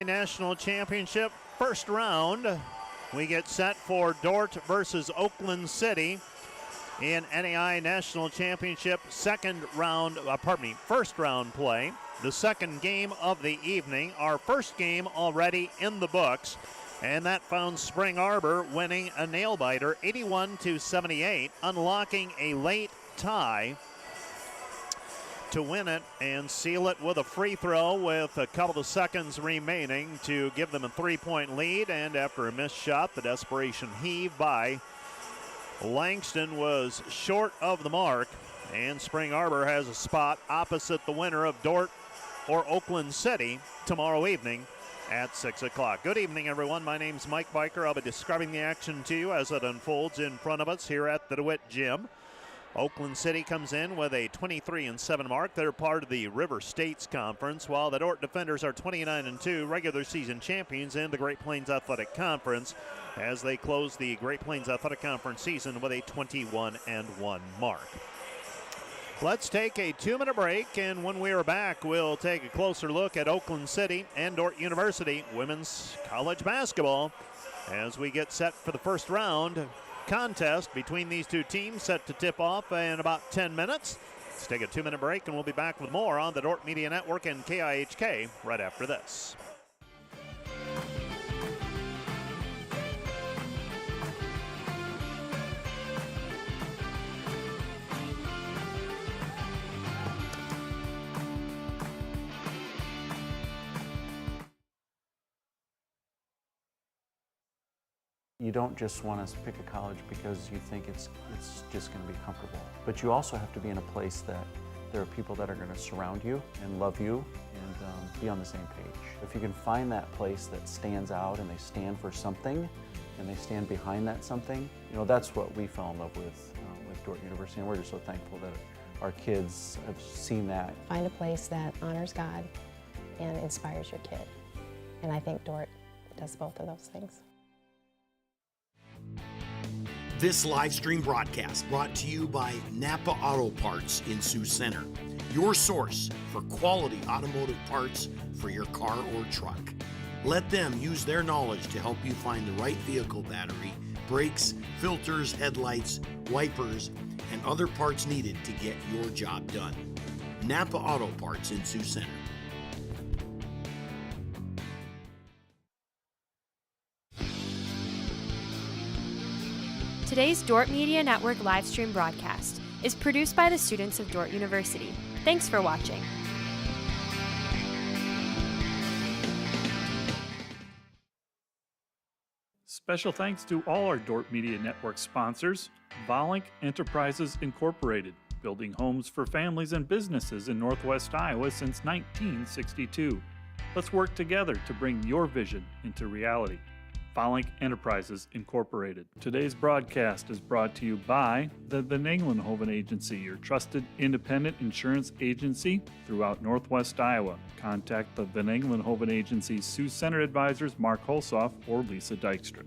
National Championship first round. We get set for Dordt versus Oakland City in NAIA National Championship first round play. The second game of the evening. Our first game already in the books, and that found Spring Arbor winning a nail-biter 81-78, unlocking a late tie to win it and seal it with a free throw with a couple of seconds remaining to give them a 3-point lead. And after a missed shot, the desperation heave by Langston was short of the mark, and Spring Arbor has a spot opposite the winner of Dordt or Oakland City tomorrow evening at 6 o'clock. Good evening, everyone. My name's Mike Biker. I'll be describing the action to you as it unfolds in front of us here at the DeWitt Gym. Oakland City comes in with a 23-7 mark. They're part of the River States Conference, while the Dordt Defenders are 29-2, regular season champions in the Great Plains Athletic Conference, as they close the Great Plains Athletic Conference season with a 21-1 mark. Let's take a 2-minute break, and when we are back, we'll take a closer look at Oakland City and Dordt University women's college basketball as we get set for the first round contest between these two teams, set to tip off in about 10 minutes. Let's take a 2-minute break, and we'll be back with more on the Dordt Media Network and KIHK right after this. You don't just want to pick a college because you think it's just going to be comfortable. But you also have to be in a place that there are people that are going to surround you and love you and be on the same page. If you can find that place that stands out and they stand for something and they stand behind that something, that's what we fell in love with Dordt University, and we're just so thankful that our kids have seen that. Find a place that honors God and inspires your kid. And I think Dordt does both of those things. This live stream broadcast brought to you by Napa Auto Parts in Sioux Center, your source for quality automotive parts for your car or truck. Let them use their knowledge to help you find the right vehicle battery, brakes, filters, headlights, wipers, and other parts needed to get your job done. Napa Auto Parts in Sioux Center. Today's Dordt Media Network livestream broadcast is produced by the students of Dordt University. Thanks for watching. Special thanks to all our Dordt Media Network sponsors: Volink Enterprises Incorporated, building homes for families and businesses in Northwest Iowa since 1962. Let's work together to bring your vision into reality. Volink Enterprises Incorporated. Today's broadcast is brought to you by the Van Engelenhoven Agency, your trusted independent insurance agency throughout Northwest Iowa. Contact the Van Engelenhoven Agency's Sioux Center advisors Mark Holsoff or Lisa Dykstra.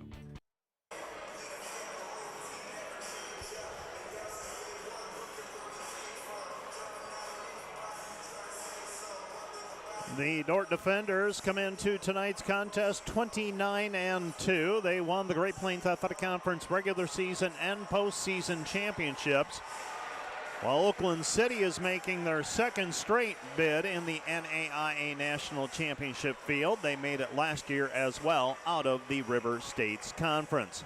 The Dordt Defenders come into tonight's contest 29-2. They won the Great Plains Athletic Conference regular season and postseason championships, while Oakland City is making their second straight bid in the NAIA National Championship field. They made it last year as well out of the River States Conference.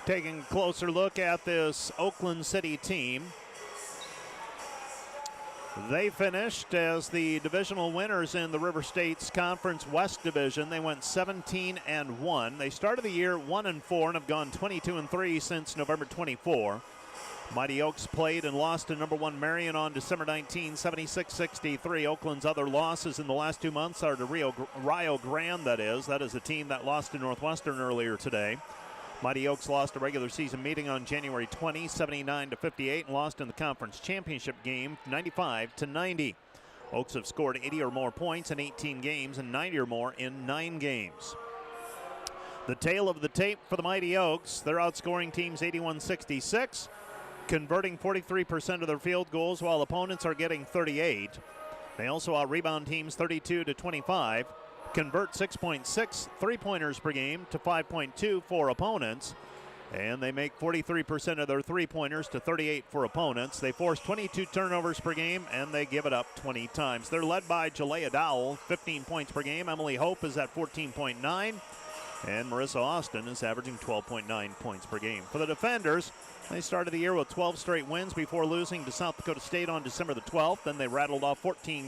Taking a closer look at this Oakland City team, they finished as the divisional winners in the River States Conference West Division. They went 17-1. They started the year 1-4 and have gone 22-3 since November 24. Mighty Oaks played and lost to number 1 Marion on December 19, 76-63. Oakland's other losses in the last 2 months are to Rio Grande, that is. That is a team that lost to Northwestern earlier today. Mighty Oaks lost a regular season meeting on January 20, 79-58, and lost in the conference championship game 95-90. Oaks have scored 80 or more points in 18 games and 90 or more in 9 games. The tale of the tape for the Mighty Oaks: they're outscoring teams 81-66, converting 43% of their field goals while opponents are getting 38. They also out-rebound teams 32-25. convert 6.6 three-pointers per game to 5.2 for opponents. And they make 43% of their three-pointers to 38 for opponents. They force 22 turnovers per game, and they give it up 20 times. They're led by Jalea Dowell, 15 points per game. Emily Hope is at 14.9. And Marissa Austin is averaging 12.9 points per game. For the defenders, they started the year with 12 straight wins before losing to South Dakota State on December the 12th. Then they rattled off 14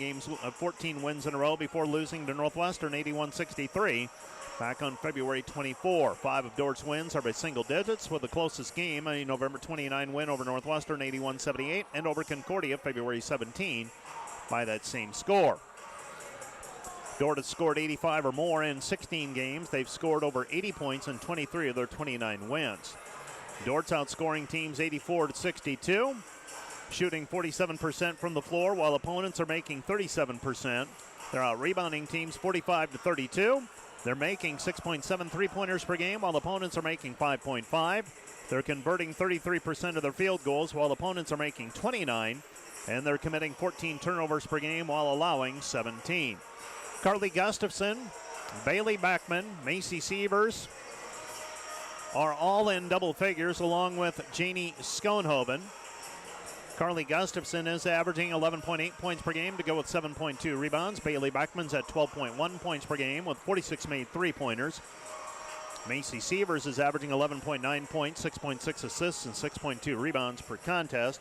wins in a row before losing to Northwestern 81-63. Back on February 24. 5 of Dordt's wins are by single digits, with the closest game a November 29 win over Northwestern 81-78 and over Concordia February 17 by that same score. Dordt has scored 85 or more in 16 games. They've scored over 80 points in 23 of their 29 wins. Dordt's outscoring teams 84-62, shooting 47% from the floor, while opponents are making 37%. They're out rebounding teams 45-32. They're making 6.7 three-pointers per game, while opponents are making 5.5. They're converting 33% of their field goals, while opponents are making 29. And they're committing 14 turnovers per game while allowing 17. Carly Gustafson, Bailey Beckman, Macy Sievers are all in double figures, along with Janie Schoenhoven. Carly Gustafson is averaging 11.8 points per game to go with 7.2 rebounds. Bailey Beckman's at 12.1 points per game with 46 made three-pointers. Macy Sievers is averaging 11.9 points, 6.6 assists, and 6.2 rebounds per contest.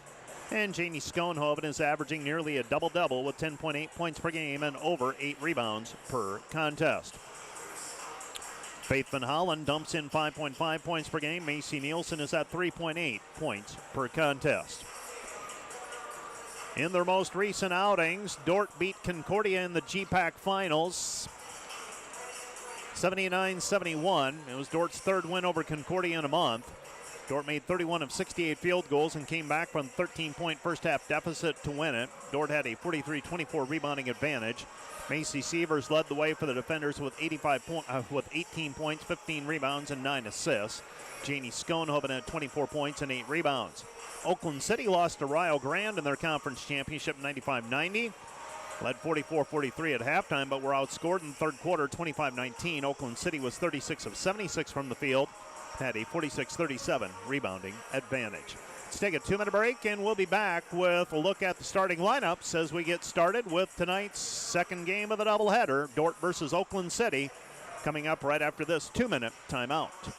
And Janie Schoenhoven is averaging nearly a double-double with 10.8 points per game and over 8 rebounds per contest. Faith Van Hollen dumps in 5.5 points per game. Macy Nielsen is at 3.8 points per contest. In their most recent outings, Dordt beat Concordia in the GPAC Finals, 79-71. It was Dordt's third win over Concordia in a month. Dordt made 31 of 68 field goals and came back from a 13-point first-half deficit to win it. Dordt had a 43-24 rebounding advantage. Macy Sievers led the way for the defenders with 18 points, 15 rebounds, and 9 assists. Janie Schoenhoven had 24 points and 8 rebounds. Oakland City lost to Rio Grande in their conference championship 95-90. Led 44-43 at halftime, but were outscored in the third quarter 25-19. Oakland City was 36 of 76 from the field, had a 46-37 rebounding advantage. Let's take a 2-minute break, and we'll be back with a look at the starting lineups as we get started with tonight's second game of the doubleheader, Dordt versus Oakland City, coming up right after this 2-minute timeout.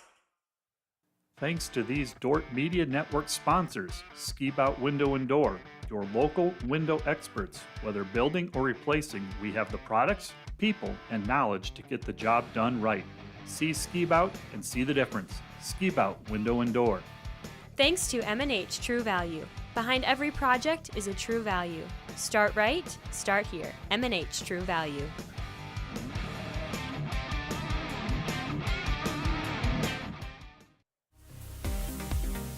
Thanks to these Dordt Media Network sponsors, Ski Bout Window and Door, your local window experts. Whether building or replacing, we have the products, people, and knowledge to get the job done right. See Ski Bout and see the difference. Ski Bout Window and Door. Thanks to M&H True Value. Behind every project is a true value. Start right, start here. M&H True Value.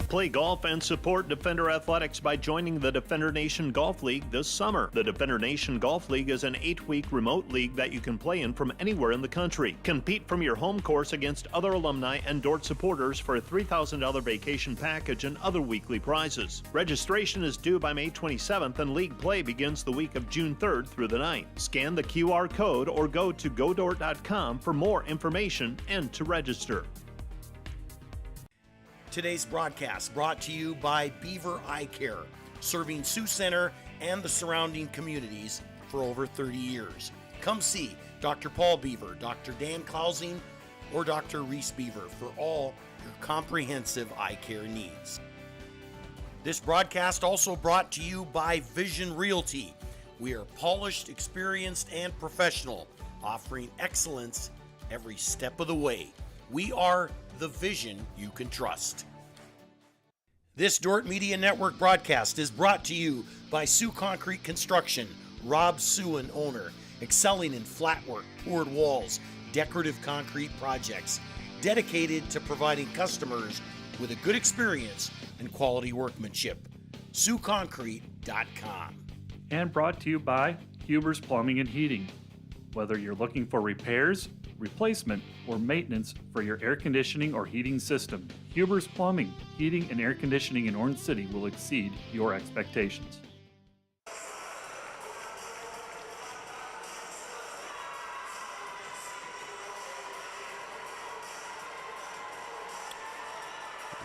Play golf and support Defender Athletics by joining the Defender Nation Golf League this summer. The Defender Nation Golf League is an 8-week remote league that you can play in from anywhere in the country. Compete from your home course against other alumni and Dordt supporters for a $3,000 vacation package and other weekly prizes. Registration is due by May 27th and league play begins the week of June 3rd through the 9th. Scan the QR code or go to godort.com for more information and to register. Today's broadcast brought to you by Beaver Eye Care, serving Sioux Center and the surrounding communities for over 30 years. Come see Dr. Paul Beaver, Dr. Dan Klausing, or Dr. Reese Beaver for all your comprehensive eye care needs. This broadcast also brought to you by Vision Realty. We are polished, experienced, and professional, offering excellence every step of the way. We are the vision you can trust. This Dordt Media Network broadcast is brought to you by Sioux Concrete Construction, Rob Suen, owner, excelling in flat work, poured walls, decorative concrete projects, dedicated to providing customers with a good experience and quality workmanship. SiouxConcrete.com. And brought to you by Huber's Plumbing and Heating. Whether you're looking for repairs, replacement, or maintenance for your air conditioning or heating system, Huber's Plumbing, Heating, and Air Conditioning in Orange City will exceed your expectations.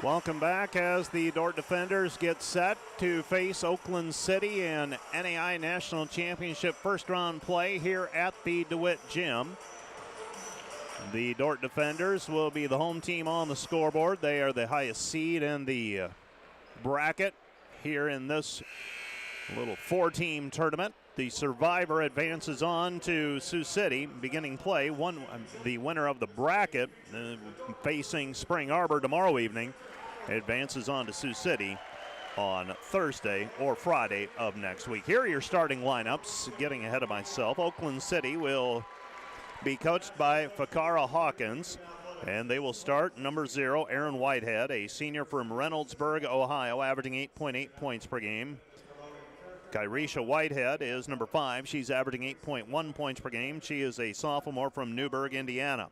Welcome back as the Dordt defenders get set to face Oakland City in NAIA National Championship first-round play here at the DeWitt Gym. The Dordt defenders will be the home team on the scoreboard. They are the highest seed in the bracket here in this little four-team tournament. The survivor advances on to Sioux City, beginning play. The winner of the bracket facing Spring Arbor tomorrow evening advances on to Sioux City on Thursday or Friday of next week. Here are your starting lineups. Getting ahead of myself, Oakland City will be coached by Fakara Hawkins, and they will start number 0, Aaron Whitehead, a senior from Reynoldsburg, Ohio, averaging 8.8 points per game. Kyrisha Whitehead is number 5. She's averaging 8.1 points per game. She is a sophomore from Newburgh, Indiana.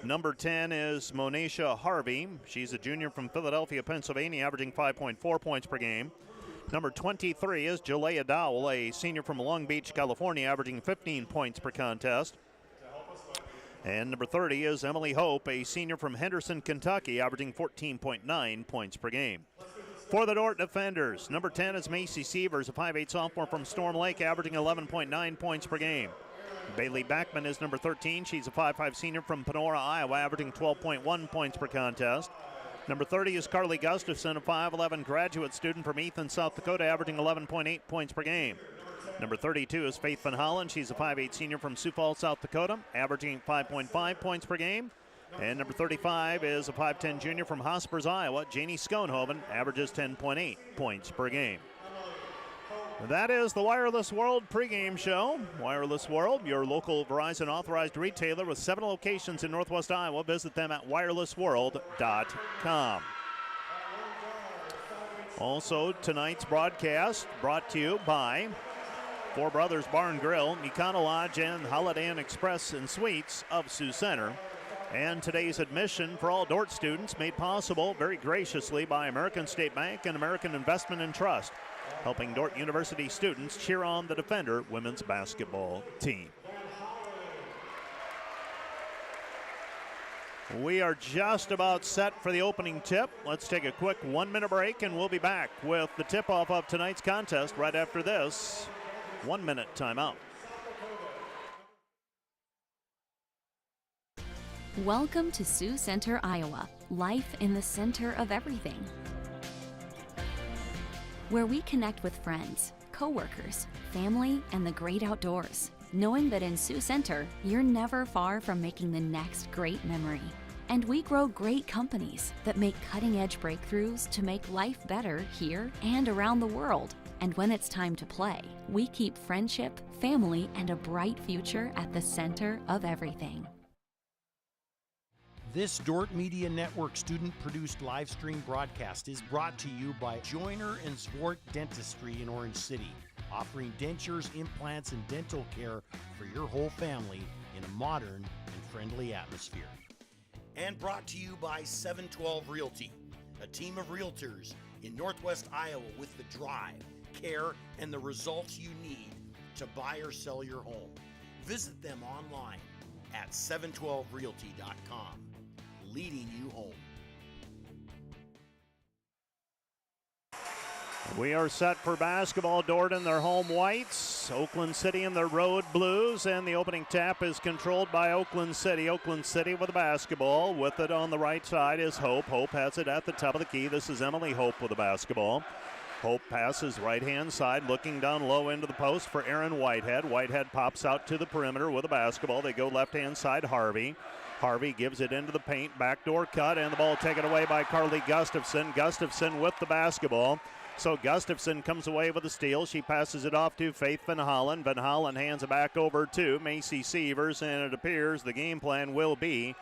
Number 10 is Monisha Harvey. She's a junior from Philadelphia, Pennsylvania, averaging 5.4 points per game. Number 23 is Jalea Dowell, a senior from Long Beach, California, averaging 15 points per contest. And number 30 is Emily Hope, a senior from Henderson, Kentucky, averaging 14.9 points per game. For the Dordt defenders, number 10 is Macy Sievers, a 5'8 sophomore from Storm Lake, averaging 11.9 points per game. Bailey Backman is number 13. She's a 5'5 senior from Panora, Iowa, averaging 12.1 points per contest. Number 30 is Carly Gustafson, a 5'11 graduate student from Ethan, South Dakota, averaging 11.8 points per game. Number 32 is Faith Van Hollen. She's a 5'8 senior from Sioux Falls, South Dakota, averaging 5.5 points per game. And number 35 is a 5'10 junior from Hospers, Iowa, Janie Schoenhoven, averages 10.8 points per game. That is the Wireless World pregame show. Wireless World, your local Verizon authorized retailer with 7 locations in Northwest Iowa. Visit them at wirelessworld.com. Also, tonight's broadcast brought to you by Four Brothers Bar and Grill, Econo Lodge, and Holiday Inn Express and Suites of Sioux Center. And today's admission for all Dordt students made possible very graciously by American State Bank and American Investment and Trust, helping Dordt University students cheer on the Defender women's basketball team. We are just about set for the opening tip. Let's take a quick 1-minute break, and we'll be back with the tip-off of tonight's contest right after this 1-minute timeout. Welcome to Sioux Center, Iowa. Life in the center of everything. Where we connect with friends, coworkers, family, and the great outdoors. Knowing that in Sioux Center, you're never far from making the next great memory. And we grow great companies that make cutting-edge breakthroughs to make life better here and around the world. And when it's time to play, we keep friendship, family, and a bright future at the center of everything. This Dordt Media Network student-produced live stream broadcast is brought to you by Joyner & Zwart Dentistry in Orange City, offering dentures, implants, and dental care for your whole family in a modern and friendly atmosphere. And brought to you by 712 Realty, a team of realtors in Northwest Iowa with the drive, care, and the results you need to buy or sell your home. Visit them online at 712realty.com. Leading you home. We are set for basketball. Dordt in their home whites, Oakland City in their road blues, and the opening tap is controlled by Oakland City. Oakland City with the basketball. With it on the right side is Hope. Hope has it at the top of the key. This is Emily Hope with the basketball. Hope passes right-hand side, looking down low into the post for Aaron Whitehead. Whitehead pops out to the perimeter with the basketball. They go left-hand side, Harvey. Harvey gives it into the paint, backdoor cut, and the ball taken away by Carly Gustafson. Gustafson with the basketball. So Gustafson comes away with a steal. She passes it off to Faith Van Hollen. Van Hollen hands it back over to Macy Sievers, and it appears the game plan will be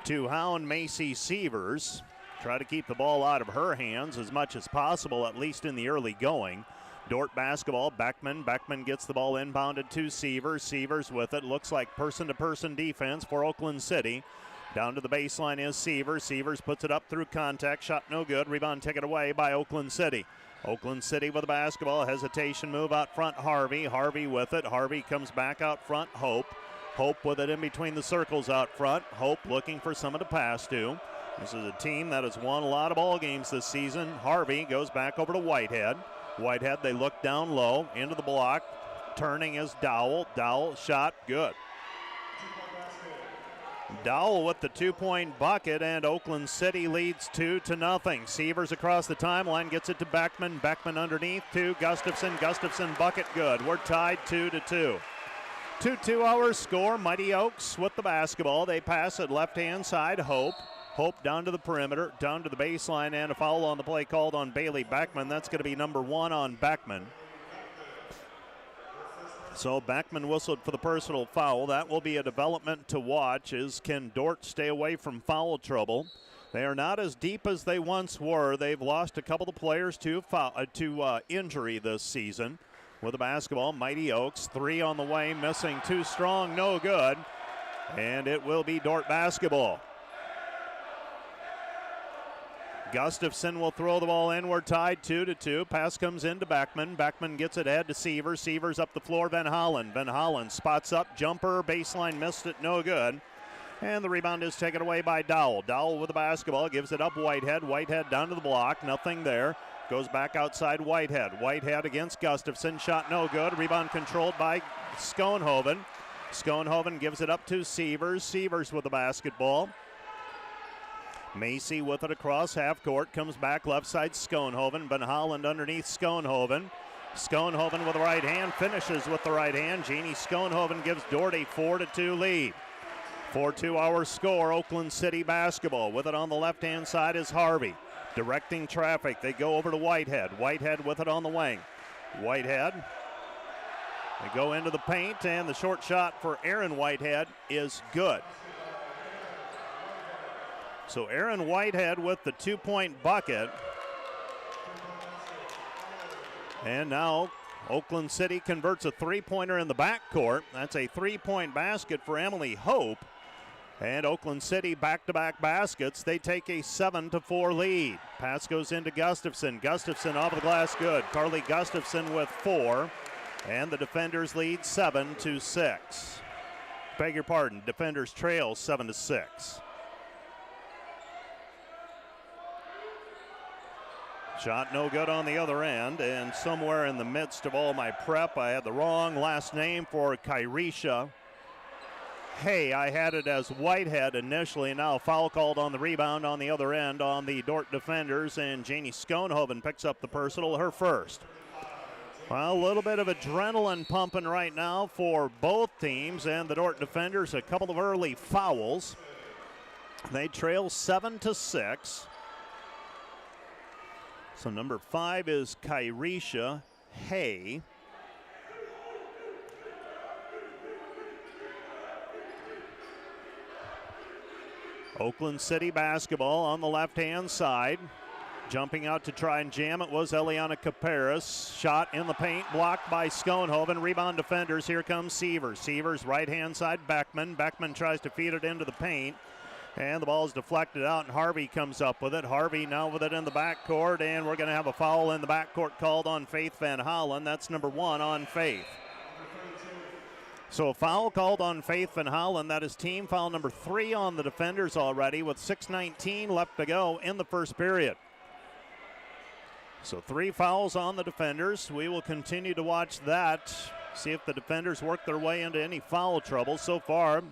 to hound Macy Sievers. Try to keep the ball out of her hands as much as possible, at least in the early going. Dordt basketball, Beckman. Beckman gets the ball inbounded to Sievers. Sievers with it. Looks like person-to-person defense for Oakland City. Down to the baseline is Sievers. Sievers puts it up through contact. Shot no good. Rebound taken away by Oakland City. Oakland City with the basketball. Hesitation move out front, Harvey. Harvey with it. Harvey comes back out front, Hope. Hope with it in between the circles out front. Hope looking for someone to pass to. This is a team that has won a lot of ball games this season. Harvey goes back over to Whitehead. Whitehead, they look down low into the block. Turning is Dowell. Dowell shot good. Dowell with the 2-point bucket, and Oakland City leads 2-0. Sievers across the timeline, gets it to Beckman. Beckman underneath to Gustafson. Gustafson bucket good. We're tied 2-2. 2-2-hour score. Mighty Oaks with the basketball. They pass it left-hand side. Hope. Hope down to the perimeter, down to the baseline, and a foul on the play called on Bailey Beckman. That's going to be number 1 on Beckman. So Beckman whistled for the personal foul. That will be a development to watch. Can Dordt stay away from foul trouble? They are not as deep as they once were. They've lost a couple of players to injury this season. With the basketball, Mighty Oaks, 3 on the way, missing 2 strong, no good. And it will be Dordt basketball. Gustafson will throw the ball in. We're tied 2-2. Pass comes into Beckman. Beckman gets it ahead to Sievers. Sievers up the floor. Van Hollen. Van Hollen spots up. Jumper. Baseline missed it. No good. And the rebound is taken away by Dowell. Dowell with the basketball. Gives it up Whitehead. Whitehead down to the block. Nothing there. Goes back outside Whitehead. Whitehead against Gustafson. Shot no good. Rebound controlled by Schoenhoven. Schoenhoven gives it up to Sievers. Sievers with the basketball. Macy with it across half court, comes back left side Schoenhoven. Van Holland underneath Schoenhoven. Schoenhoven with the right hand, finishes with the right hand. Janie Schoenhoven gives Dordt a 4-2 lead. 4-2-hour score, Oakland City basketball. With it on the left hand side is Harvey. Directing traffic, they go over to Whitehead. Whitehead with it on the wing. Whitehead, they go into the paint, and the short shot for Aaron Whitehead is good. So Aaron Whitehead with the 2-point bucket. And now Oakland City converts a 3-pointer in the backcourt. That's a 3-point basket for Emily Hope. And Oakland City back-to-back baskets. They take a 7-4 lead. Pass goes into Gustafson. Gustafson off the glass good. Carly Gustafson with 4. And the defenders lead 7-6. Beg your pardon, defenders trail 7-6. Shot no good on the other end, and somewhere in the midst of all my prep, I had the wrong last name for Kyrisha. Hey, I had it as Whitehead initially. Now foul called on the rebound on the other end on the Dordt defenders, and Janie Schoenhoven picks up the personal, her first. Well, a little bit of adrenaline pumping right now for both teams, and the Dordt defenders, a couple of early fouls. They trail 7-6. So number 5 is Kyrisha Hay. Oakland City basketball on the left-hand side. Jumping out to try and jam it was Eliana Caparis. Shot in the paint, blocked by Schoenhoven. Rebound defenders, here comes Sievers. Sievers right-hand side, Beckman. Beckman tries to feed it into the paint. And the ball is deflected out, and Harvey comes up with it. Harvey now with it in the backcourt, and we're going to have a foul in the backcourt called on Faith Van Hollen. That's number 1 on Faith. So a foul called on Faith Van Hollen. That is team foul number 3 on the defenders already, with 6:19 left to go in the first period. So 3 fouls on the defenders. We will continue to watch that, see if the defenders work their way into any foul trouble. So far,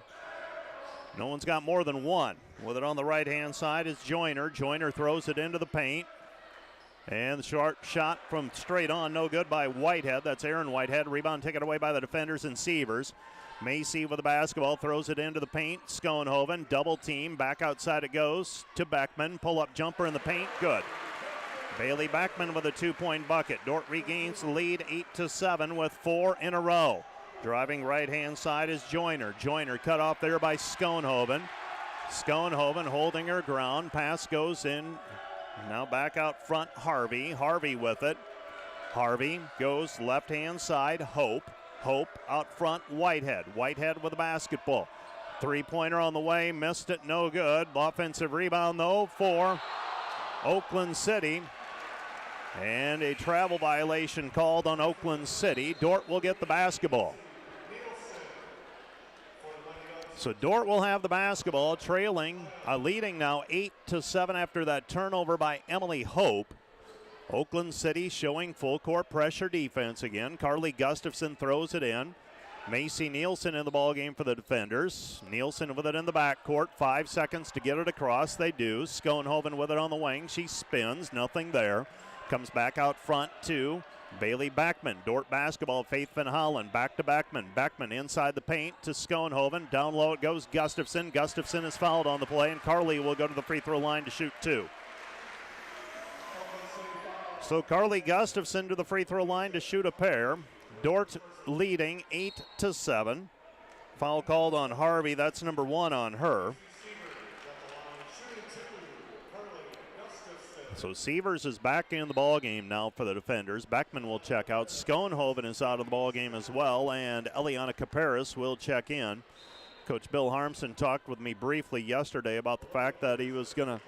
no one's got more than 1. With it on the right-hand side is Joyner. Joyner throws it into the paint. And the short shot from straight on, no good by Whitehead. That's Aaron Whitehead. Rebound taken away by the defenders and Sievers. Macy with the basketball, throws it into the paint. Schoenhoven, double team. Back outside it goes to Beckman. Pull-up jumper in the paint, good. Bailey Beckman with a 2-point bucket. Dordt regains the lead 8-7 with 4 in a row. Driving right-hand side is Joyner. Joyner cut off there by Schoenhoven. Schoenhoven holding her ground. Pass goes in. Now back out front, Harvey. Harvey with it. Harvey goes left-hand side, Hope. Hope out front, Whitehead. Whitehead with the basketball. 3-pointer on the way, missed it, no good. Offensive rebound, though, for Oakland City. And a travel violation called on Oakland City. Dordt will get the basketball. So Dordt will have the basketball, leading now 8-7 after that turnover by Emily Hope. Oakland City showing full court pressure defense again. Carly Gustafson throws it in. Macy Nielsen in the ballgame for the defenders. Nielsen with it in the backcourt. 5 seconds to get it across. They do. Schoenhoven with it on the wing. She spins. Nothing there. Comes back out front to Bailey Backman. Dordt basketball. Faith Van Hollen back to Backman. Backman inside the paint to Schoenhoven. Down low it goes Gustafson. Gustafson is fouled on the play, and Carly will go to the free throw line to shoot 2. So Carly Gustafson to the free throw line to shoot a pair. Dordt leading 8-7. Foul called on Harvey. That's number 1 on her. So Sievers is back in the ball game now for the defenders. Beckman will check out. Schoenhoven is out of the ball game as well, and Eliana Caparis will check in. Coach Bill Harmson talked with me briefly yesterday about the fact that he was going to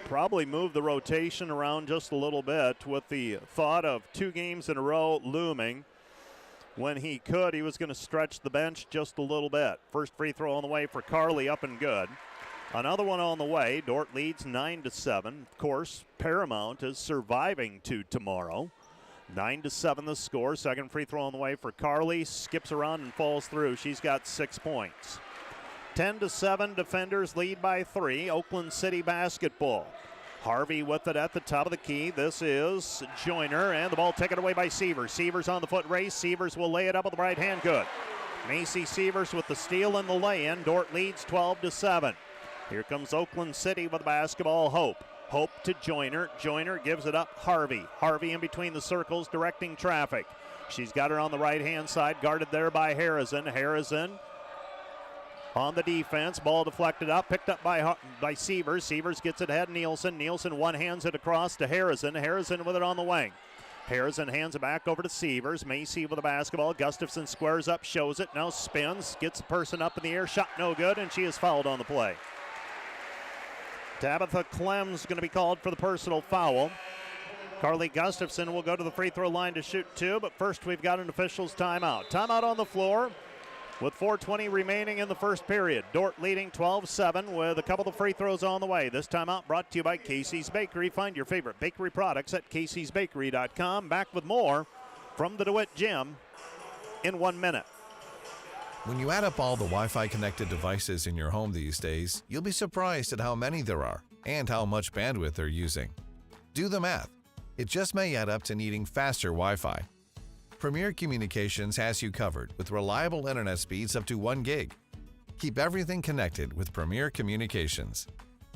probably move the rotation around just a little bit with the thought of 2 games in a row looming. When he could, he was going to stretch the bench just a little bit. First free throw on the way for Carly, up and good. Another one on the way. Dordt leads 9-7. Of course, Paramount is surviving to tomorrow. 9-7 the score. Second free throw on the way for Carly. Skips around and falls through. She's got 6 points. 10-7, defenders lead by 3. Oakland City basketball. Harvey with it at the top of the key. This is Joyner, and the ball taken away by Sievers. Sievers on the foot race. Sievers will lay it up with the right hand. Good. Macy Sievers with the steal and the lay-in. Dordt leads 12-7. Here comes Oakland City with the basketball. Hope to Joyner. Joyner gives it up. Harvey in between the circles, directing traffic. She's got her on the right-hand side, guarded there by Harrison. Harrison on the defense. Ball deflected up, picked up by Sievers. Sievers gets it ahead. Nielsen one-hands it across to Harrison. Harrison with it on the wing. Harrison hands it back over to Sievers. Macy with the basketball. Gustafson squares up, shows it, now spins, gets the person up in the air. Shot no good, and she is fouled on the play. Tabitha Clem's going to be called for the personal foul. Carly Gustafson will go to the free throw line to shoot 2, but first we've got an official's timeout. Timeout on the floor with 4:20 remaining in the first period. Dordt leading 12-7 with a couple of free throws on the way. This timeout brought to you by Casey's Bakery. Find your favorite bakery products at caseysbakery.com. Back with more from the DeWitt Gym in 1 minute. When you add up all the Wi-Fi connected devices in your home these days, you'll be surprised at how many there are and how much bandwidth they're using. Do the math. It just may add up to needing faster Wi-Fi. Premier Communications has you covered with reliable internet speeds up to 1 gig. Keep everything connected with Premier Communications.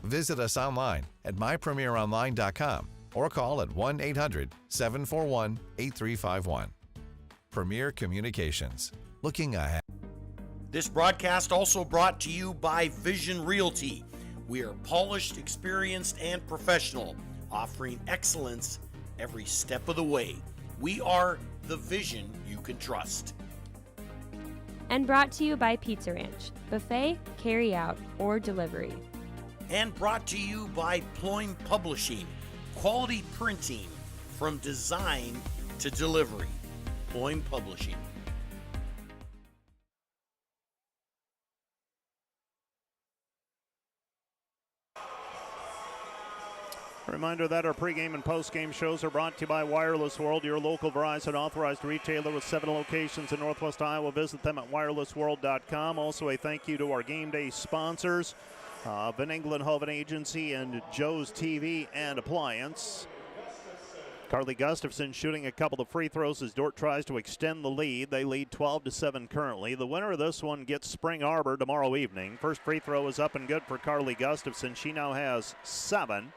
Visit us online at mypremieronline.com or call at 1-800-741-8351. Premier Communications. Looking ahead. This broadcast also brought to you by Vision Realty. We are polished, experienced, and professional, offering excellence every step of the way. We are the vision you can trust. And brought to you by Pizza Ranch, buffet, carry out, or delivery. And brought to you by Ployne Publishing, quality printing from design to delivery. Ployne Publishing. A reminder that our pregame and postgame shows are brought to you by Wireless World, your local Verizon authorized retailer with 7 locations in Northwest Iowa. Visit them at wirelessworld.com. Also, a thank you to our game day sponsors, Van Englenhoven Agency and Joe's TV and Appliance. Carly Gustafson shooting a couple of free throws as Dordt tries to extend the lead. They lead 12-7 currently. The winner of this one gets Spring Arbor tomorrow evening. First free throw is up and good for Carly Gustafson. She now has 7.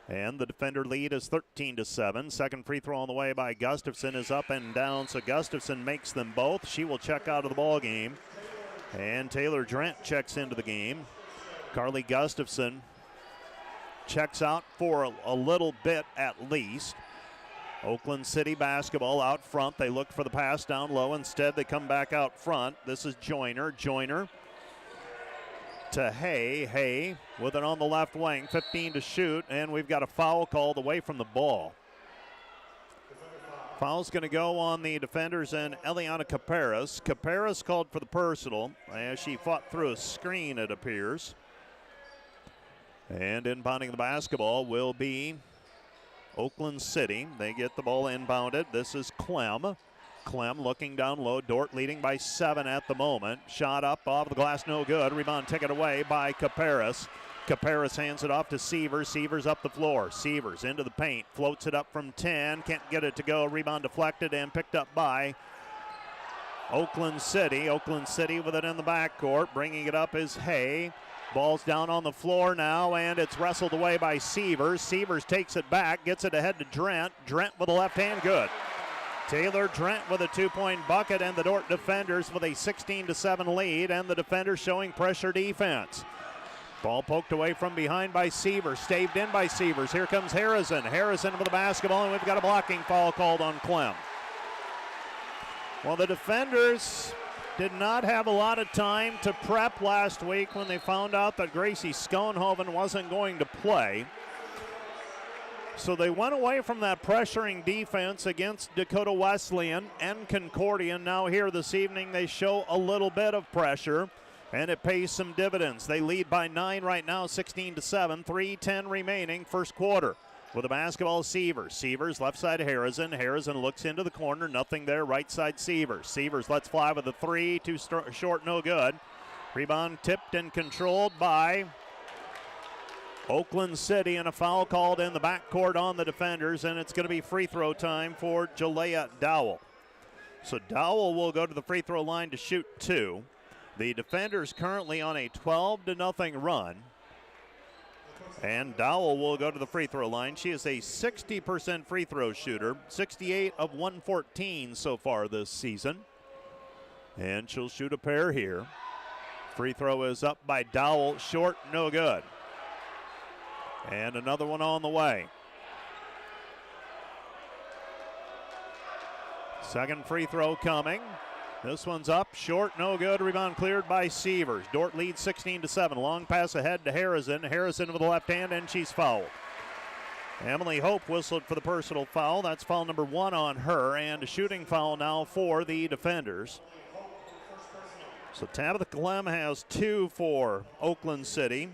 And the defender lead is 13-7. Second free throw on the way by Gustafson is up and down, so Gustafson makes them both. She will check out of the ball game. And Taylor Drent checks into the game. Carly Gustafson checks out for a little bit at least. Oakland City basketball out front. They look for the pass down low. Instead, they come back out front. This is Joyner. Joyner to Hay. Hay with it on the left wing. 15 to shoot, and we've got a foul called away from the ball. Foul's going to go on the defenders and Eliana Caparas. Caparas called for the personal as she fought through a screen, it appears. And inbounding the basketball will be Oakland City. They get the ball inbounded. This is Clem. Clem looking down low. Dordt leading by 7 at the moment. Shot up off the glass, no good. Rebound taken away by Caparas. Caparas hands it off to Sievers. Sievers up the floor. Sievers into the paint. Floats it up from 10. Can't get it to go. Rebound deflected and picked up by Oakland City. Oakland City with it in the backcourt. Bringing it up is Hay. Ball's down on the floor now, and it's wrestled away by Sievers. Sievers takes it back, gets it ahead to Drent. Drent with a left hand, good. Taylor Drent with a 2-point bucket, and the Dordt defenders with a 16-7 lead, and the defenders showing pressure defense. Ball poked away from behind by Sievers, staved in by Sievers. Here comes Harrison. Harrison with the basketball, and we've got a blocking foul called on Clem. Well, the defenders did not have a lot of time to prep last week when they found out that Gracie Schoenhoven wasn't going to play. So they went away from that pressuring defense against Dakota Wesleyan and Concordia. Now here this evening they show a little bit of pressure, and it pays some dividends. They lead by 9 right now, 16-7, 3:10 remaining, first quarter. With the basketball, Sievers. Sievers, left side Harrison. Harrison looks into the corner, nothing there, right side Sievers. Sievers lets fly with a 3, too short, no good. Rebound tipped and controlled by Oakland City, and a foul called in the backcourt on the defenders, and it's going to be free throw time for Jalea Dowell. So Dowell will go to the free throw line to shoot 2. The defenders currently on a 12-0 run. And Dowell will go to the free throw line. She is a 60% free throw shooter, 68 of 114 so far this season. And she'll shoot a pair here. Free throw is up by Dowell, short, no good. And another one on the way. Second free throw coming. This one's up, short, no good. Rebound cleared by Sievers. Dordt leads 16-7. Long pass ahead to Harrison. Harrison with the left hand, and she's fouled. Emily Hope whistled for the personal foul. That's foul number 1 on her, and a shooting foul now for the defenders. So Tabitha Clem has 2 for Oakland City.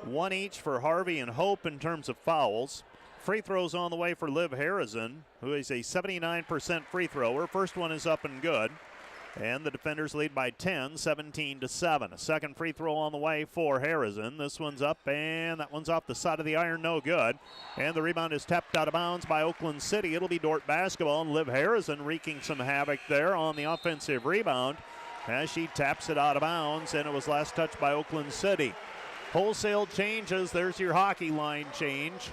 1 each for Harvey and Hope in terms of fouls. Free throws on the way for Liv Harrison, who is a 79% free thrower. First one is up and good. And the defenders lead by 10, 17-7. A second free throw on the way for Harrison. This one's up, and that one's off the side of the iron, no good. And the rebound is tapped out of bounds by Oakland City. It'll be Dordt basketball, and Liv Harrison wreaking some havoc there on the offensive rebound as she taps it out of bounds, and it was last touched by Oakland City. Wholesale changes. There's your hockey line change.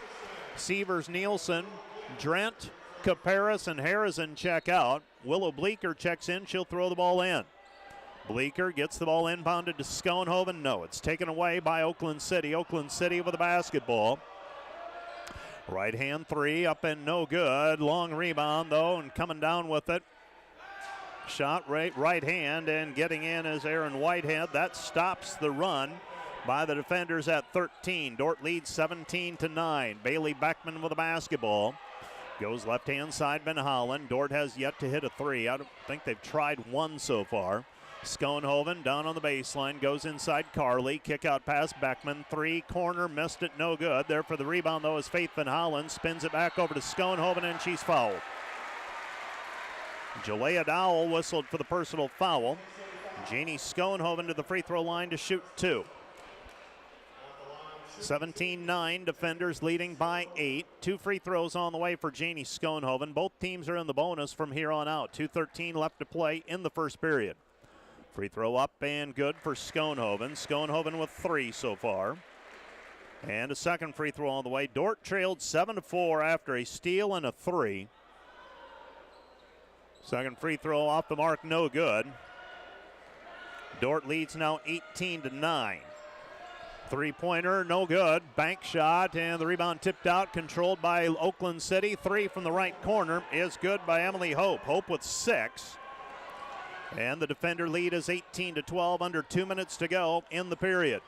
Sievers, Nielsen, Drent, Caparas, and Harrison check out. Willow Bleeker checks in. She'll throw the ball in. Bleeker gets the ball inbounded to Schoenhoven. No, it's taken away by Oakland City. Oakland City with the basketball. Right hand 3 up and no good. Long rebound though, and coming down with it. Shot right hand, and getting in is Aaron Whitehead. That stops the run by the defenders at 13. Dordt leads 17-9. Bailey Beckman with the basketball. Goes left-hand side, Van Hollen. Dordt has yet to hit a 3. I don't think they've tried 1 so far. Schoenhoven down on the baseline, goes inside Carly. Kick out pass, Beckman. 3, corner, missed it, no good. There for the rebound, though, is Faith Van Hollen. Spins it back over to Schoenhoven, and she's fouled. Jalea Dowell whistled for the personal foul. Janie Schoenhoven to the free throw line to shoot 2. 17-9, defenders leading by 8. 2 free throws on the way for Janie Schoenhoven. Both teams are in the bonus from here on out. 2:13 left to play in the first period. Free throw up and good for Schoenhoven. Schoenhoven with 3 so far. And a second free throw on the way. Dordt trailed 7-4 after a steal and a 3. Second free throw off the mark, no good. Dordt leads now 18-9. 3-pointer, no good. Bank shot, and the rebound tipped out, controlled by Oakland City. 3 from the right corner is good by Emily Hope. Hope with 6. And the defender lead is 18-12, under 2 minutes to go in the period.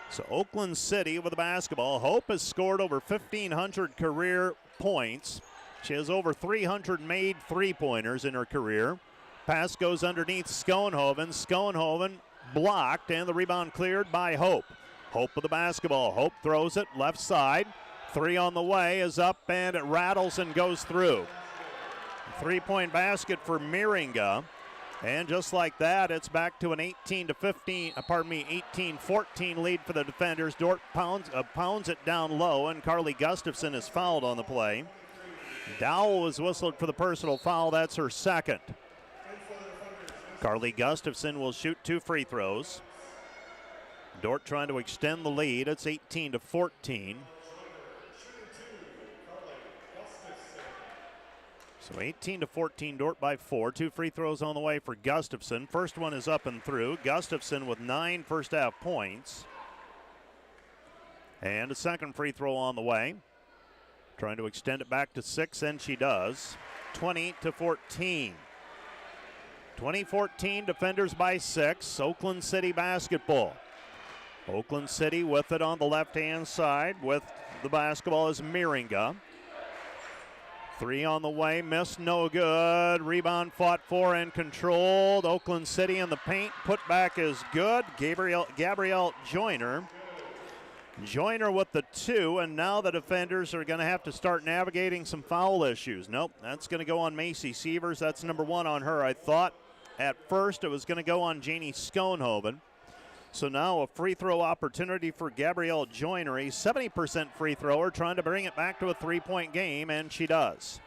So Oakland City with the basketball. Hope has scored over 1,500 career points. She has over 300 made three-pointers in her career. Pass goes underneath Schoenhoven. Schoenhoven blocked, and the rebound cleared by Hope. Hope with the basketball. Hope throws it left side. Three on the way is up, and it rattles and goes through. Three-point basket for Meringa. And just like that, it's back to an 18-14 lead for the defenders. Dordt pounds it down low, and Carly Gustafson is fouled on the play. Dowell was whistled for the personal foul. That's her second. Carly Gustafson will shoot 2 free throws. Dordt trying to extend the lead. It's 18-14. So 18-14, Dordt by 4. 2 free throws on the way for Gustafson. First one is up and through. Gustafson with 9 first half points. And a second free throw on the way. Trying to extend it back to 6, and she does. 20-14. 20-14, defenders by 6. Oakland City basketball. Oakland City with it on the left-hand side with the basketball is Meringa. 3 on the way, missed, no good. Rebound fought for and controlled. Oakland City in the paint. Put back is good. Gabrielle Joyner. Joyner with the 2, and now the defenders are going to have to start navigating some foul issues. Nope, that's going to go on Macy Sievers. That's number 1 on her. I thought at first it was going to go on Janie Schoenhoven. So now a free throw opportunity for Gabrielle Joyner, a 70% free thrower, trying to bring it back to a 3-point game, and she does.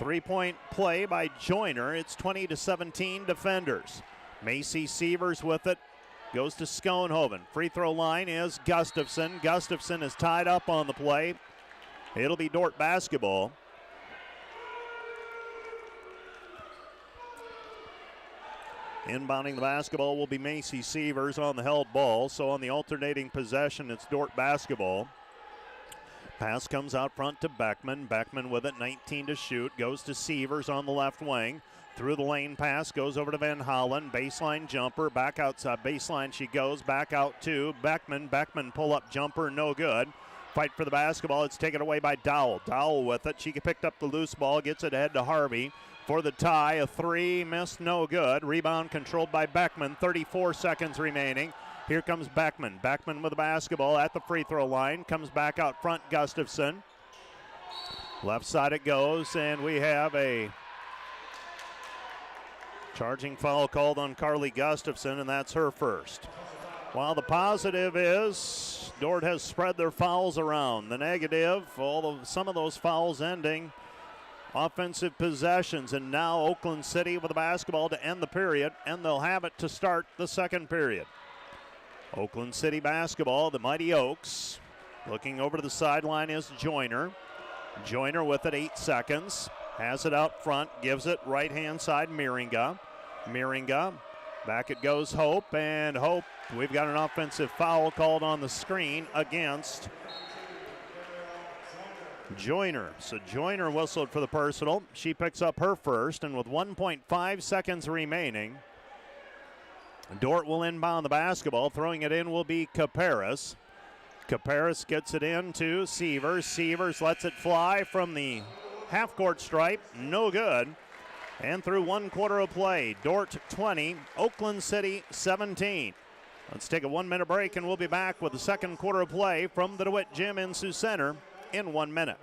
3-point play by Joyner. It's 20-17 defenders. Macy Sievers with it. Goes to Schoenhoven. Free throw line is Gustafson. Gustafson is tied up on the play. It'll be Dordt basketball. Inbounding the basketball will be Macy Sievers on the held ball. So on the alternating possession, it's Dordt basketball. Pass comes out front to Beckman. Beckman with it, 19 to shoot. Goes to Sievers on the left wing. Through the lane pass, goes over to Van Hollen. Baseline jumper, back outside. Baseline she goes, back out to Beckman. Beckman pull-up jumper, no good. Fight for the basketball. It's taken away by Dowell. Dowell with it. She picked up the loose ball, gets it ahead to Harvey. For the tie, a 3, missed, no good. Rebound controlled by Beckman, 34 seconds remaining. Here comes Beckman. Beckman with the basketball at the free throw line. Comes back out front, Gustafson. Left side it goes, and we have a charging foul called on Carly Gustafson, and that's her first. While the positive is Dordt has spread their fouls around. The negative, some of those fouls ending offensive possessions, and now Oakland City with the basketball to end the period, and they'll have it to start the second period. Oakland City basketball, the Mighty Oaks. Looking over to the sideline is Joyner. Joyner with it, 8 seconds. Has it out front, gives it right-hand side, Meringa. Meringa, back it goes Hope, and Hope, we've got an offensive foul called on the screen against Joyner. So Joyner whistled for the personal. She picks up her first, and with 1.5 seconds remaining, Dordt will inbound the basketball. Throwing it in will be Caparis. Caparis gets it in to Sievers. Sievers lets it fly from the half-court stripe. No good. And through 1 quarter of play, Dordt 20, Oakland City 17. Let's take a 1-minute break, and we'll be back with the second quarter of play from the DeWitt Gym in Sioux Center in 1 minute.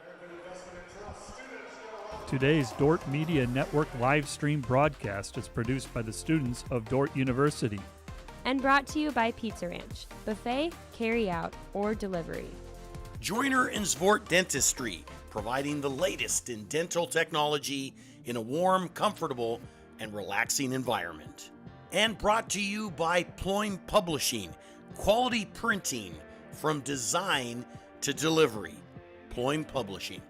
Today's Dordt Media Network live stream broadcast is produced by the students of Dordt University. And brought to you by Pizza Ranch, buffet, carry out, or delivery. Joyner and Zvort Dentistry, providing the latest in dental technology in a warm, comfortable, and relaxing environment. And brought to you by Ployne Publishing, quality printing from design to delivery. Ployne Publishing.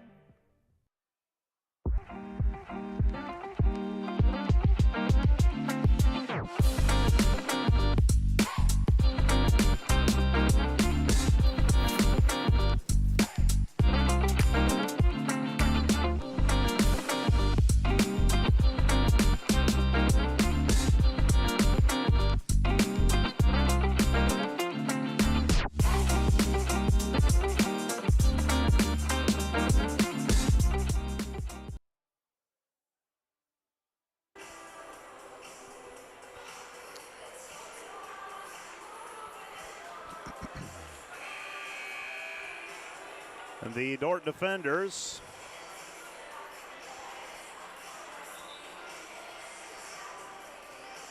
the Dordt defenders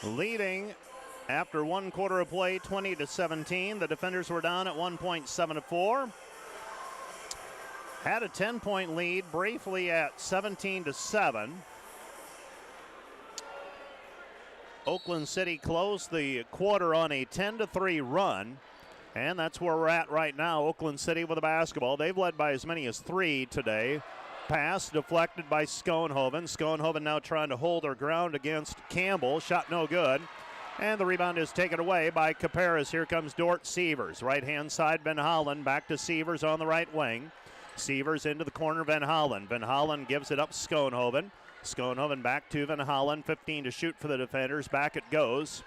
leading after 1 quarter of play, 20-17. The defenders were down at one point, 7-4. Had a 10-point lead briefly at 17-7. Oakland City closed the quarter on a 10-3 run, and that's where we're at right now. Oakland City with the basketball. They've led by as many as 3 today. Pass deflected by Schoenhoven. Schoenhoven now trying to hold her ground against Campbell. Shot no good. And the rebound is taken away by Caparis. Here comes Dordt Sievers. Right-hand side, Van Hollen. Back to Sievers on the right wing. Sievers into the corner, Van Hollen. Van Hollen gives it up, Schoenhoven. Schoenhoven back to Van Hollen. 15 to shoot for the defenders. Back it goes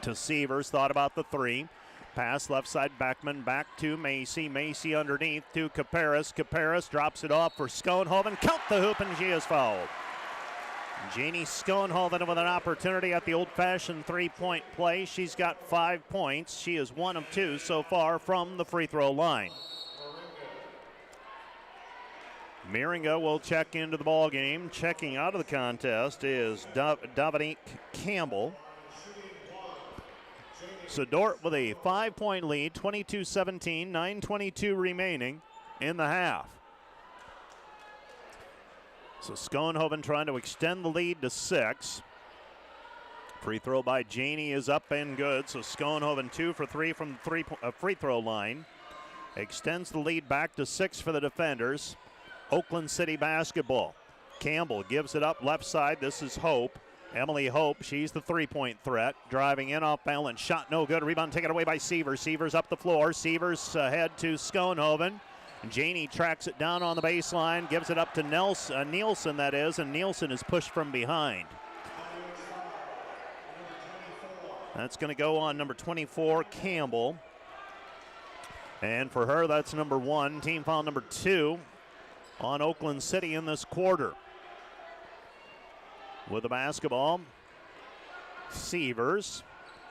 to Sievers. Thought about the 3. Pass left side, Beckman back to Macy. Macy underneath to Caparis. Caparis drops it off for Schoenhoven. Count the hoop, and she is fouled. Jeannie Schoenhoven with an opportunity at the old-fashioned three-point play. She's got 5 points. She is 1 of 2 so far from the free throw line. Miringa will check into the ball game. Checking out of the contest is Dominique Campbell. So Dordt with a 5-point lead, 22-17, 9:22 remaining in the half. So Schoenhoven trying to extend the lead to 6. Free throw by Janey is up and good. So Schoenhoven 2 for 3 from the free throw line. Extends the lead back to 6 for the defenders. Oakland City basketball. Campbell gives it up left side. This is Hope. Emily Hope, she's the three-point threat. Driving in off balance, shot no good. Rebound taken away by Sievers. Sievers up the floor. Sievers ahead to Schoenhoven. Janey tracks it down on the baseline, gives it up to Nielsen, that is, and Nielsen is pushed from behind. That's going to go on number 24, Campbell. And for her, that's number 1. Team foul number 2 on Oakland City in this quarter. With the basketball, Sievers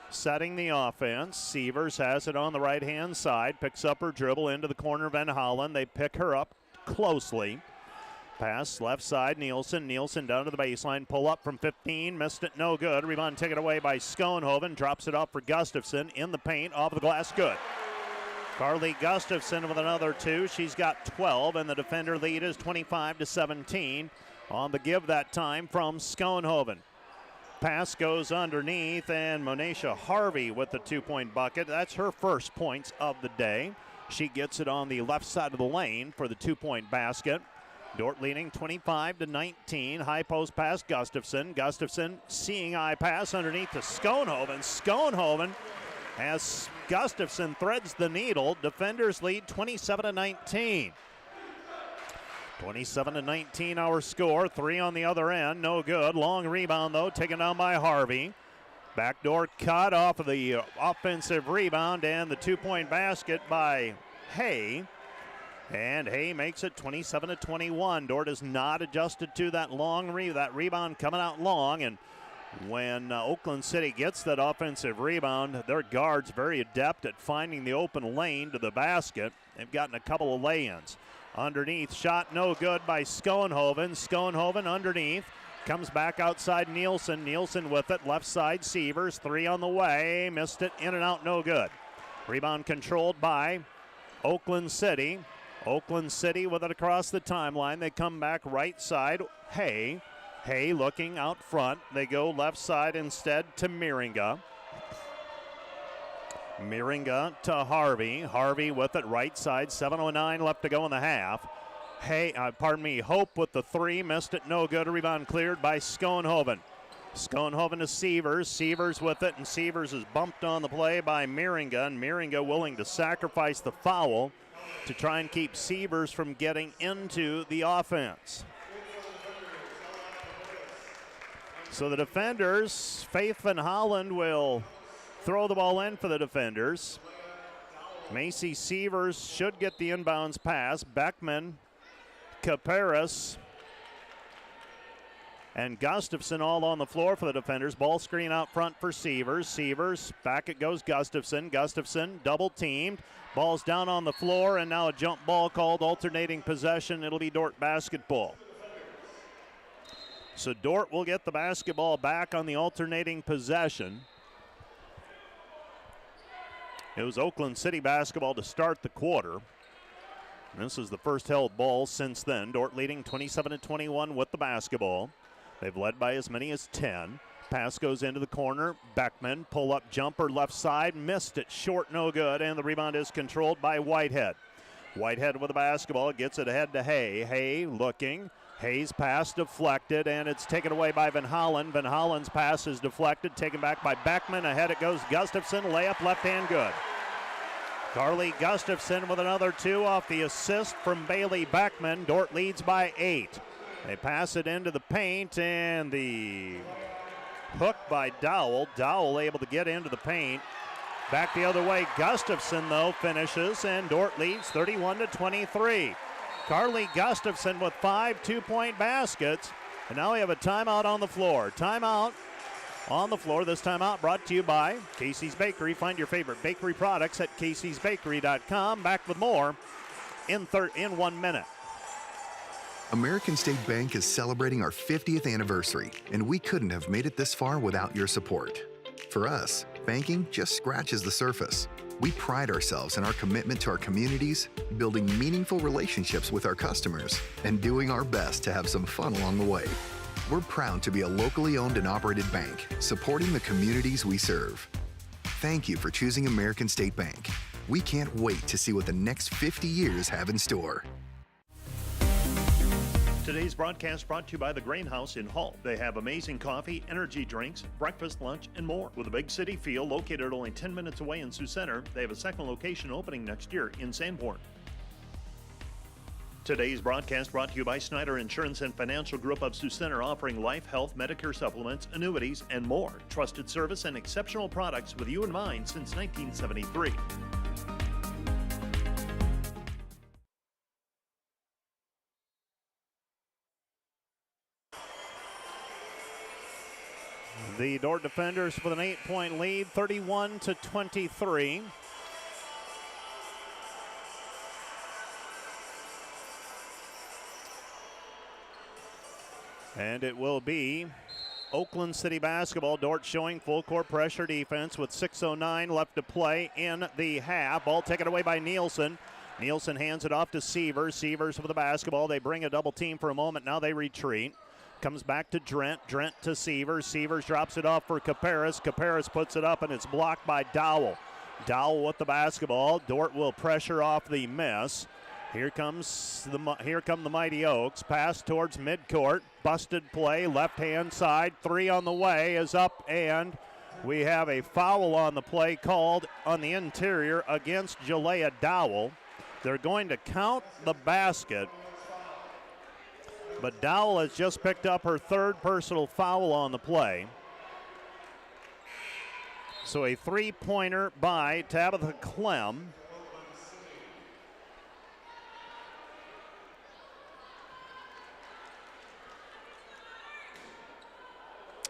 setting the offense. Sievers has it on the right-hand side, picks up her dribble into the corner, Van Hollen. They pick her up closely. Pass left side, Nielsen. Nielsen down to the baseline, pull up from 15, missed it, no good. Rebound taken away by Schoenhoven, drops it off for Gustafson in the paint, off the glass, good. Carly Gustafson with another 2. She's got 12, and the defender lead is 25-17. On the give that time from Schoenhoven. Pass goes underneath, and Monisha Harvey with the 2-point bucket. That's her first points of the day. She gets it on the left side of the lane for the 2-point basket. Dordt leading 25-19. High post pass, Gustafson. Gustafson seeing eye pass underneath to Schoenhoven. Schoenhoven, as Gustafson threads the needle, defenders lead 27-19. 27-19 our score. 3 on the other end, no good. Long rebound though, taken down by Harvey. Backdoor cut off of the offensive rebound, and the 2-point basket by Hay. And Hay makes it 27-21. Dordt is not adjusted to that that rebound coming out long, and when Oakland City gets that offensive rebound, their guards very adept at finding the open lane to the basket. They've gotten a couple of lay-ins. Underneath, shot no good by Schoenhoven. Schoenhoven underneath, comes back outside Nielsen. Nielsen with it, left side Sievers, 3 on the way, missed it, in and out, no good. Rebound controlled by Oakland City. Oakland City with it across the timeline. They come back right side, Hay. Hay looking out front. They go left side instead to Miringa. Miringa to Harvey. Harvey with it right side. 7:09 left to go in the half. Hope with the 3. Missed it, no good. Rebound cleared by Schoenhoven. Schoenhoven to Sievers. Sievers with it, and Sievers is bumped on the play by Miringa. And Miringa willing to sacrifice the foul to try and keep Sievers from getting into the offense. So the defenders, Faith Van Holland will throw the ball in for the defenders. Macy Sievers should get the inbounds pass. Beckman, Caparis, and Gustafson all on the floor for the defenders. Ball screen out front for Sievers. Sievers, back it goes Gustafson. Gustafson double teamed. Ball's down on the floor, and now a jump ball called, alternating possession. It'll be Dordt basketball. So Dordt will get the basketball back on the alternating possession. It was Oakland City basketball to start the quarter. This is the first held ball since then. Dordt leading 27-21 with the basketball. They've led by as many as 10. Pass goes into the corner. Beckman, pull-up jumper left side. Missed it. Short, no good. And the rebound is controlled by Whitehead. Whitehead with the basketball. Gets it ahead to Hay. Hay looking. Hay's pass deflected, and it's taken away by Van Hollen. Van Hollen's pass is deflected. Taken back by Beckman. Ahead it goes Gustafson. Layup left hand good. Carly Gustafson with another 2 off the assist from Bailey Beckman. Dordt leads by 8. They pass it into the paint, and the hook by Dowell. Dowell able to get into the paint. Back the other way. Gustafson, though, finishes, and Dordt leads 31-23. Carly Gustafson with 5 two-point baskets. And now we have a timeout on the floor. Timeout on the floor. This timeout brought to you by Casey's Bakery. Find your favorite bakery products at caseysbakery.com. Back with more in 1 minute. American State Bank is celebrating our 50th anniversary, and we couldn't have made it this far without your support. For us, banking just scratches the surface. We pride ourselves in our commitment to our communities, building meaningful relationships with our customers, and doing our best to have some fun along the way. We're proud to be a locally owned and operated bank, supporting the communities we serve. Thank you for choosing American State Bank. We can't wait to see what the next 50 years have in store. Today's broadcast brought to you by the Grain House in Hull. They have amazing coffee, energy drinks, breakfast, lunch, and more. With a big city feel, located only 10 minutes away in Sioux Center, they have a second location opening next year in Sanborn. Today's broadcast brought to you by Snyder Insurance and Financial Group of Sioux Center, offering life, health, Medicare supplements, annuities, and more. Trusted service and exceptional products with you in mind since 1973. The Dordt defenders with an 8-point lead, 31-23. And it will be Oakland City basketball. Dordt showing full court pressure defense with 6:09 left to play in the half. Ball taken away by Nielsen. Nielsen hands it off to Sievers. Sievers with the basketball. They bring a double team for a moment. Now they retreat. Comes back to Drent. Drent to Sievers. Sievers drops it off for Caparis. Caparis puts it up, and it's blocked by Dowell. Dowell with the basketball. Dordt will pressure off the miss. Here come the Mighty Oaks. Pass towards midcourt. Busted play. Left-hand side. 3 on the way is up, and we have a foul on the play called on the interior against Jalea Dowell. They're going to count the basket. But Dowell has just picked up her 3rd personal foul on the play. So a 3-pointer by Tabitha Clem.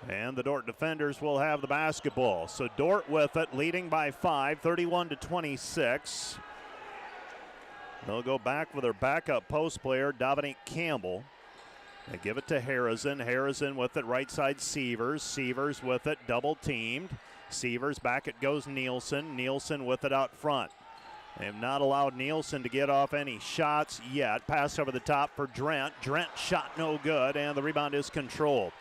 And the Dordt defenders will have the basketball. So Dordt with it, leading by 5, 31-26. They'll go back with their backup post player, Dominique Campbell. They give it to Harrison. Harrison with it, right side Sievers. Sievers with it, double teamed. Sievers back it goes Nielsen. Nielsen with it out front. They have not allowed Nielsen to get off any shots yet. Pass over the top for Drent. Drent shot no good, and the rebound is controlled.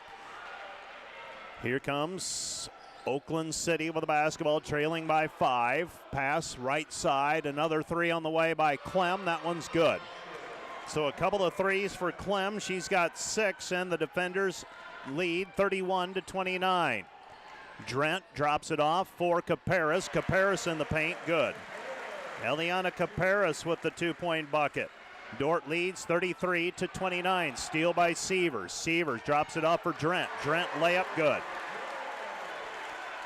Here comes Oakland City with the basketball, trailing by 5. Pass right side, another 3 on the way by Clem. That one's good. So a couple of threes for Clem. She's got 6, and the defenders lead 31-29. Drent drops it off for Caparis. Caparis in the paint, good. Eliana Caparis with the 2-point bucket. Dordt leads 33-29. Steal by Sievers. Sievers drops it off for Drent. Drent layup, good.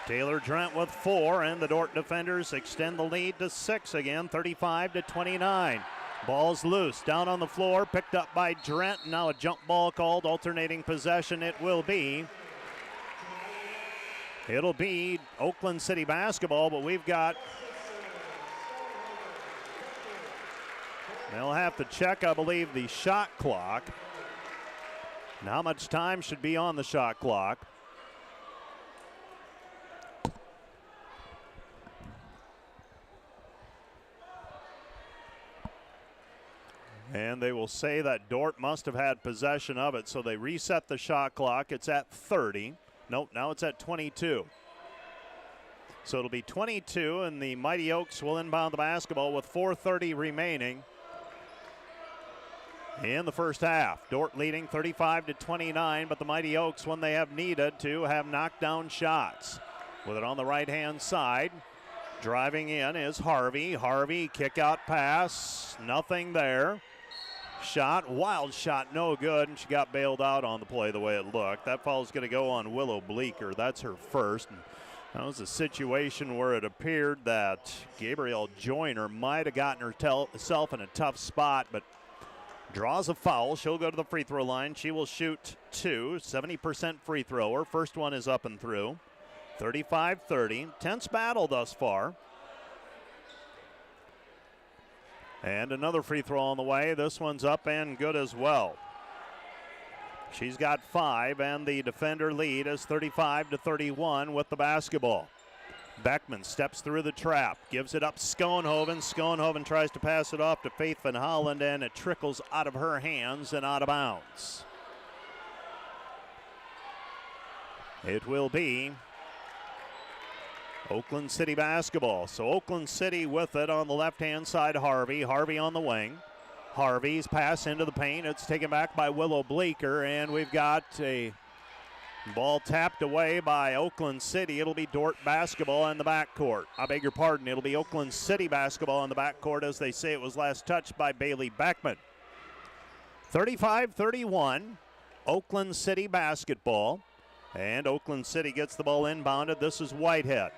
Taylor Drent with 4, and the Dordt defenders extend the lead to 6 again, 35-29. Ball's loose, down on the floor, picked up by Drent. Now a jump ball called, alternating possession it will be. It'll be Oakland City basketball, but they'll have to check, I believe, the shot clock. And how much time should be on the shot clock? And they will say that Dordt must have had possession of it, so they reset the shot clock. It's at 30. Nope, now it's at 22. So it'll be 22, and the Mighty Oaks will inbound the basketball with 4:30 remaining in the first half. Dordt leading 35-29, but the Mighty Oaks, when they have needed to, have knocked down shots. With it on the right-hand side, driving in is Harvey. Harvey, kick-out pass, nothing there. Shot, wild shot, no good, and she got bailed out on the play the way it looked. That foul is going to go on Willow Bleeker. That's her first. And that was a situation where it appeared that Gabrielle Joyner might have gotten herself in a tough spot, but draws a foul. She'll go to the free throw line. She will shoot 2, 70% free thrower. First one is up and through. 35-30. Tense battle thus far. And another free throw on the way. This one's up and good as well. She's got 5, and the defender lead is 35-31 with the basketball. Beckman steps through the trap, gives it up Schoenhoven. Schoenhoven tries to pass it off to Faith Van Holland, and it trickles out of her hands and out of bounds. It will be Oakland City basketball. So Oakland City with it on the left-hand side. Harvey on the wing. Harvey's pass into the paint. It's taken back by Willow Bleeker, and we've got a ball tapped away by Oakland City. It'll be Dordt basketball in the backcourt. I beg your pardon. It'll be Oakland City basketball in the backcourt, as they say it was last touched by Bailey Beckman. 35-31, Oakland City basketball. And Oakland City gets the ball inbounded. This is Whitehead.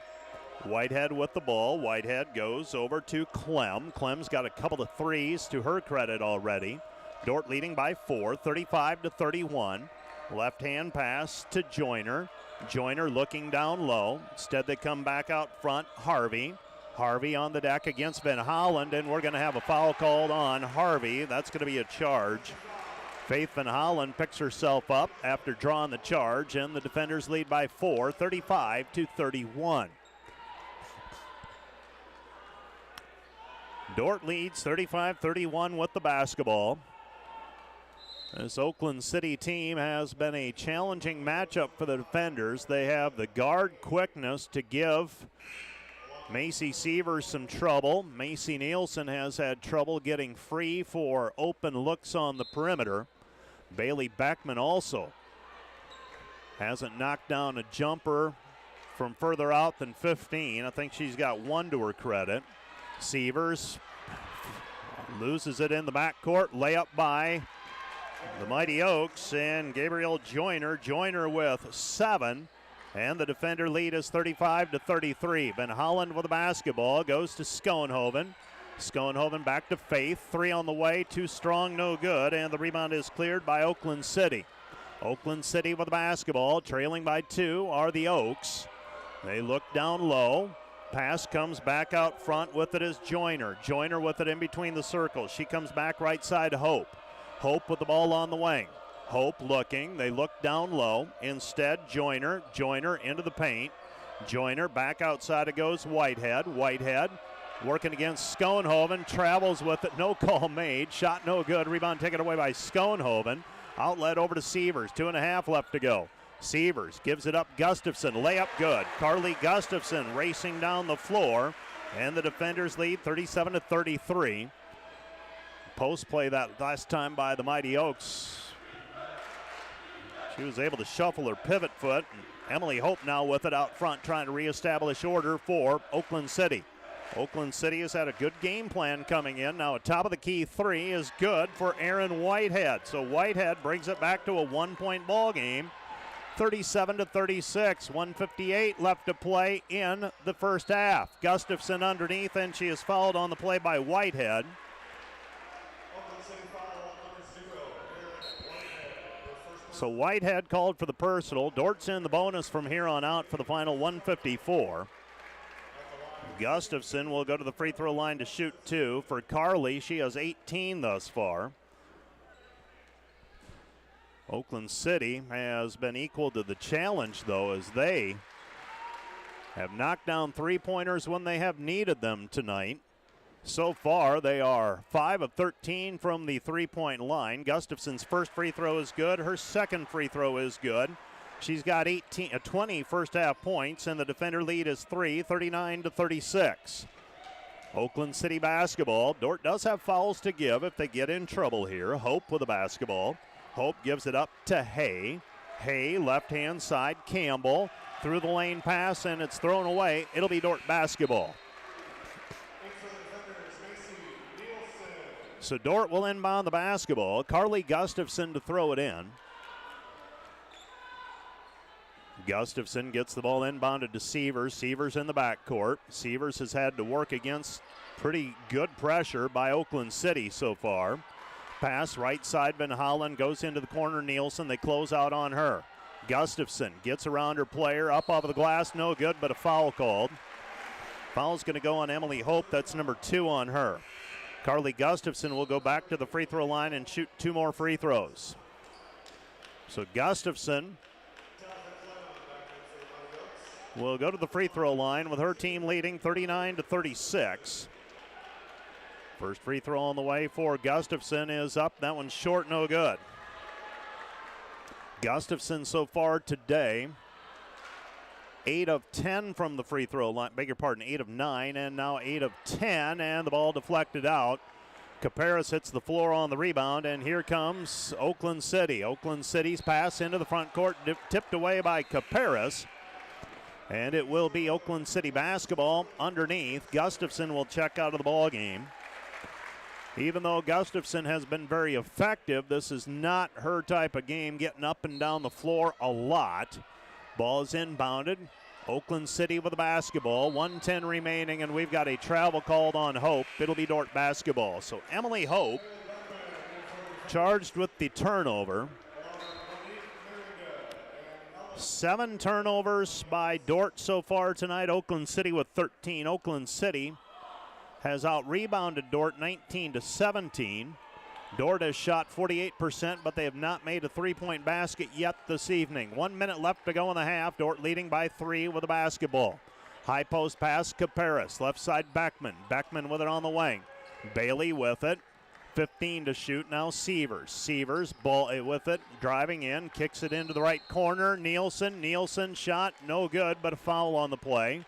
Whitehead with the ball. Whitehead goes over to Clem. Clem's got a couple of threes to her credit already. Dordt leading by 4, 35-31. Left-hand pass to Joyner. Joyner looking down low. Instead, they come back out front. Harvey on the deck against Van Holland, and we're going to have a foul called on Harvey. That's going to be a charge. Faith Van Holland picks herself up after drawing the charge, and the defenders lead by 4, 35-31. Dordt leads 35-31 with the basketball. This Oakland City team has been a challenging matchup for the defenders. They have the guard quickness to give Macy Sievers some trouble. Macy Nielsen has had trouble getting free for open looks on the perimeter. Bailey Beckman also hasn't knocked down a jumper from further out than 15. I think she's got 1 to her credit. Sievers loses it in the backcourt. Layup by the Mighty Oaks, and Gabrielle Joyner. Joyner with 7, and the defender lead is 35-33. Van Holland with the basketball, goes to Schoenhoven. Schoenhoven back to Faith. 3 on the way, too strong, no good, and the rebound is cleared by Oakland City. Oakland City with the basketball, trailing by 2 are the Oaks. They look down low. Pass comes back out front. With it is Joyner. Joyner with it in between the circles. She comes back right side to Hope. Hope with the ball on the wing. Hope looking. They look down low. Instead, Joyner. Joyner into the paint. Joyner back outside it goes Whitehead. Whitehead working against Schoenhoven. Travels with it. No call made. Shot no good. Rebound taken away by Schoenhoven. Outlet over to Sievers. 2.5 left to go. Sievers gives it up. Gustafson. Layup good. Carly Gustafson racing down the floor. And the defenders lead 37-33. Post play that last time by the Mighty Oaks. She was able to shuffle her pivot foot. And Emily Hope now with it out front, trying to reestablish order for Oakland City. Oakland City has had a good game plan coming in. Now a top of the key 3 is good for Aaron Whitehead. So Whitehead brings it back to a 1-point ball game. 37-36, 1:58 left to play in the first half. Gustafson underneath, and she is fouled on the play by Whitehead. So Whitehead called for the personal. Dordt's in the bonus from here on out for the final 154. Gustafson will go to the free throw line to shoot 2. For Carly, she has 18 thus far. Oakland City has been equal to the challenge, though, as they have knocked down three-pointers when they have needed them tonight. So far, they are 5 of 13 from the three-point line. Gustafson's first free throw is good. Her second free throw is good. She's got 20 first-half points, and the defender lead is 3, 39-36. Oakland City basketball. Dordt does have fouls to give if they get in trouble here. Hope with the basketball. Hope gives it up to Hay. Hay, left-hand side. Campbell through the lane pass, and it's thrown away. It'll be Dordt basketball. So Dordt will inbound the basketball. Carly Gustafson to throw it in. Gustafson gets the ball inbounded to Sievers. Sievers in the backcourt. Sievers has had to work against pretty good pressure by Oakland City so far. Pass right side, Van Hollen goes into the corner. Nielsen, they close out on her. Gustafson gets around her player, up off of the glass, no good, but a foul called. Foul's going to go on Emily Hope. That's number 2 on her. Carly Gustafson will go back to the free throw line and shoot 2 more free throws. So Gustafson will go to the free throw line with her team leading 39-36. First free throw on the way for Gustafson is up. That one's short, no good. Gustafson so far today, 8 of 10 from the free throw line. Beg your pardon, 8 of 9, and now 8 of 10, and the ball deflected out. Caparis hits the floor on the rebound, and here comes Oakland City. Oakland City's pass into the front court, tipped away by Caparis. And it will be Oakland City basketball underneath. Gustafson will check out of the ball game. Even though Gustafson has been very effective, this is not her type of game, getting up and down the floor a lot. Ball is inbounded. Oakland City with the basketball. 1:10 remaining, and we've got a travel called on Hope. It'll be Dordt basketball. So Emily Hope charged with the turnover. 7 turnovers by Dordt so far tonight. Oakland City with 13. Oakland City has out-rebounded Dordt 19-17. Dordt has shot 48%, but they have not made a three-point basket yet this evening. 1 minute left to go in the half. Dordt leading by 3 with the basketball. High post pass, Caparis. Left side, Beckman. Beckman with it on the wing. Bailey with it. 15 to shoot now. Sievers ball with it, driving in, kicks it into the right corner. Nielsen shot no good, but a foul on the play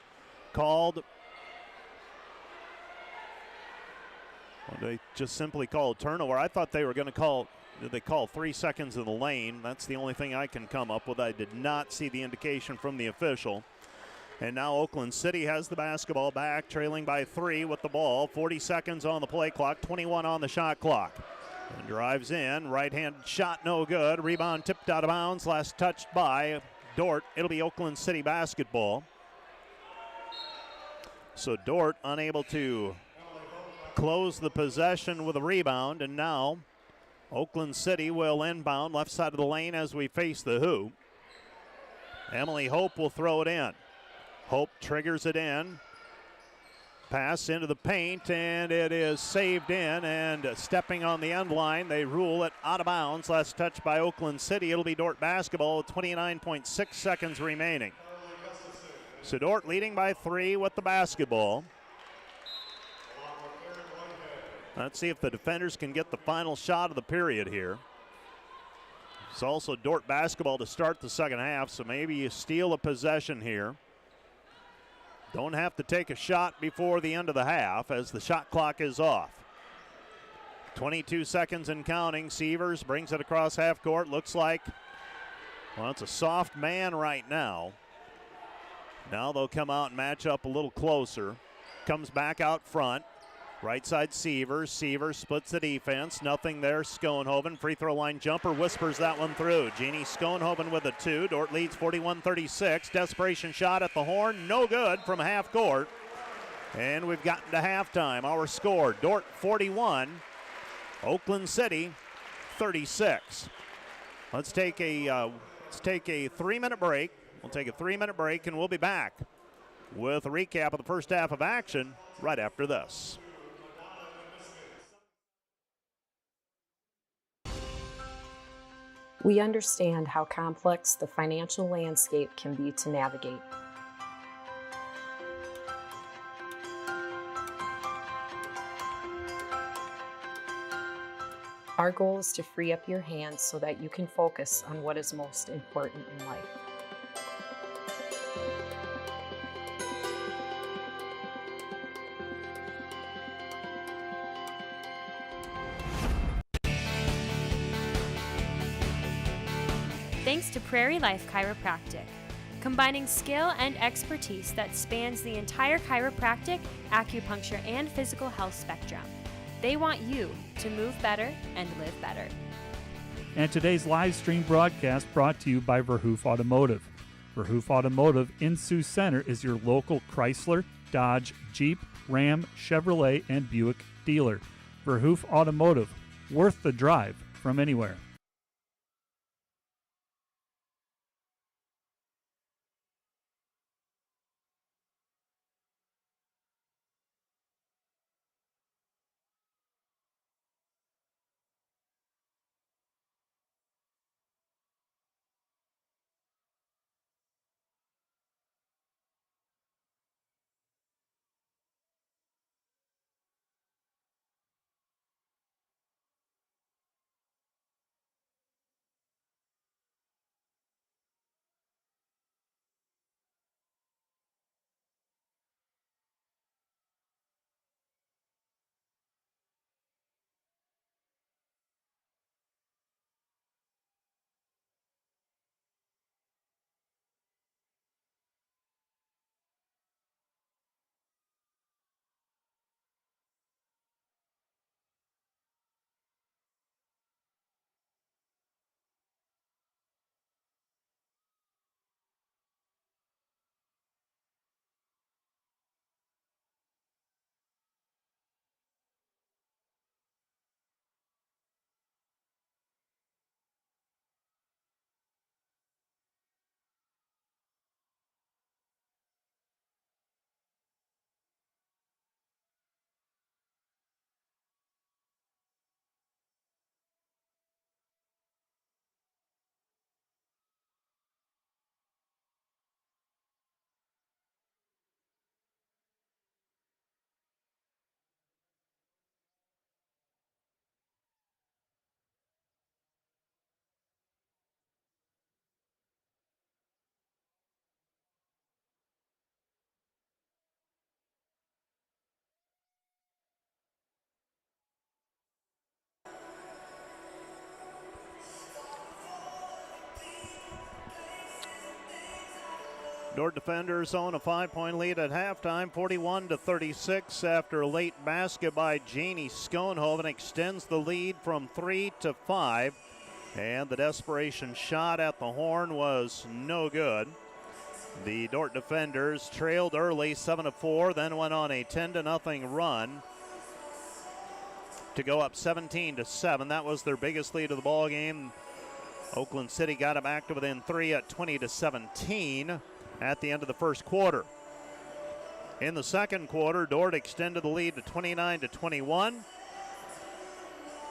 called. Well, they just simply called turnover. I thought they were going to call 3 seconds in the lane. That's the only thing I can come up with. I did not see the indication from the official. And now Oakland City has the basketball back, trailing by 3 with the ball. 40 seconds on the play clock, 21 on the shot clock. And drives in, right-hand shot no good. Rebound tipped out of bounds, last touched by Dordt. It'll be Oakland City basketball. So Dordt unable to close the possession with a rebound, and now Oakland City will inbound left side of the lane as we face the hoop. Emily Hope will throw it in. Hope triggers it in. Pass into the paint, and it is saved in, and stepping on the end line, they rule it out of bounds. Last touch by Oakland City. It'll be Dordt basketball with 29.6 seconds remaining. So Dordt leading by 3 with the basketball. Let's see if the defenders can get the final shot of the period here. It's also Dordt basketball to start the second half, so maybe you steal a possession here. Don't have to take a shot before the end of the half as the shot clock is off. 22 seconds and counting. Sievers brings it across half court. Looks like, well, it's a soft man right now. Now they'll come out and match up a little closer. Comes back out front. Right side Sievers. Sievers splits the defense. Nothing there. Schoenhoven. Free throw line jumper. Whispers that one through. Jeannie Schoenhoven with a 2. Dordt leads 41-36. Desperation shot at the horn. No good from half court. And we've gotten to halftime. Our score, Dordt 41. Oakland City 36. Let's take a 3-minute break. We'll take a 3-minute break, and we'll be back with a recap of the first half of action right after this. We understand how complex the financial landscape can be to navigate. Our goal is to free up your hands so that you can focus on what is most important in life. Thanks to Prairie Life Chiropractic, combining skill and expertise that spans the entire chiropractic, acupuncture, and physical health spectrum. They want you to move better and live better. And today's live stream broadcast brought to you by Verhoof Automotive. Verhoof Automotive in Sioux Center is your local Chrysler, Dodge, Jeep, Ram, Chevrolet, and Buick dealer. Verhoof Automotive, worth the drive from anywhere. Dordt defenders own a 5-point lead at halftime, 41-36 after a late basket by Janie Schoenhoven extends the lead from 3 to 5. And the desperation shot at the horn was no good. The Dordt defenders trailed early 7-4, then went on a 10-0 run to go up 17-7. That was their biggest lead of the ball game. Oakland City got it back to within 3 at 20-17 at the end of the first quarter. In the second quarter, Dordt extended the lead to 29-21.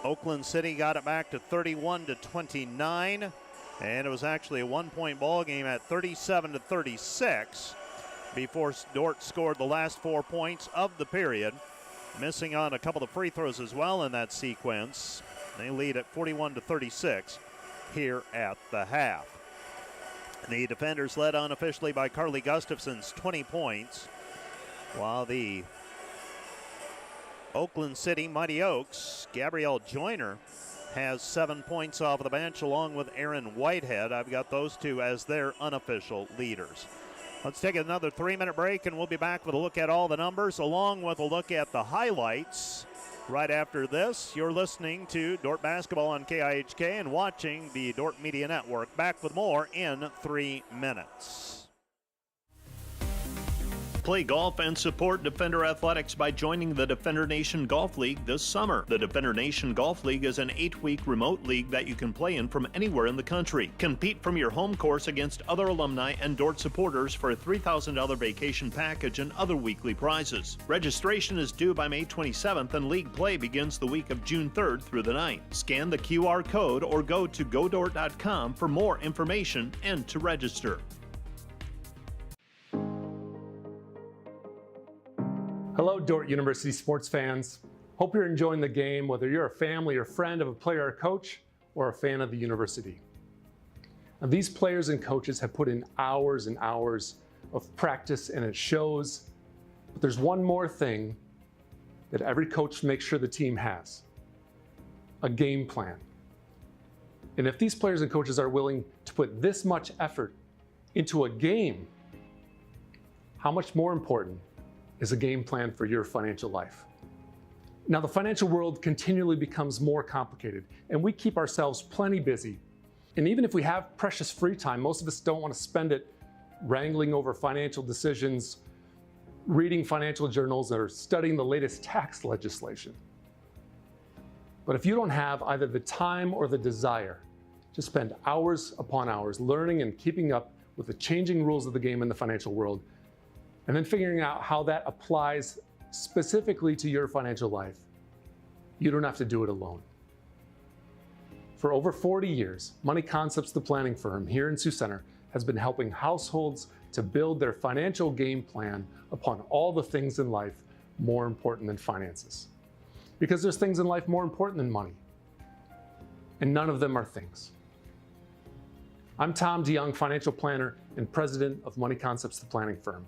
Oakland City got it back to 31-29, and it was actually a 1-point ball game at 37-36 before Dordt scored the last 4 points of the period, missing on a couple of free throws as well in that sequence. They lead at 41-36 here at the half. The defenders led unofficially by Carly Gustafson's 20 points, while the Oakland City Mighty Oaks, Gabrielle Joyner, has 7 points off of the bench along with Erin Whitehead. I've got those two as their unofficial leaders. Let's take another 3-minute break, and we'll be back with a look at all the numbers along with a look at the highlights. Right after this, you're listening to Dordt Basketball on KIHK and watching the Dordt Media Network. Back with more in 3 minutes. Play golf and support Defender Athletics by joining the Defender Nation Golf League this summer. The Defender Nation Golf League is an 8-week remote league that you can play in from anywhere in the country. Compete from your home course against other alumni and Dordt supporters for a $3,000 vacation package and other weekly prizes. Registration is due by May 27th and league play begins the week of June 3rd through the 9th. Scan the QR code or go to godort.com for more information and to register. Hello, Dordt University sports fans. Hope you're enjoying the game, whether you're a family or friend of a player or coach, or a fan of the university. Now, these players and coaches have put in hours and hours of practice, and it shows. But there's one more thing that every coach makes sure the team has: a game plan. And if these players and coaches are willing to put this much effort into a game, how much more important is a game plan for your financial life? Now, the financial world continually becomes more complicated, and we keep ourselves plenty busy. And even if we have precious free time, most of us don't want to spend it wrangling over financial decisions, reading financial journals, or studying the latest tax legislation. But if you don't have either the time or the desire to spend hours upon hours learning and keeping up with the changing rules of the game in the financial world, and then figuring out how that applies specifically to your financial life, you don't have to do it alone. For over 40 years, Money Concepts, the planning firm here in Sioux Center, has been helping households to build their financial game plan upon all the things in life more important than finances. Because there's things in life more important than money, and none of them are things. I'm Tom DeYoung, financial planner and president of Money Concepts, the planning firm.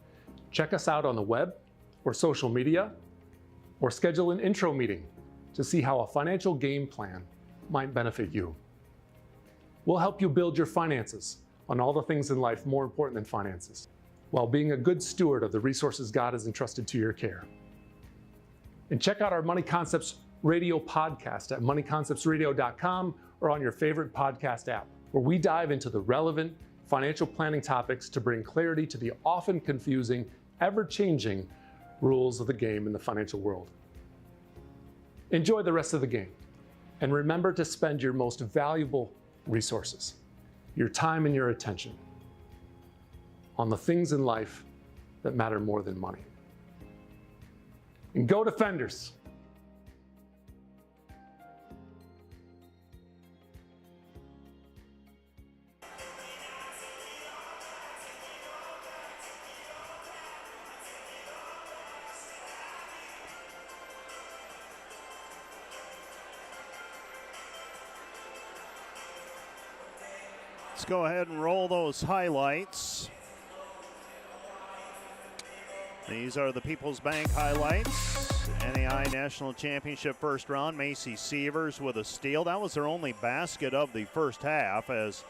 Check us out on the web or social media, or schedule an intro meeting to see how a financial game plan might benefit you. We'll help you build your finances on all the things in life more important than finances, while being a good steward of the resources God has entrusted to your care. And check out our Money Concepts Radio podcast at moneyconceptsradio.com or on your favorite podcast app, where we dive into the relevant financial planning topics to bring clarity to the often confusing, ever-changing rules of the game in the financial world. Enjoy the rest of the game, and remember to spend your most valuable resources, your time and your attention, on the things in life that matter more than money. And go Defenders! Let's go ahead and roll those highlights. These are the People's Bank highlights. NAIA National Championship first round. Macy Sievers with a steal. That was their only basket of the first half, as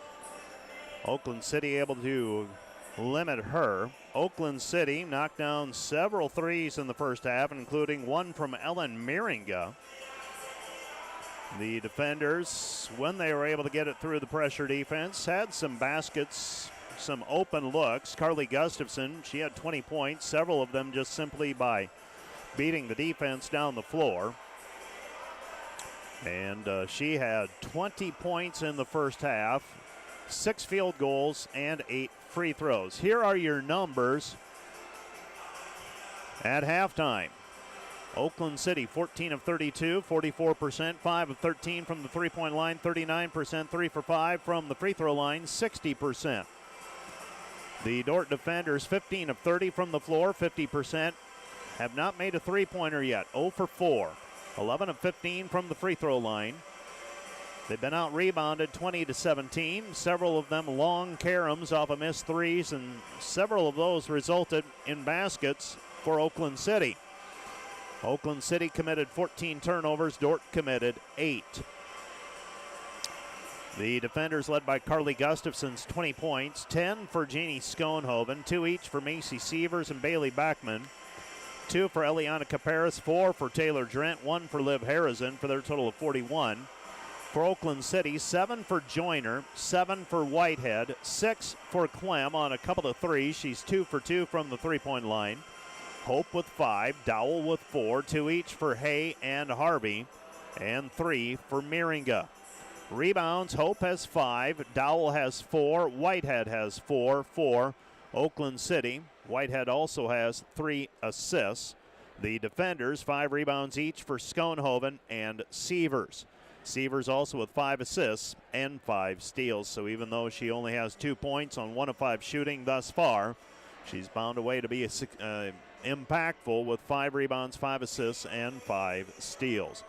Oakland City able to limit her. Oakland City knocked down several threes in the first half, including one from Ellen Miringa. The Defenders, when they were able to get it through the pressure defense, had some baskets, some open looks. Carly Gustafson, she had 20 points, several of them just simply by beating the defense down the floor. And she had 20 points in the first half, 6 field goals, and 8 free throws. Here are your numbers at halftime. Oakland City, 14 of 32, 44%, 5 of 13 from the three-point line, 39%, 3 for 5 from the free throw line, 60%. The Dordt Defenders, 15 of 30 from the floor, 50%, have not made a three-pointer yet, 0 for 4, 11 of 15 from the free throw line. They've been out-rebounded 20-17, several of them long caroms off of missed threes, and several of those resulted in baskets for Oakland City. Oakland City committed 14 turnovers. Dordt committed 8. The Defenders led by Carly Gustafson's 20 points, 10 for Janie Schoenhoven, 2 each for Macy Sievers and Bailey Backman, 2 for Eliana Caparis, 4 for Taylor Drent, 1 for Liv Harrison for their total of 41. For Oakland City, 7 for Joyner, 7 for Whitehead, 6 for Clem on a couple of threes. She's 2 for 2 from the three-point line. Hope with 5, Dowell with 4, 2 each for Hay and Harvey, and 3 for Meringa. Rebounds, Hope has 5, Dowell has 4, Whitehead has 4 for Oakland City. Whitehead also has 3 assists. The defenders, 5 rebounds each for Schoenhoven and Sievers. Sievers also with 5 assists and 5 steals. So even though she only has 2 points on 1 of 5 shooting thus far, she's bound away to be impactful with 5 rebounds, 5 assists, and 5 steals.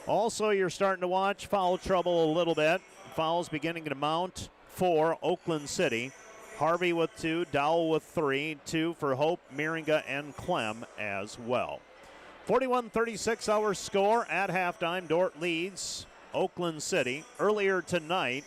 Also, you're starting to watch foul trouble a little bit. Fouls beginning to mount for Oakland City. Harvey with 2, Dowell with 3, 2 for Hope, Meringa, and Clem as well. 41-36 our score at halftime. Dordt leads Oakland City. Earlier tonight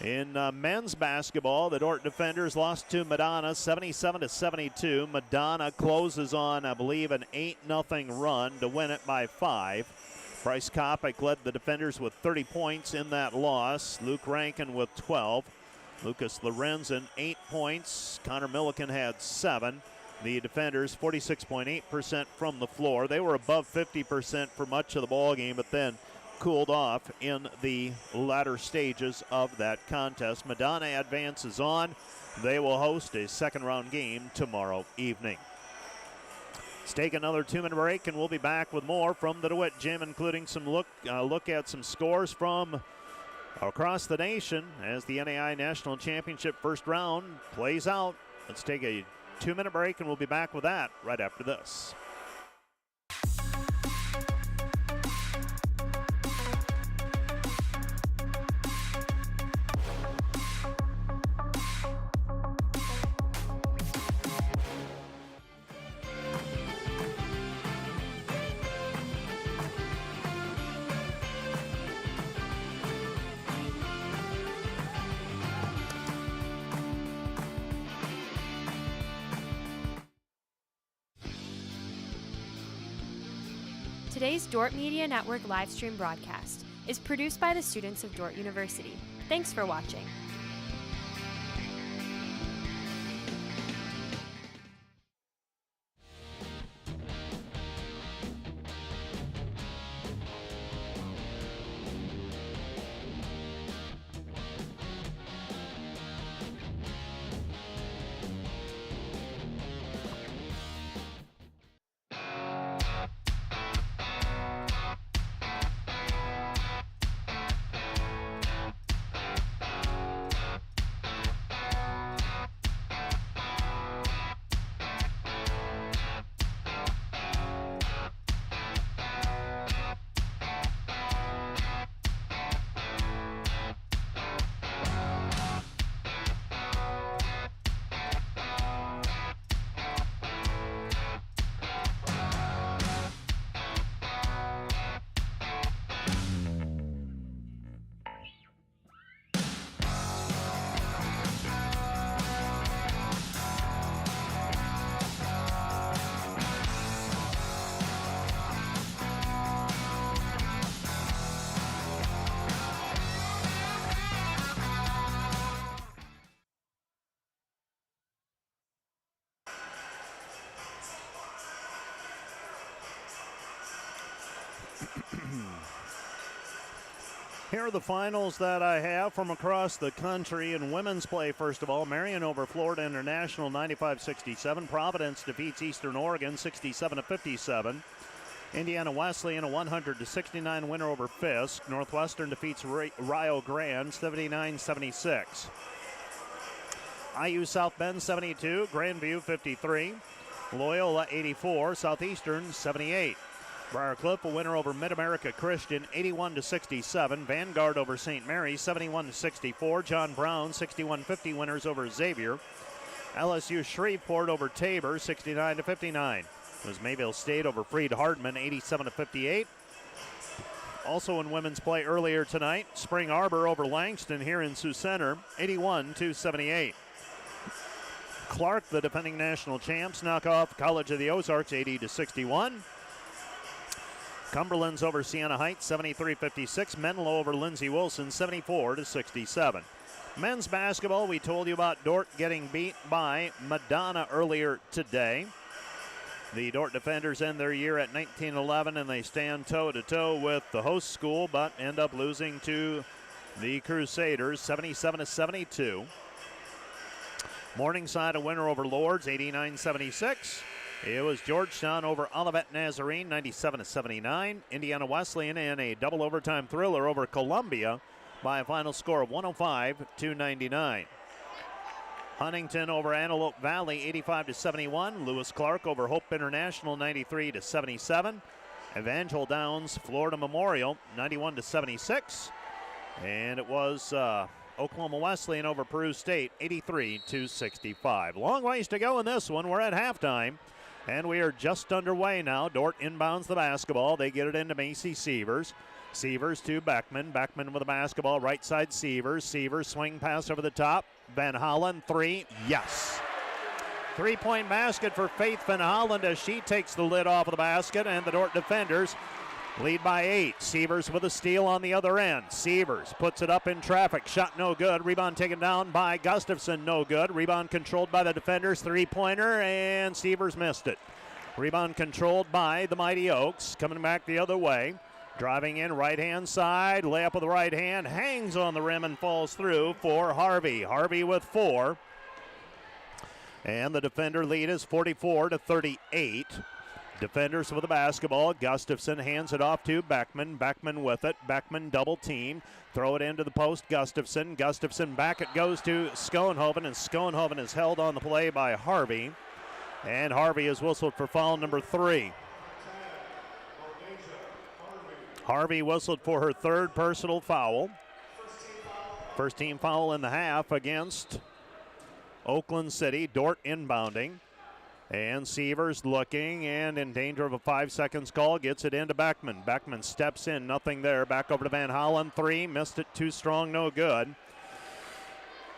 in men's basketball, the Dordt defenders lost to Madonna 77-72. Madonna closes on, I believe, an 8-0 run to win it by 5. Bryce Kopic led the defenders with 30 points in that loss. Luke Rankin with 12. Lucas Lorenzen, 8 points. Connor Milliken had 7. The defenders, 46.8% from the floor. They were above 50% for much of the ball game, but then cooled off in the latter stages of that contest. Madonna advances on. They will host a second-round game tomorrow evening. Let's take another 2-minute break, and we'll be back with more from the DeWitt Gym, including some look at some scores from across the nation as the NAIA National Championship first round plays out. Let's take a 2-minute break, and we'll be back with that right after this. Today's Dordt Media Network livestream broadcast is produced by the students of Dordt University. Thanks for watching. Here are the finals that I have from across the country in women's play. First of all, Marion over Florida International 95-67. Providence defeats Eastern Oregon 67-57. Indiana Wesleyan a 100-69 winner over Fisk. Northwestern defeats Rio Grande 79-76. IU South Bend 72, Grandview 53. Loyola 84, Southeastern 78. Briarcliff a winner over Mid-America Christian 81-67. Vanguard over St. Mary's 71-64. John Brown 61-50 winners over Xavier. LSU Shreveport over Tabor 69-59. It was Mayville State over Freed Hardman 87-58. Also in women's play earlier tonight, Spring Arbor over Langston here in Sioux Center 81-78. Clark, the defending national champs, knock off College of the Ozarks 80-61. Cumberland's over Siena Heights 73-56. Menlo over Lindsey Wilson 74-67. Men's basketball, we told you about Dordt getting beat by Madonna earlier today. The Dordt defenders end their year at 19-11, and they stand toe-to-toe with the host school, but end up losing to the Crusaders, 77-72. Morningside a winner over Lourdes, 89-76. It was Georgetown over Olivet Nazarene, 97-79. Indiana Wesleyan in a double overtime thriller over Columbia by a final score of 105-99. Huntington over Antelope Valley, 85-71. Lewis Clark over Hope International, 93-77. Evangel Downs, Florida Memorial, 91-76. And it was Oklahoma Wesleyan over Peru State, 83-65. Long ways to go in this one. We're at halftime, and we are just underway now. Dordt inbounds the basketball. They get it into Macy Sievers. Sievers to Beckman. Beckman with the basketball, right side Sievers. Sievers swing pass over the top. Van Hollen, three, yes. Three-point basket for Faith Van Hollen as she takes the lid off of the basket, and the Dordt defenders lead by 8. Sievers with a steal on the other end. Sievers puts it up in traffic. Shot no good. Rebound taken down by Gustafson, no good. Rebound controlled by the defenders. Three-pointer, and Sievers missed it. Rebound controlled by the Mighty Oaks. Coming back the other way. Driving in right-hand side. Layup with the right hand. Hangs on the rim and falls through for Harvey. Harvey with 4. And the defender lead is 44-38. Defenders with the basketball. Gustafson hands it off to Beckman. Beckman with it. Beckman double team. Throw it into the post. Gustafson. Gustafson back it goes to Schoenhoven, and Schoenhoven is held on the play by Harvey. And Harvey is whistled for foul number 3. Harvey whistled for her 3rd personal foul. First team foul in the half against Oakland City. Dordt inbounding. And Sievers looking and in danger of a 5 seconds call. Gets it into Beckman. Beckman steps in. Nothing there. Back over to Van Hollen. 3. Missed it. Too strong. No good.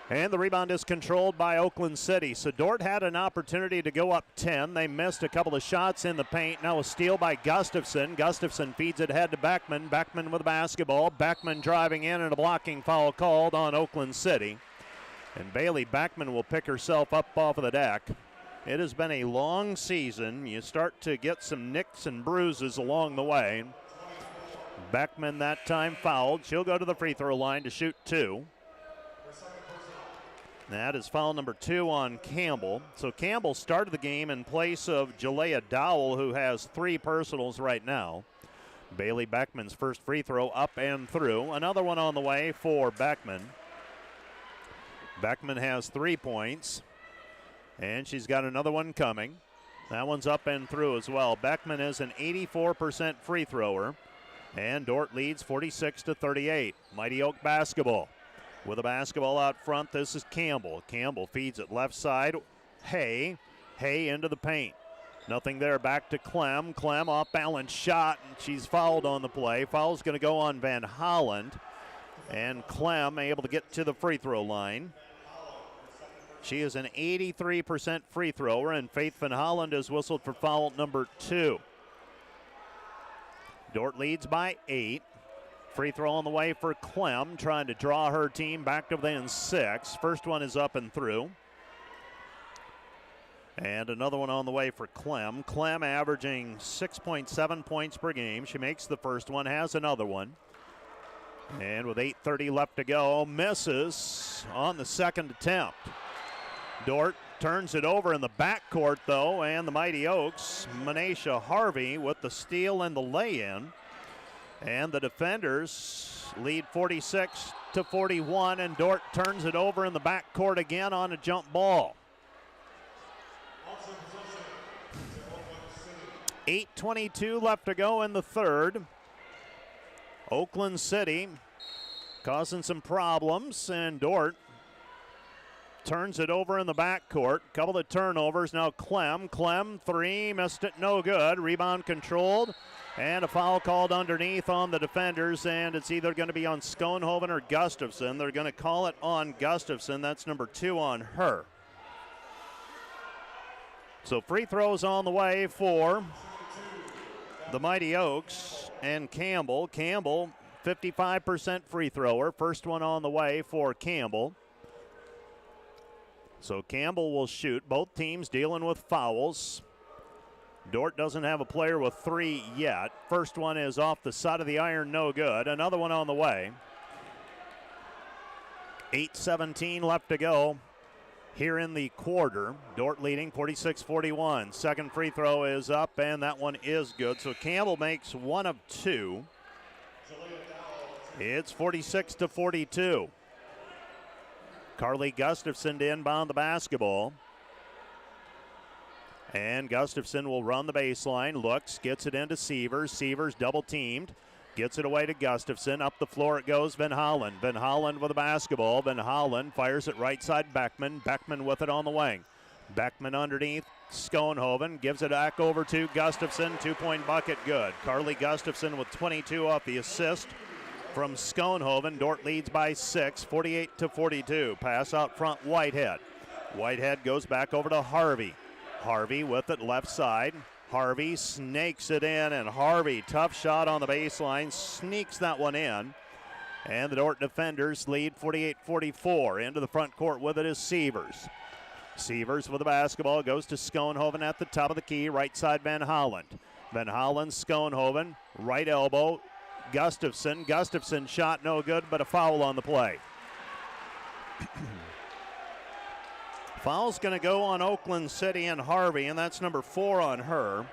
And the rebound is controlled by Oakland City. So Dordt had an opportunity to go up 10. They missed a couple of shots in the paint. Now a steal by Gustafson. Gustafson feeds it ahead to Beckman. Beckman with the basketball. Beckman driving in and a blocking foul called on Oakland City. And Bailey Beckman will pick herself up off of the deck. It has been a long season. You start to get some nicks and bruises along the way. Beckman that time fouled. She'll go to the free throw line to shoot 2. That is foul number 2 on Campbell. So Campbell started the game in place of Jalea Dowell, who has 3 personals right now. Bailey Beckman's first free throw up and through. Another one on the way for Beckman. Beckman has 3 points, and she's got another one coming. That one's up and through as well. Beckman is an 84% free thrower, and Dordt leads 46-38. Mighty Oak basketball. With a basketball out front, this is Campbell. Campbell feeds it left side. Hay into the paint. Nothing there, back to Clem. Clem off balance shot, and she's fouled on the play. Foul's going to go on Van Holland. And Clem able to get to the free throw line. She is an 83% free thrower, and Faith Van Holland is whistled for foul number 2. Dordt leads by 8. Free throw on the way for Clem, trying to draw her team back to within 6. First one is up and through. And another one on the way for Clem. Clem averaging 6.7 points per game. She makes the first one, has another one. And with 8:30 left to go, misses on the second attempt. Dordt turns it over in the backcourt, though, and the Mighty Oaks, Manisha Harvey with the steal and the lay-in. And the defenders lead 46-41, and Dordt turns it over in the backcourt again on a jump ball. 8:22 left to go in the third. Oakland City causing some problems, and Dordt turns it over in the backcourt. Couple of turnovers. Now Clem 3, missed it, no good. Rebound controlled, and a foul called underneath on the defenders, and it's either going to be on Schoenhoven or Gustafson. They're going to call it on Gustafson. That's number 2 on her. So free throws on the way for the Mighty Oaks and Campbell. Campbell, 55% free thrower. First one on the way for Campbell. So Campbell will shoot. Both teams dealing with fouls. Dordt doesn't have a player with 3 yet. First one is off the side of the iron, no good. Another one on the way. 8:17 left to go here in the quarter. Dordt leading 46-41. Second free throw is up, and that one is good. So Campbell makes 1 of 2. It's 46-42. Carly Gustafson to inbound the basketball. And Gustafson will run the baseline, looks, gets it into Sievers. Sievers double teamed, gets it away to Gustafson. Up the floor it goes, Van Hollen. Van Hollen with the basketball. Van Hollen fires it right side Beckman. Beckman with it on the wing. Beckman underneath. Schoenhoven gives it back over to Gustafson. 2-point bucket, good. Carly Gustafson with 22 off the assist from Schoenhoven. Dordt leads by 6, 48-42. Pass out front, Whitehead. Whitehead goes back over to Harvey. Harvey with it left side. Harvey snakes it in, and Harvey, tough shot on the baseline, sneaks that one in. And the Dordt defenders lead 48-44. Into the front court with it is Sievers. Sievers with the basketball, goes to Schoenhoven at the top of the key, right side Van Holland. Van Holland, Schoenhoven, right elbow, Gustafson. Gustafson shot no good, but a foul on the play. Foul's going to go on Oakland City and Harvey, and that's number 4 on her.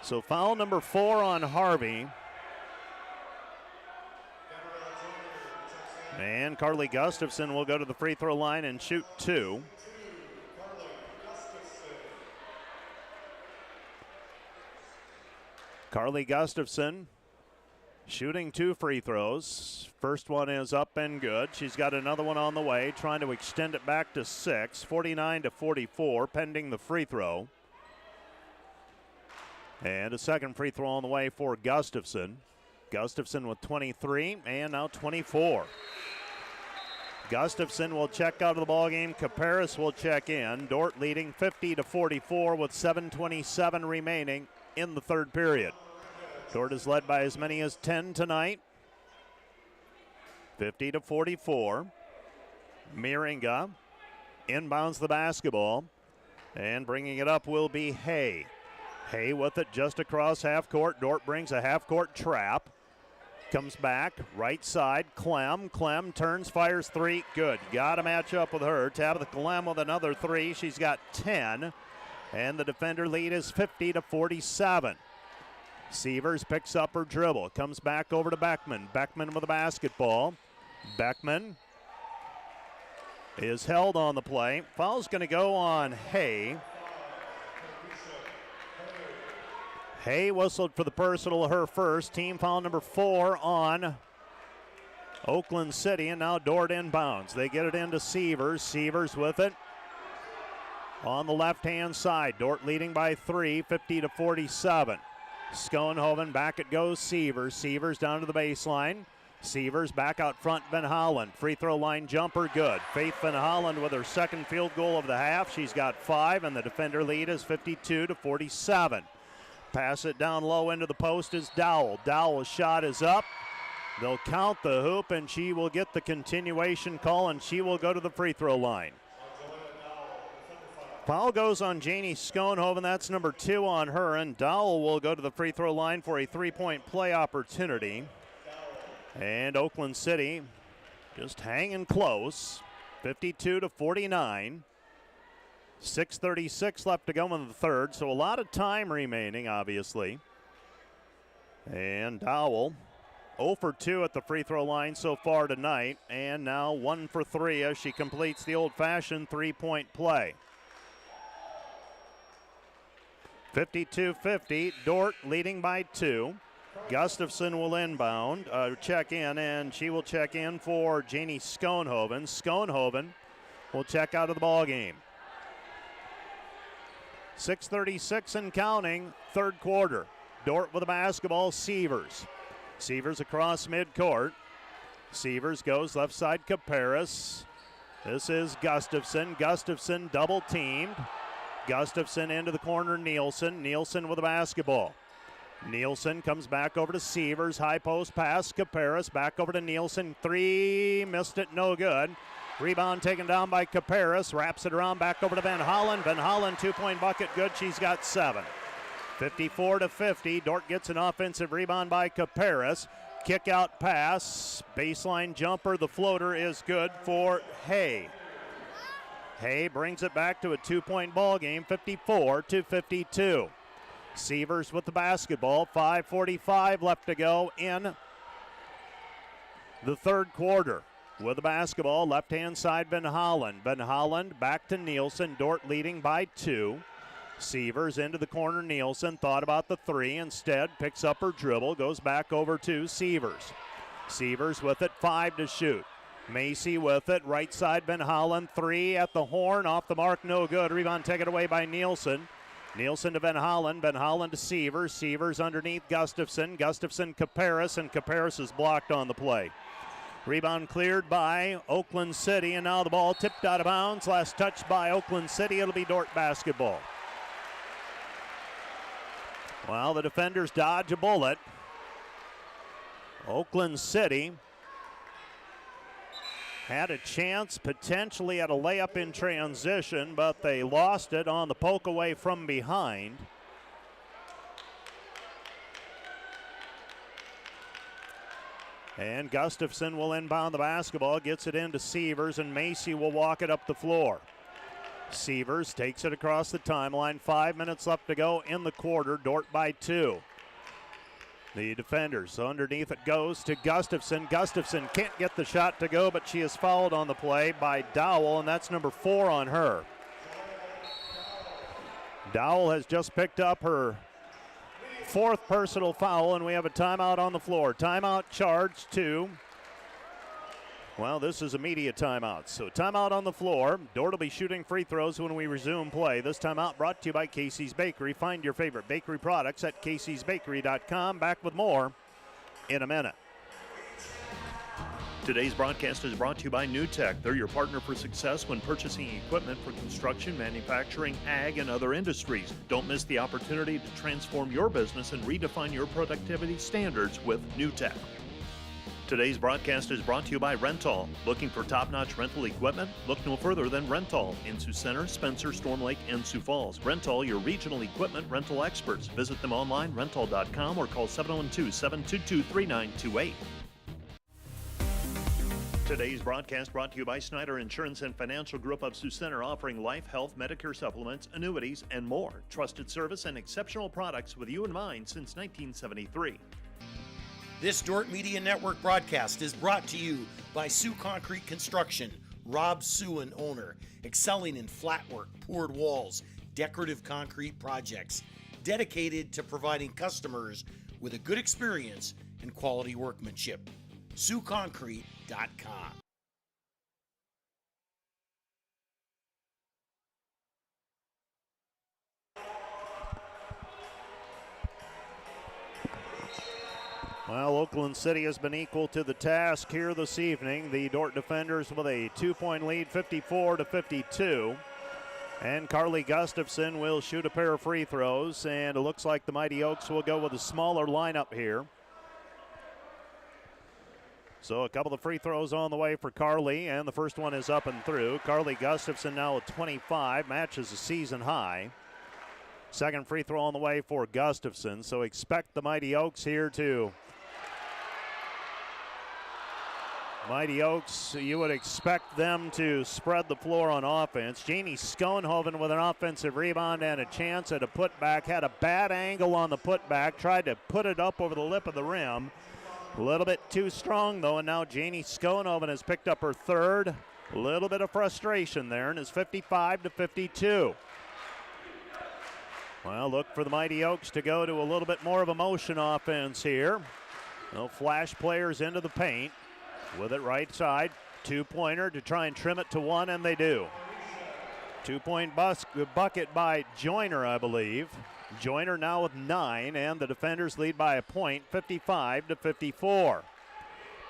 So foul number 4 on Harvey. And Carly Gustafson will go to the free throw line and shoot 2. Carly Gustafson shooting 2 free throws. First one is up and good. She's got another one on the way, trying to extend it back to 6, 49-44, pending the free throw. And a second free throw on the way for Gustafson. Gustafson with 23 and now 24. Gustafson will check out of the ballgame. Caparis will check in. Dordt leading 50-44 with 7:27 remaining in the third period. Dordt is led by as many as 10 tonight. 50-44. Miringa inbounds the basketball, and bringing it up will be Hay. Hay with it just across half court. Dordt brings a half court trap. Comes back, right side, Clem. Clem turns, fires 3, good. Got to match up with her. Tabitha Clem with another 3. She's got 10, and the defender lead is 50-47. Sievers picks up her dribble, comes back over to Beckman. Beckman with the basketball. Beckman is held on the play. Foul's going to go on Hay. Hay whistled for the personal, her first. Team foul number 4 on Oakland City, and now Dordt inbounds. They get it into Sievers. Sievers with it on the left-hand side. Dordt leading by 3, 50-47. Schoenhoven, back it goes Sievers. Sievers down to the baseline. Sievers back out front, Van Holland. Free throw line jumper, good. Faith Van Holland with her second field goal of the half. She's got 5, and the defender lead is 52-47. Pass it down low into the post is Dowell. Dowell's shot is up. They'll count the hoop, and she will get the continuation call, and she will go to the free throw line. Foul goes on Janie Schoenhoven. That's number 2 on her, and Dowell will go to the free throw line for a 3-point play opportunity. And Oakland City just hanging close, 52-49. 6:36 left to go in the third, so a lot of time remaining, obviously. And Dowell 0 for 2 at the free throw line so far tonight, and now 1 for 3 as she completes the old-fashioned 3-point play. 52-50, Dordt leading by 2. Gustafson will inbound, check in, and she will check in for Janie Schoenhoven. Schoenhoven will check out of the ball game. 6:36 and counting, third quarter. Dordt with the basketball, Sievers. Sievers across midcourt. Sievers goes left side, Caparis. This is Gustafson. Gustafson double teamed. Gustafson into the corner, Nielsen. Nielsen with the basketball. Nielsen comes back over to Sievers. High post pass, Caparis back over to Nielsen. 3, missed it, no good. Rebound taken down by Caparis. Wraps it around back over to Van Hollen. Van Hollen, 2-point bucket, good. She's got 7. 54-50. Dordt gets an offensive rebound by Caparis. Kick out pass. Baseline jumper. The floater is good for Hay. Hay brings it back to a 2-point ball game, 54-52. Sievers with the basketball. 5:45 left to go in the third quarter. With the basketball, left-hand side, Van Hollen. Van Hollen back to Nielsen. Dordt leading by 2. Sievers into the corner. Nielsen thought about the 3. Instead, picks up her dribble. Goes back over to Sievers. Sievers with it. 5 to shoot. Macy with it. Right side, Van Hollen. 3 at the horn. Off the mark, no good. Rebound taken away by Nielsen. Nielsen to Van Hollen. Van Hollen to Sievers. Sievers underneath Gustafson. Gustafson, Caparis, and Caparis is blocked on the play. Rebound cleared by Oakland City, and now the ball tipped out of bounds. Last touch by Oakland City. It'll be Dordt basketball. Well, the defenders dodge a bullet. Oakland City had a chance potentially at a layup in transition, but they lost it on the poke away from behind. And Gustafson will inbound the basketball, gets it into Sievers, and Macy will walk it up the floor. Sievers takes it across the timeline. 5 minutes left to go in the quarter. Dordt by 2. The defenders underneath it goes to Gustafson. Gustafson can't get the shot to go, but she is fouled on the play by Dowell, and that's number 4 on her. Dowell has just picked up her 4th personal foul, and we have a timeout on the floor. Timeout charged to, well, this is a media timeout. So timeout on the floor. Dordt will be shooting free throws when we resume play. This timeout brought to you by Casey's Bakery. Find your favorite bakery products at caseysbakery.com. Back with more in a minute. Today's broadcast is brought to you by NewTek. They're your partner for success when purchasing equipment for construction, manufacturing, ag, and other industries. Don't miss the opportunity to transform your business and redefine your productivity standards with NewTek. Today's broadcast is brought to you by Rental. Looking for top-notch rental equipment? Look no further than Rental in Sioux Center, Spencer, Storm Lake, and Sioux Falls. Rental, your regional equipment rental experts. Visit them online, rental.com, or call 712-722-3928. Today's broadcast brought to you by Snyder Insurance and Financial Group of Sioux Center, offering life, health, Medicare supplements, annuities, and more. Trusted service and exceptional products with you in mind since 1973. This Dordt Media Network broadcast is brought to you by Sioux Concrete Construction. Rob Suen, owner, excelling in flat work, poured walls, decorative concrete projects, dedicated to providing customers with a good experience and quality workmanship. SiouxConcrete.com. Well, Oakland City has been equal to the task here this evening. The Dordt defenders with a 2-point lead, 54-52. And Carly Gustafson will shoot a pair of free throws, and it looks like the Mighty Oaks will go with a smaller lineup here. So a couple of free throws on the way for Carly, and the first one is up and through. Carly Gustafson now at 25, matches a season high. Second free throw on the way for Gustafson, so expect the Mighty Oaks here to. Mighty Oaks, you would expect them to spread the floor on offense. Janie Schoenhoven with an offensive rebound and a chance at a putback. Had a bad angle on the putback, tried to put it up over the lip of the rim. A little bit too strong, though, and now Janie Schoenhoven has picked up her third. A little bit of frustration there, and it's 55-52. Well, look for the Mighty Oaks to go to a little bit more of a motion offense here. They'll flash players into the paint. With it right side, two-pointer to try and trim it to one, and they do. 2-point bucket by Joyner, I believe. Joyner now with 9, and the defenders lead by a point, 55-54.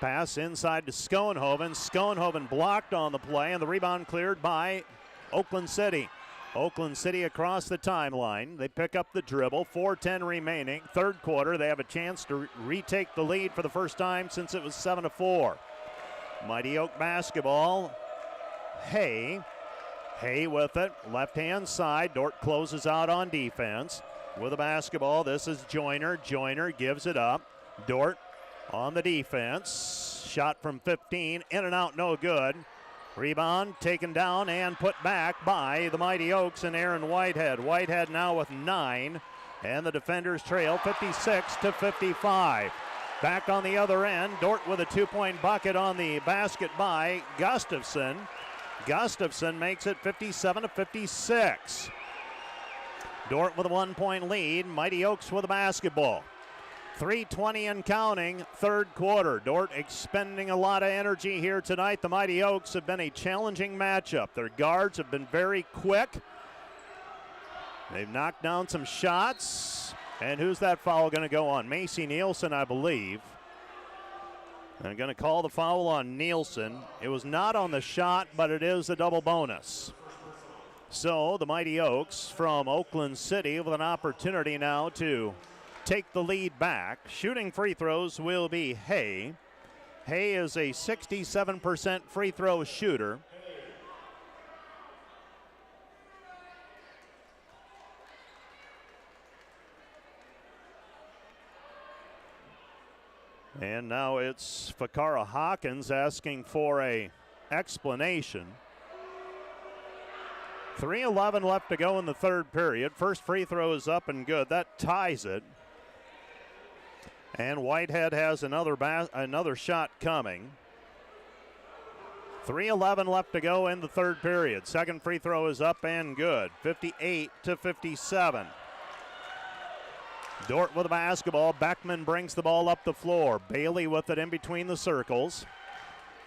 Pass inside to Schoenhoven. Schoenhoven blocked on the play, and the rebound cleared by Oakland City. Oakland City across the timeline. They pick up the dribble, 4:10 remaining. Third quarter, they have a chance to retake the lead for the first time since it was 7-4. Mighty Oak basketball. Hay. Hay with it, left-hand side. Dordt closes out on defense with a basketball. This is Joyner. Joyner gives it up. Dordt on the defense. Shot from 15, in and out, no good. Rebound taken down and put back by the Mighty Oaks and Aaron Whitehead. Whitehead now with 9, and the defenders trail 56-55. Back on the other end, Dordt with a 2-point bucket on the basket by Gustafson. Gustafson makes it 57-56. Dordt with a 1-point lead. Mighty Oaks with a basketball. 3:20 and counting, third quarter. Dordt expending a lot of energy here tonight. The Mighty Oaks have been a challenging matchup. Their guards have been very quick. They've knocked down some shots. And who's that foul going to go on? Macy Nielsen, I believe. They're going to call the foul on Nielsen. It was not on the shot, but it is a double bonus. So the Mighty Oaks from Oakland City with an opportunity now to take the lead back. Shooting free throws will be Hay. Hay is a 67% free throw shooter. And now it's Fakara Hawkins asking for a explanation. 3:11 left to go in the third period. First free throw is up and good. That ties it. And Whitehead has another shot coming. 3:11 left to go in the third period. Second free throw is up and good. 58-57. Dordt with the basketball. Beckman brings the ball up the floor. Bailey with it in between the circles.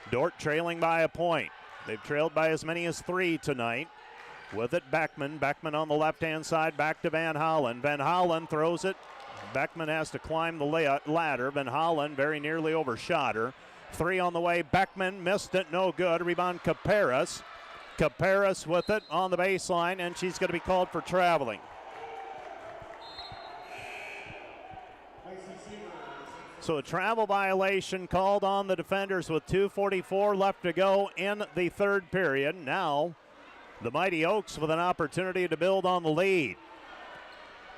Dordt trailing by a point. They've trailed by as many as 3 tonight. With it, Beckman. Beckman on the left-hand side, back to Van Hollen. Van Hollen throws it. Beckman has to climb the ladder. Van Hollen very nearly overshot her. 3 on the way. Beckman missed it, no good. Rebound, Caparis. Caparis with it on the baseline, and she's going to be called for traveling. So a travel violation called on the defenders with 2:44 left to go in the third period. Now the Mighty Oaks with an opportunity to build on the lead.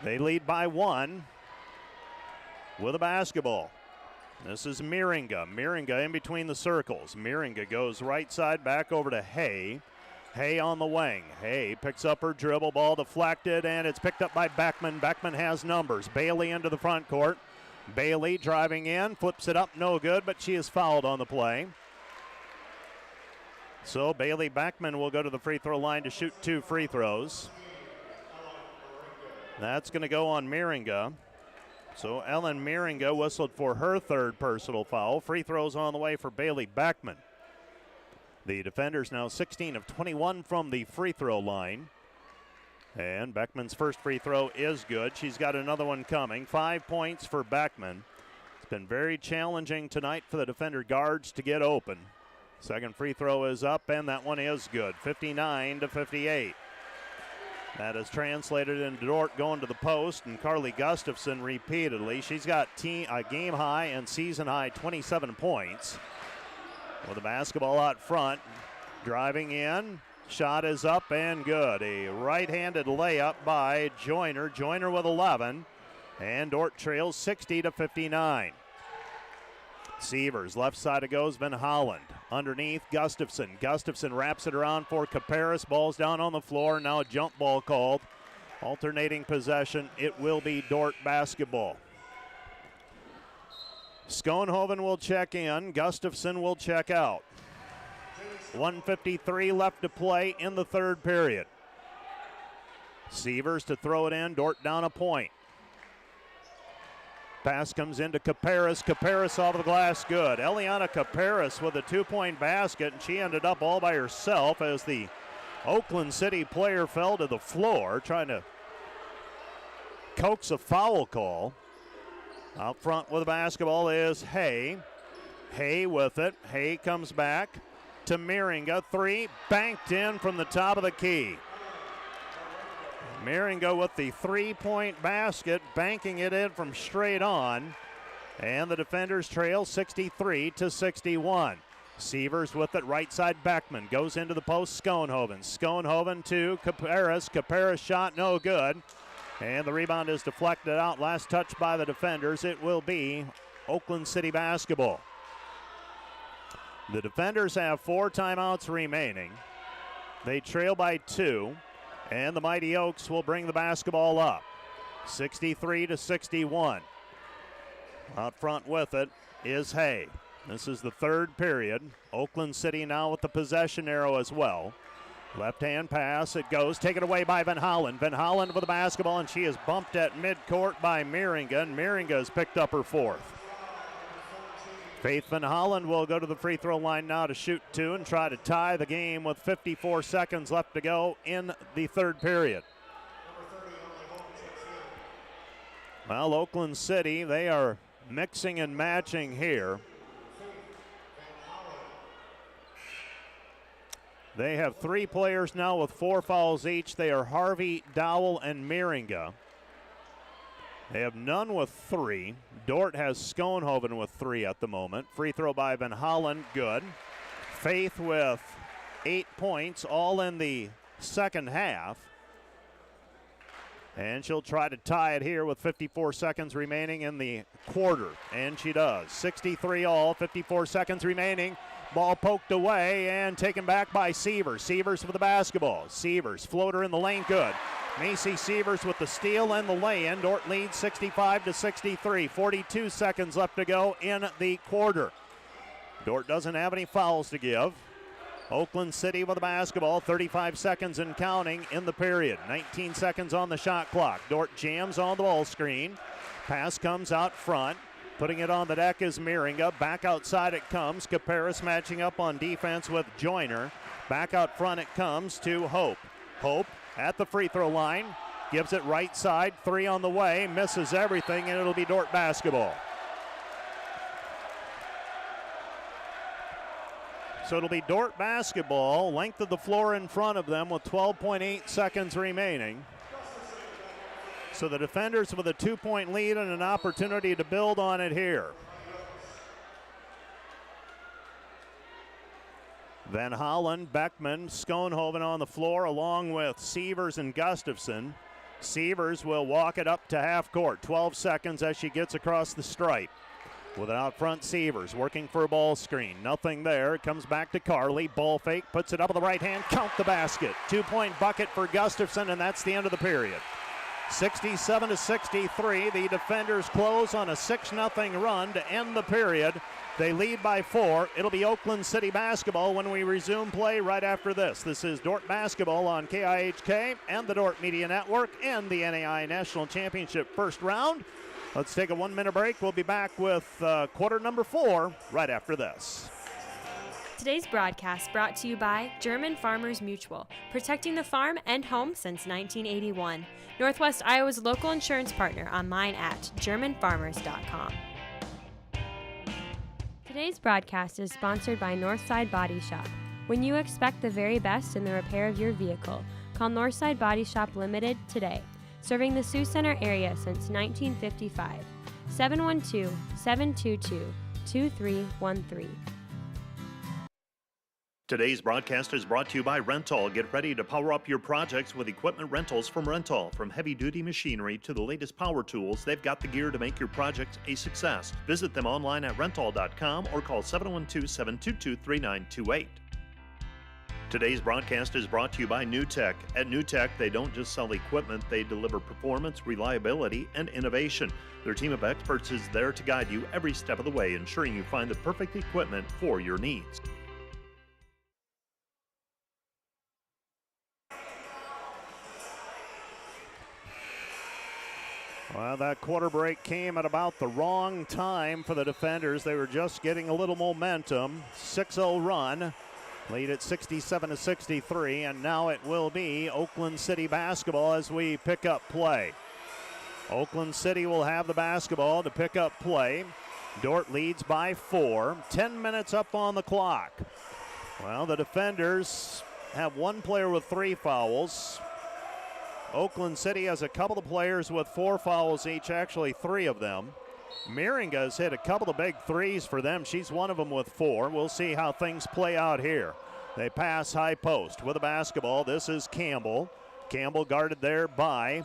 They lead by 1 with a basketball. This is Miringa. Miringa in between the circles. Miringa goes right side back over to Hay. Hay on the wing. Hay picks up her dribble, ball deflected, and it's picked up by Beckman. Beckman has numbers. Bailey into the front court. Bailey driving in, flips it up, no good, but she is fouled on the play. So Bailey Beckman will go to the free throw line to shoot 2 free throws. That's going to go on Miringa. So Ellen Miringa whistled for her third personal foul. Free throws on the way for Bailey Beckman. The defenders now 16 of 21 from the free throw line. And Beckman's first free throw is good. She's got another one coming. 5 points for Beckman. It's been very challenging tonight for the defender guards to get open. Second free throw is up, and that one is good. 59-58. That is translated into Dordt going to the post, and Carly Gustafson repeatedly. She's got a game high and season high 27 points. With the basketball out front, driving in. Shot is up and good. A right-handed layup by Joyner. Joyner with 11. And Dordt trails 60-59. Sievers, left side it goes, Van Holland. Underneath, Gustafson. Gustafson wraps it around for Caparis. Ball's down on the floor. Now a jump ball called. Alternating possession. It will be Dordt basketball. Schoenhoven will check in. Gustafson will check out. 1:53 left to play in the third period. Sievers to throw it in. Dordt down a point. Pass comes into Caparis. Caparis off the glass, good. Eliana Caparis with a 2-point basket, and she ended up all by herself as the Oakland City player fell to the floor trying to coax a foul call. Out front with the basketball is Hay. Hay with it. Hay comes back to Miringa. 3 banked in from the top of the key. Miringa with the 3-point basket, banking it in from straight on. And the defenders trail 63-61. Sievers with it, right side Beckman. Goes into the post, Schoenhoven. Schoenhoven to Caparis. Caparis shot no good. And the rebound is deflected out. Last touch by the defenders. It will be Oakland City basketball. The defenders have 4 timeouts remaining. They trail by 2. And the Mighty Oaks will bring the basketball up. 63-61. Out front with it is Hay. This is the 3rd period. Oakland City now with the possession arrow as well. Left-hand pass, it goes, taken away by Van Hollen. Van Hollen with the basketball, and she is bumped at midcourt by Meiringa, and Meiringa has picked up her 4th. Faith Van Hollen will go to the free throw line now to shoot 2 and try to tie the game with 54 seconds left to go in the 3rd period. Well, Oakland City, they are mixing and matching here. They have 3 players now with 4 fouls each. They are Harvey, Dowell, and Meiringa. They have none with 3. Dordt has Schoenhoven with 3 at the moment. Free throw by Van Hollen, good. Faith with 8 points, all in the second half. And she'll try to tie it here with 54 seconds remaining in the quarter. And she does. 63 all, 54 seconds remaining. Ball poked away and taken back by Sievers. Sievers with the basketball. Sievers, floater in the lane, good. Macy Sievers with the steal and the lay-in. Dordt leads 65-63. 42 seconds left to go in the quarter. Dordt doesn't have any fouls to give. Oakland City with the basketball, 35 seconds and counting in the period. 19 seconds on the shot clock. Dordt jams on the ball screen. Pass comes out front. Putting it on the deck is Meiringa. Back outside it comes. Caparis matching up on defense with Joyner. Back out front it comes to Hope. Hope at the free throw line. Gives it right side. 3 on the way. Misses everything, and it'll be Dordt basketball. So it'll be Dordt basketball. Length of the floor in front of them with 12.8 seconds remaining. So the defenders with a 2-point lead and an opportunity to build on it here. Van Hollen, Beckman, Schoenhoven on the floor along with Sievers and Gustafson. Sievers will walk it up to half court. 12 seconds as she gets across the stripe. With an out front Sievers working for a ball screen. Nothing there. It comes back to Carly. Ball fake, puts it up with the right hand. Count the basket. 2-point bucket for Gustafson, and that's the end of the period. 67-63. The defenders close on a 6-0 run to end the period. They lead by 4. It'll be Oakland City basketball when we resume play right after this. This is Dordt basketball on KIHK and the Dordt Media Network and the NAIA National Championship first round. Let's take a 1-minute break. We'll be back with quarter number 4 right after this. Today's broadcast brought to you by German Farmers Mutual, protecting the farm and home since 1981. Northwest Iowa's local insurance partner, online at germanfarmers.com. Today's broadcast is sponsored by Northside Body Shop. When you expect the very best in the repair of your vehicle, call Northside Body Shop Limited today. Serving the Sioux Center area since 1955. 712-722-2313. Today's broadcast is brought to you by Rental. Get ready to power up your projects with equipment rentals from Rental. From heavy-duty machinery to the latest power tools, they've got the gear to make your projects a success. Visit them online at rental.com or call 712-722-3928. Today's broadcast is brought to you by NewTek. At NewTek, they don't just sell equipment, they deliver performance, reliability, and innovation. Their team of experts is there to guide you every step of the way, ensuring you find the perfect equipment for your needs. Well, that quarter break came at about the wrong time for the defenders. They were just getting a little momentum. 6-0 run. Lead at 67-63, and now it will be Oakland City basketball as we pick up play. Oakland City will have the basketball to pick up play. Dordt leads by 4. 10 minutes up on the clock. Well, the defenders have one player with 3 fouls. Oakland City has a couple of players with 4 fouls each, actually 3 of them. Miringa's hit a couple of big threes for them. She's one of them with 4. We'll see how things play out here. They pass high post with a basketball. This is Campbell. Campbell guarded there by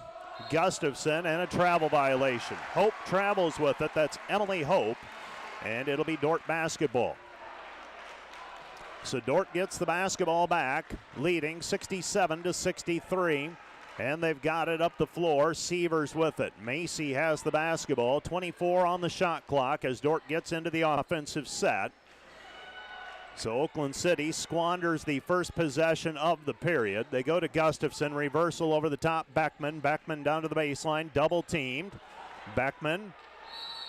Gustafson, and a travel violation. Hope travels with it. That's Emily Hope, and it'll be Dordt basketball. So Dordt gets the basketball back, leading 67-63, and they've got it up the floor. Sievers with it. Macy has the basketball. 24 on the shot clock as Dordt gets into the offensive set. So Oakland City squanders the first possession of the period. They go to Gustafson, reversal over the top, Beckman. Beckman down to the baseline, double teamed. Beckman,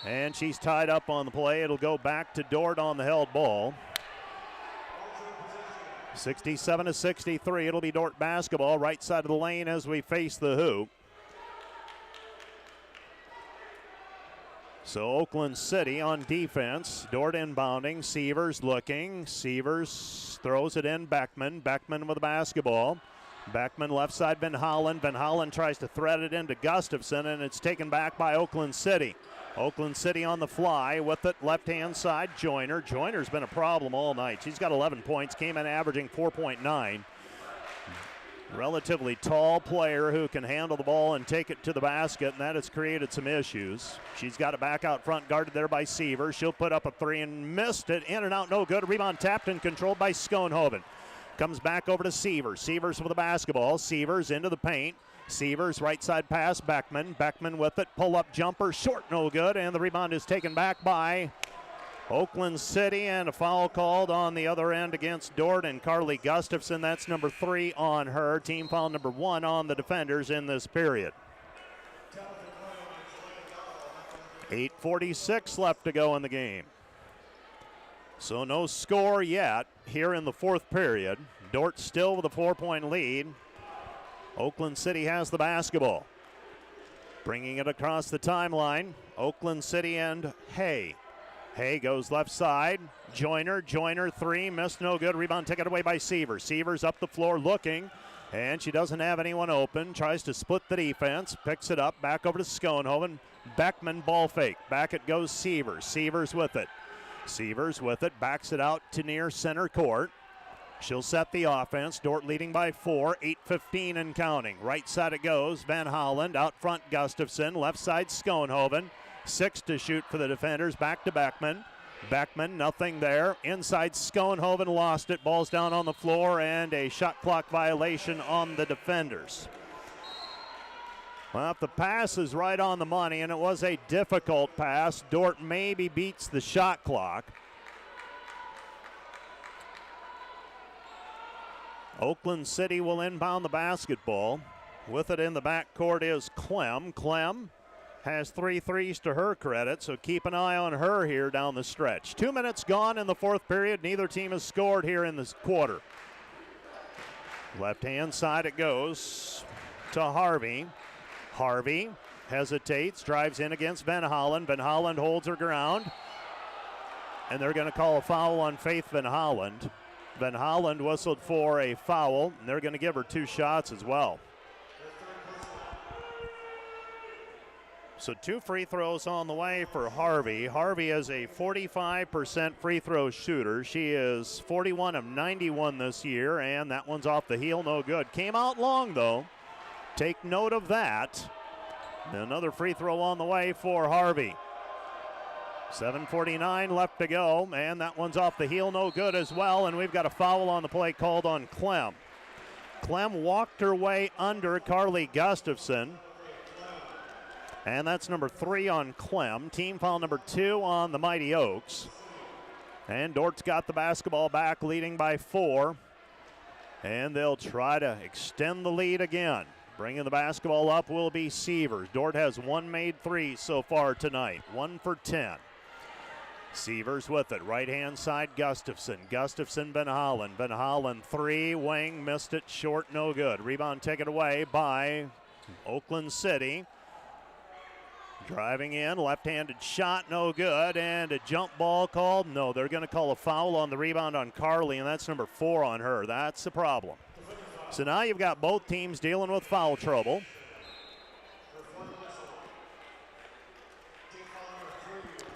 and she's tied up on the play. It'll go back to Dordt on the held ball. 67-63, it'll be Dordt basketball, right side of the lane as we face the hoop. So Oakland City on defense. Dordt inbounding. Sievers looking. Sievers throws it in. Beckman. Beckman with the basketball. Beckman left side. Van Hollen. Van Hollen tries to thread it into Gustafson, and it's taken back by Oakland City. Oakland City on the fly with it. Left-hand side. Joyner. Joyner's been a problem all night. She's got 11 points. Came in averaging 4.9. Relatively tall player who can handle the ball and take it to the basket, and that has created some issues. She's got it back out front, guarded there by Sievers. She'll put up a 3 and missed it. In and out, no good. Rebound tapped and controlled by Schoenhoven. Comes back over to Sievers. Sievers with the basketball. Sievers into the paint. Sievers right side pass. Beckman. Beckman with it. Pull up jumper. Short, no good. And the rebound is taken back by Oakland City, and a foul called on the other end against Dordt and Carly Gustafson. That's number 3 on her. Team foul number 1 on the defenders in this period. 8:46 left to go in the game. So no score yet here in the 4th period. Dordt still with a 4-point lead. Oakland City has the basketball. Bringing it across the timeline. Oakland City and Hay. Hay goes left side. Joyner 3, missed, no good. Rebound taken away by Sievers. Sievers up the floor looking, and she doesn't have anyone open. Tries to split the defense, picks it up, back over to Schoenhoven. Beckman ball fake. Back it goes Sievers. Sievers with it. Sievers with it, backs it out to near center court. She'll set the offense. Dordt leading by 4, 8:15 and counting. Right side it goes. Van Holland out front. Gustafson left side. Schoenhoven. 6 to shoot for the defenders. Back to Beckman. Beckman, nothing there. Inside Schoenhoven lost it. Ball's down on the floor, and a shot clock violation on the defenders. Well, if the pass is right on the money, and it was a difficult pass, Dordt maybe beats the shot clock. Oakland City will inbound the basketball. With it in the backcourt is Clem. Clem has 3 threes to her credit, so keep an eye on her here down the stretch. 2 minutes gone in the 4th period. Neither team has scored here in this quarter. Left-hand side it goes to Harvey. Harvey hesitates, drives in against Van Hollen. Van Hollen holds her ground, and they're going to call a foul on Faith Van Hollen. Van Hollen whistled for a foul, and they're going to give her 2 shots as well. So 2 free throws on the way for Harvey. Harvey is a 45% free throw shooter. She is 41 of 91 this year, and that one's off the heel, no good. Came out long, though. Take note of that. Another free throw on the way for Harvey. 7:49 left to go, and that one's off the heel, no good as well, and we've got a foul on the play called on Clem. Clem walked her way under Carly Gustafson. And that's number 3 on Clem. Team foul number 2 on the Mighty Oaks. And Dordt's got the basketball back, leading by 4. And they'll try to extend the lead again. Bringing the basketball up will be Sievers. Dordt has 1 made 3 so far tonight. 1 for 10. Sievers with it. Right-hand side, Gustafson. Gustafson, Van Hollen. Van Hollen 3, wing, missed it, short, no good. Rebound taken away by Oakland City. Driving in, left-handed shot, no good, and a jump ball called. No, they're going to call a foul on the rebound on Carly, and that's number 4 on her. That's the problem. So now you've got both teams dealing with foul trouble.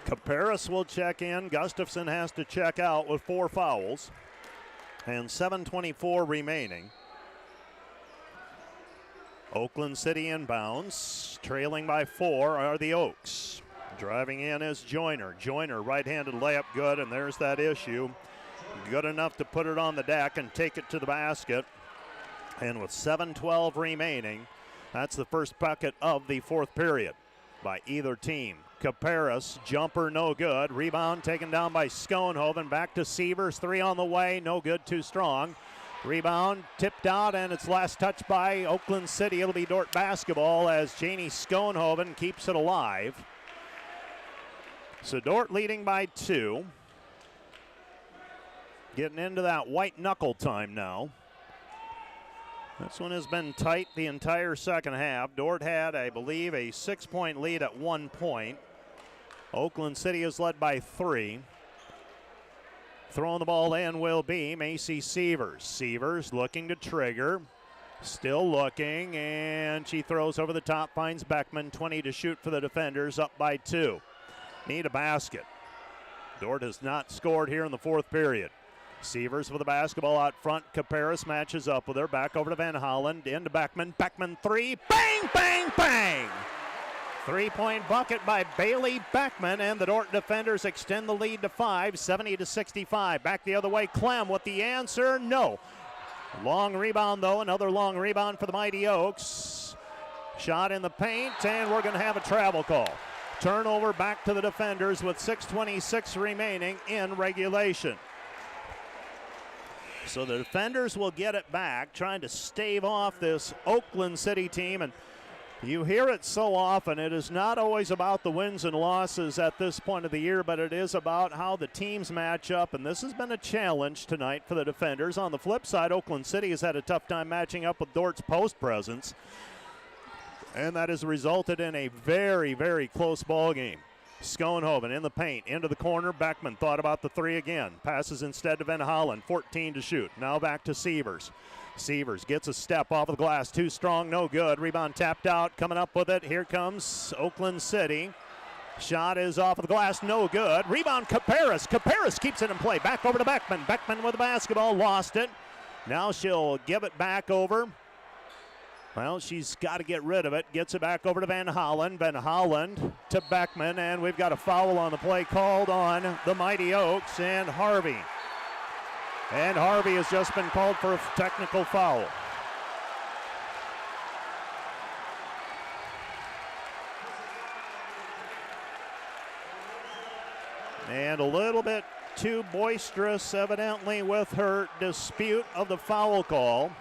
Caparis will check in. Gustafson has to check out with 4 fouls. And 7:24 remaining. Oakland City inbounds. Trailing by 4 are the Oaks. Driving in is Joyner. Joyner, right-handed layup, good, and there's that issue. Good enough to put it on the deck and take it to the basket. And with 7:12 remaining, that's the first bucket of the 4th period by either team. Caparis, jumper no good. Rebound taken down by Schoenhoven. Back to Sievers, 3 on the way, no good, too strong. Rebound tipped out, and it's last touch by Oakland City. It'll be Dordt basketball as Janie Schoenhoven keeps it alive. So Dordt leading by 2. Getting into that white knuckle time now. This one has been tight the entire second half. Dordt had, I believe, a 6-point lead at one point. Oakland City is led by 3. Throwing the ball in will be Macy Sievers. Sievers looking to trigger. Still looking, and she throws over the top, finds Beckman. 20 to shoot for the defenders, up by 2. Need a basket. Dordt has not scored here in the 4th period. Sievers with the basketball out front. Caparis matches up with her. Back over to Van Hollen. Into Beckman. Beckman 3. Bang, bang, bang! 3-point bucket by Bailey Beckman, and the Dordt defenders extend the lead to 5, 70-65. Back the other way, Clem with the answer, no. Long rebound, though. Another long rebound for the Mighty Oaks. Shot in the paint, and we're going to have a travel call. Turnover back to the defenders with 6:26 remaining in regulation. So the defenders will get it back, trying to stave off this Oakland City team. And you hear it so often. It is not always about the wins and losses at this point of the year, but it is about how the teams match up. And this has been a challenge tonight for the defenders. On the flip side, Oakland City has had a tough time matching up with Dordt's post presence. And that has resulted in a very, very close ball game. Schoenhoven in the paint, into the corner. Beckman thought about the 3 again. Passes instead to Van Hollen, 14 to shoot. Now back to Sievers. Sievers gets a step off of the glass. Too strong, no good. Rebound tapped out, coming up with it. Here comes Oakland City. Shot is off of the glass, no good. Rebound, Caparis. Caparis keeps it in play. Back over to Beckman. Beckman with the basketball, lost it. Now she'll give it back over. Well, she's got to get rid of it. Gets it back over to Van Hollen. Van Hollen to Beckman, and we've got a foul on the play called on the Mighty Oaks and Harvey. And Harvey has just been called for a technical foul. And a little bit too boisterous, evidently, with her dispute of the foul call.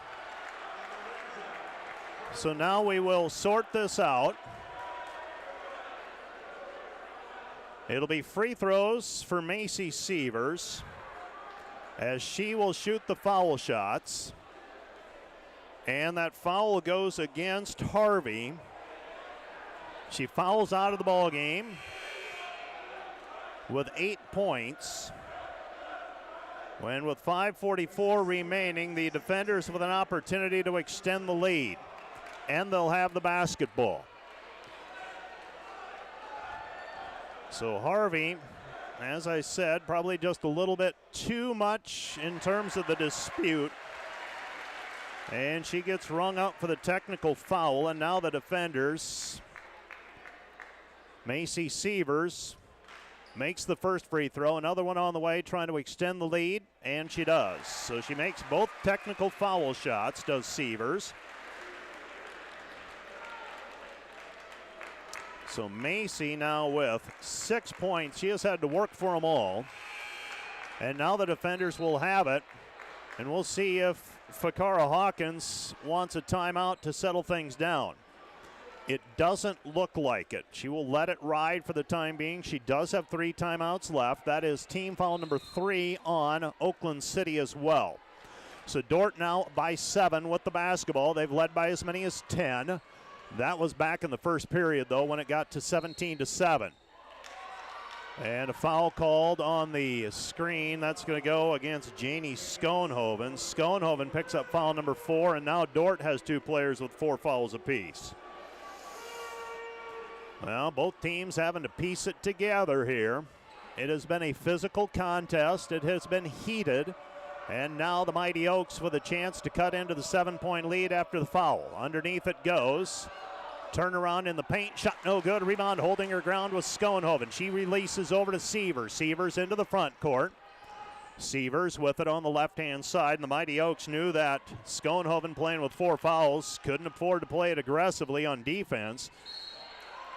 So now we will sort this out. It'll be free throws for Macy Sievers, as she will shoot the foul shots. And that foul goes against Harvey. She fouls out of the ball game with 8 points. When with 5:44 remaining, the defenders with an opportunity to extend the lead. And they'll have the basketball. So Harvey, as I said, probably just a little bit too much in terms of the dispute. And she gets rung up for the technical foul. And now the defenders, Macy Sievers makes the first free throw. Another one on the way, trying to extend the lead. And she does. So she makes both technical foul shots, does Sievers. So Macy now with 6 points. She has had to work for them all. And now the defenders will have it. And we'll see if Fakara Hawkins wants a timeout to settle things down. It doesn't look like it. She will let it ride for the time being. She does have 3 timeouts left. That is team foul number 3 on Oakland City as well. So Dordt now by 7 with the basketball. They've led by as many as 10. That was back in the first period, though, when it got to 17-7. And a foul called on the screen. That's going to go against Janie Schoenhoven. Schoenhoven picks up foul number 4, and now Dordt has 2 players with 4 fouls apiece. Well, both teams having to piece it together here. It has been a physical contest. It has been heated. And now the Mighty Oaks with a chance to cut into the 7-point lead after the foul. Underneath it goes. Turnaround in the paint. Shot no good. Rebound holding her ground with Schoenhoven. She releases over to Sievers. Sievers into the front court. Sievers with it on the left-hand side. And the Mighty Oaks knew that Schoenhoven, playing with 4 fouls, couldn't afford to play it aggressively on defense.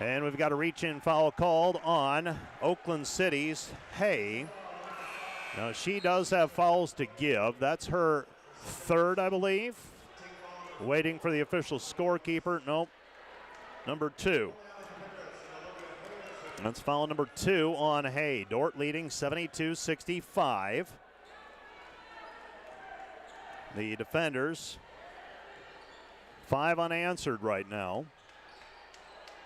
And we've got a reach-in foul called on Oakland City's Hay. Now, she does have fouls to give. That's her 3rd, I believe. Waiting for the official scorekeeper. Nope. Number 2. That's foul number 2 on Hay. Dordt leading 72-65. The defenders, 5 unanswered right now.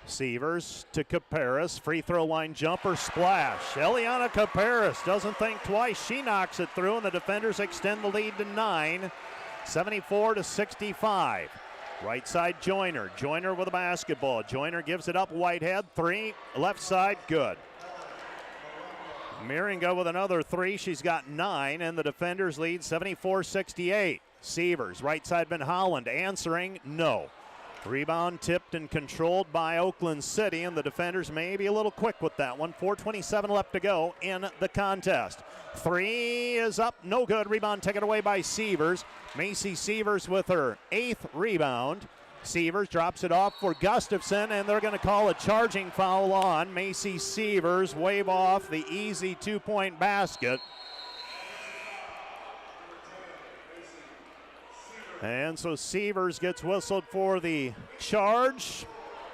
Sievers to Kaparis. Free throw line jumper, splash. Eliana Kaparis doesn't think twice. She knocks it through, and the defenders extend the lead to 9, 74-65. Right side, Joyner. Joyner with a basketball. Joyner gives it up. Whitehead, 3. Left side, good. Miringa with another 3. She's got 9, and the defenders lead 74-68. Sievers, right side, Ben Holland answering, no. Rebound tipped and controlled by Oakland City, and the defenders may be a little quick with that one. 4:27 left to go in the contest. 3 is up, no good. Rebound taken away by Sievers. Macy Sievers with her 8th rebound. Sievers drops it off for Gustafson, and they're going to call a charging foul on Macy Sievers. Wave off the easy 2-point basket. And so Sievers gets whistled for the charge.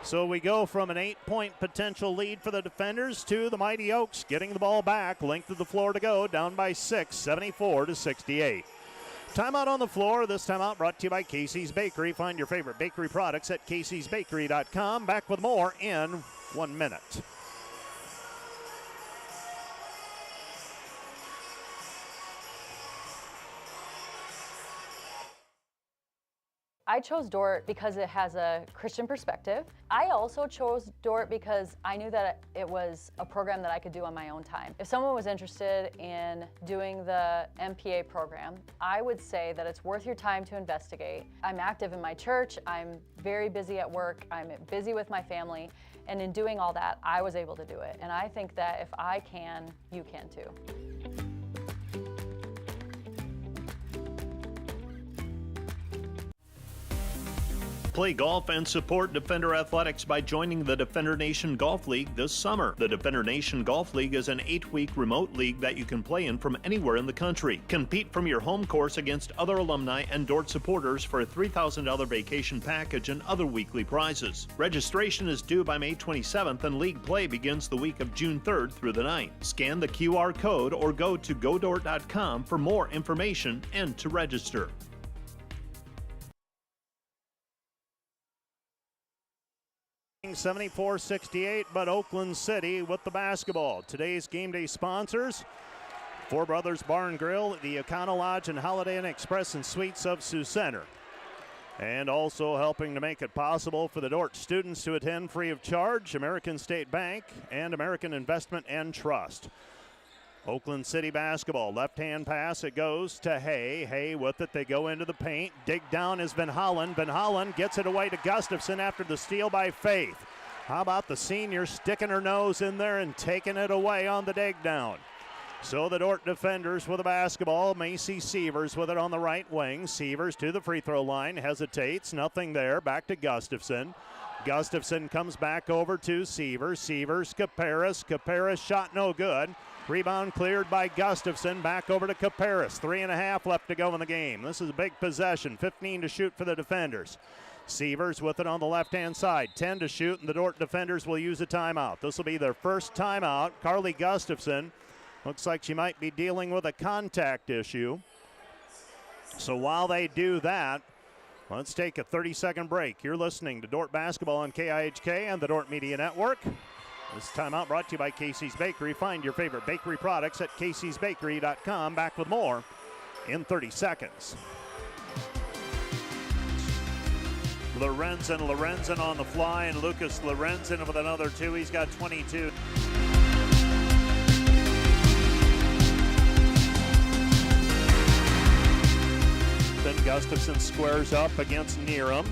So we go from an 8-point potential lead for the defenders to the Mighty Oaks getting the ball back. Length of the floor to go, down by 6, 74-68. Timeout on the floor. This timeout brought to you by Casey's Bakery. Find your favorite bakery products at caseysbakery.com. Back with more in 1 minute. I chose Dordt because it has a Christian perspective. I also chose Dordt because I knew that it was a program that I could do on my own time. If someone was interested in doing the MPA program, I would say that it's worth your time to investigate. I'm active in my church, I'm very busy at work, I'm busy with my family, and in doing all that, I was able to do it. And I think that if I can, you can too. Play golf and support Defender Athletics by joining the Defender Nation Golf League this summer. The Defender Nation Golf League is an 8-week remote league that you can play in from anywhere in the country. Compete from your home course against other alumni and Dordt supporters for a $3,000 vacation package and other weekly prizes. Registration is due by May 27th, and league play begins the week of June 3rd through the 9th. Scan the QR code or go to godort.com for more information and to register. 74-68, but Oakland City with the basketball. Today's game day sponsors: Four Brothers Bar and Grill, the Econo Lodge and Holiday Inn Express and Suites of Sioux Center. And also helping to make it possible for the Dordt students to attend free of charge, American State Bank and American Investment and Trust. Oakland City basketball, left-hand pass, it goes to Hay. Hay with it, they go into the paint. Dig down is Van Hollen. Van Hollen gets it away to Gustafson after the steal by Faith. How about the senior sticking her nose in there and taking it away on the dig down? So the Dordt defenders with the basketball. Macy Sievers with it on the right wing. Sievers to the free throw line, hesitates, nothing there, back to Gustafson. Gustafson comes back over to Sievers. Sievers, Kaparis. Kaparis shot no good. Rebound cleared by Gustafson. Back over to Kaparis. 3.5 left to go in the game. This is a big possession. 15 to shoot for the defenders. Sievers with it on the left-hand side. 10 to shoot, and the Dordt defenders will use a timeout. This will be their first timeout. Carly Gustafson looks like she might be dealing with a contact issue. So while they do that, let's take a 30-second break. You're listening to Dordt Basketball on KIHK and the Dordt Media Network. This timeout brought to you by Casey's Bakery. Find your favorite bakery products at caseysbakery.com. Back with more in 30 seconds. Lorenzen on the fly, and Lucas Lorenzen with another 2. He's got 22. Then Gustafson squares up against Neerum.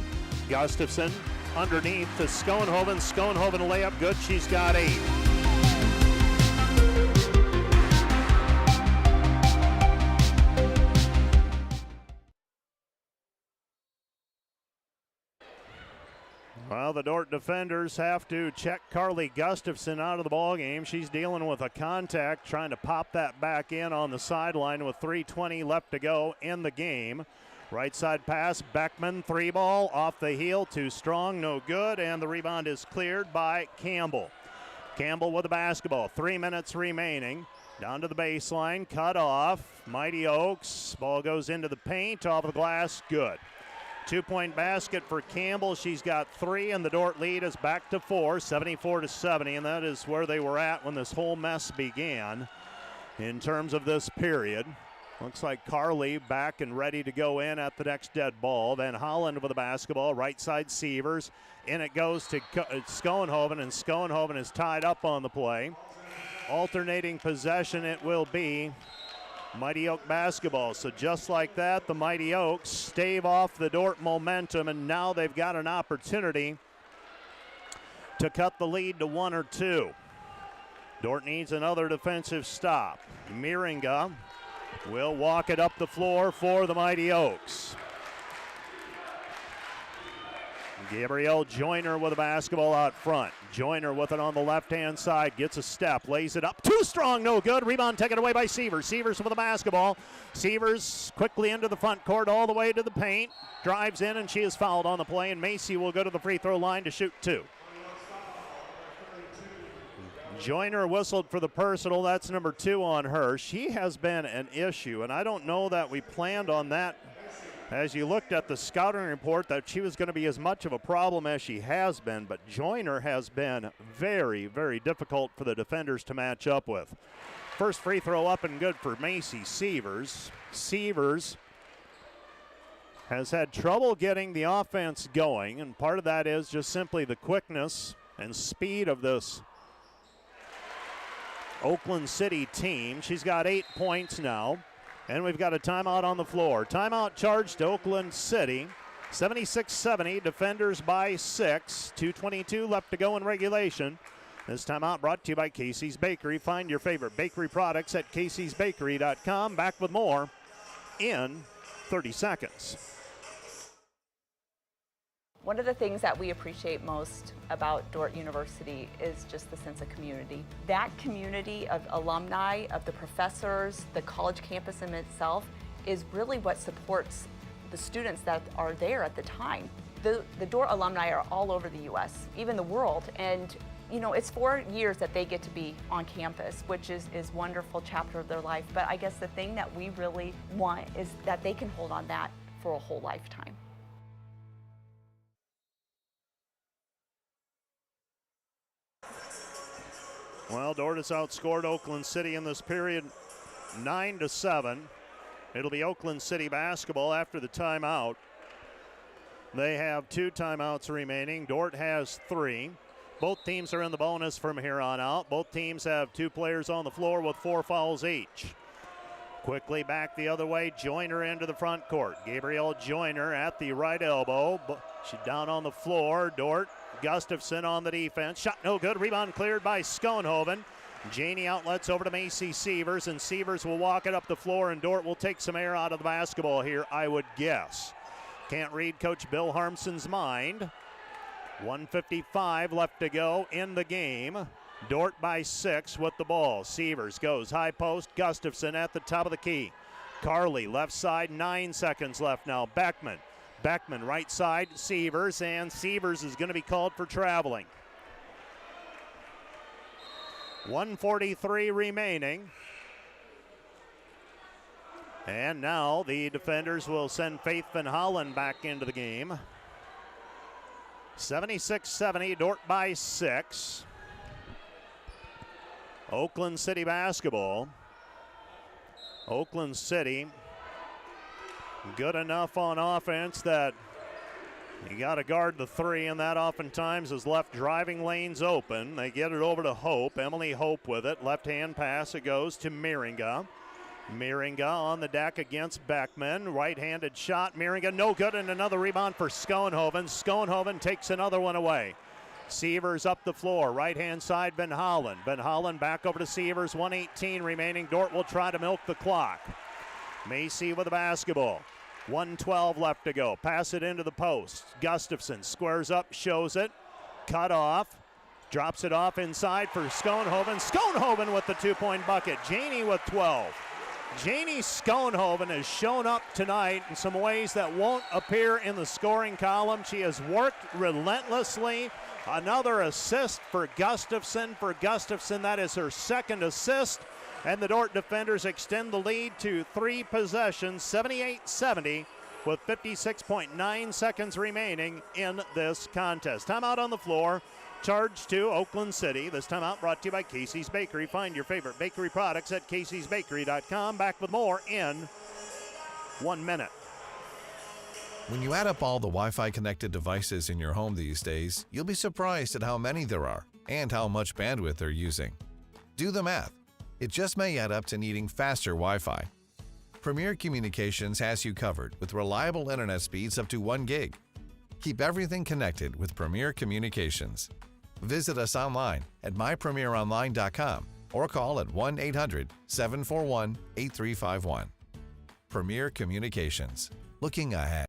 Gustafson underneath to Schoenhoven. Schoenhoven layup good. She's got 8. Well, the Dordt defenders have to check Carly Gustafson out of the ballgame. She's dealing with a contact, trying to pop that back in on the sideline with 3:20 left to go in the game. Right side pass, Beckman, 3 ball, off the heel, too strong, no good, and the rebound is cleared by Campbell. Campbell with the basketball, 3 minutes remaining. Down to the baseline, cut off. Mighty Oaks, ball goes into the paint, off the glass, good. 2-point basket for Campbell. She's got 3, and the Dordt lead is back to 4, 74-70, and that is where they were at when this whole mess began in terms of this period. Looks like Carly back and ready to go in at the next dead ball. Van Holland with the basketball, right side Sievers. In it goes to Schoenhoven, and Schoenhoven is tied up on the play. Alternating possession it will be. Mighty Oak basketball. So just like that, the Mighty Oaks stave off the Dordt momentum, and now they've got an opportunity to cut the lead to 1 or 2. Dordt needs another defensive stop. Miringa will walk it up the floor for the Mighty Oaks. Gabrielle Joyner with the basketball out front. Joyner with it on the left-hand side. Gets a step, lays it up. Too strong, no good. Rebound taken away by Sievers. Sievers with the basketball. Sievers quickly into the front court all the way to the paint. Drives in, and she is fouled on the play, and Macy will go to the free throw line to shoot 2. Joyner whistled for the personal. That's number 2 on her. She has been an issue, and I don't know that we planned on that as you looked at the scouting report that she was going to be as much of a problem as she has been, but Joyner has been very, very difficult for the defenders to match up with. First free throw up and good for Macy Sievers. Sievers has had trouble getting the offense going, and part of that is just simply the quickness and speed of this Oakland City team. She's got 8 points now. And we've got a timeout on the floor. Timeout charged to Oakland City. 76-70, defenders by 6. 2:22 left to go in regulation. This timeout brought to you by Casey's Bakery. Find your favorite bakery products at caseysbakery.com. Back with more in 30 seconds. One of the things that we appreciate most about Dordt University is just the sense of community. That community of alumni, of the professors, the college campus in itself is really what supports the students that are there at the time. The Dordt alumni are all over the U.S., even the world, and you know, it's 4 years that they get to be on campus, which is a wonderful chapter of their life. But I guess the thing that we really want is that they can hold on that for a whole lifetime. Well, Dordt has outscored Oakland City in this period 9-7. It'll be Oakland City basketball after the timeout. They have 2 timeouts remaining. Dordt has 3. Both teams are in the bonus from here on out. Both teams have 2 players on the floor with 4 fouls each. Quickly back the other way, Joyner into the front court. Gabrielle Joyner at the right elbow. She's down on the floor. Dordt. Gustafson on the defense. Shot no good. Rebound cleared by Schoenhoven. Janie outlets over to Macy Sievers, and Sievers will walk it up the floor, and Dordt will take some air out of the basketball here, I would guess. Can't read Coach Bill Harmson's mind. 1:55 left to go in the game. Dordt by 6 with the ball. Sievers goes high post. Gustafson at the top of the key. Carly left side, 9 seconds left now. Beckman right side, Sievers, and Sievers is going to be called for traveling. 1:43 remaining. And now the defenders will send Faith Van Hollen back into the game. 76-70, Dordt by 6. Oakland City basketball. Oakland City good enough on offense that You got to guard the three, and that oftentimes has left driving lanes open. They get it over to Hope. Emily Hope with it. Left-hand pass. It goes to Miringa. Miringa on the deck against Beckman. Right-handed shot. Miringa no good, and another rebound for Schoenhoven. Schoenhoven takes another one away. Sievers up the floor. Right-hand side, Van Hollen. Van Hollen back over to Sievers. 1:18 remaining. Dordt will try to milk the clock. Macy with the basketball. 1:12 left to go. Pass it into the post. Gustafson squares up, shows it. Cut off. Drops it off inside for Schoenhoven. Schoenhoven with the two-point bucket. Janey with 12. Janey Schoenhoven has shown up tonight in some ways that won't appear in the scoring column. She has worked relentlessly. Another assist for Gustafson. For Gustafson, that is her second assist. And the Dordt defenders extend the lead to 3 possessions, 78-70, with 56.9 seconds remaining in this contest. Timeout on the floor. Charge to Oakland City. This timeout brought to you by Casey's Bakery. Find your favorite bakery products at caseysbakery.com. Back with more in 1 minute. When you add up all the Wi-Fi connected devices in your home these days, you'll be surprised at how many there are and how much bandwidth they're using. Do the math. It just may add up to needing faster Wi-Fi. Premier Communications has you covered with reliable internet speeds up to 1 gig. Keep everything connected with Premier Communications. Visit us online at mypremieronline.com or call at 1-800-741-8351. Premier Communications. Looking ahead.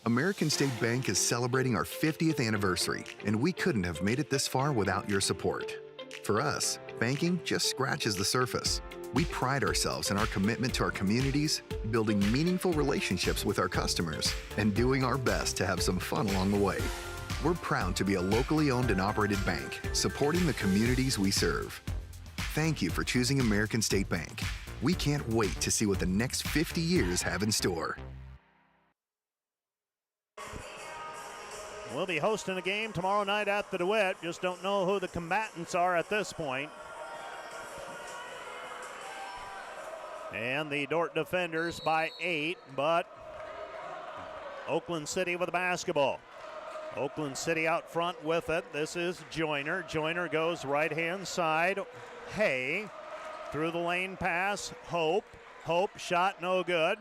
American State Bank is celebrating our 50th anniversary, and we couldn't have made it this far without your support. For us, banking just scratches the surface. We pride ourselves in our commitment to our communities, building meaningful relationships with our customers, and doing our best to have some fun along the way. We're proud to be a locally owned and operated bank, supporting the communities we serve. Thank you for choosing American State Bank. We can't wait to see what the next 50 years have in store. We'll be hosting a game tomorrow night at the DeWitt. Just don't know who the combatants are at this point. And the Dordt defenders by 8, but Oakland City with the basketball. Oakland City out front with it. This is Joyner. Joyner goes right-hand side. Hay through the lane pass. Hope. Hope shot no good.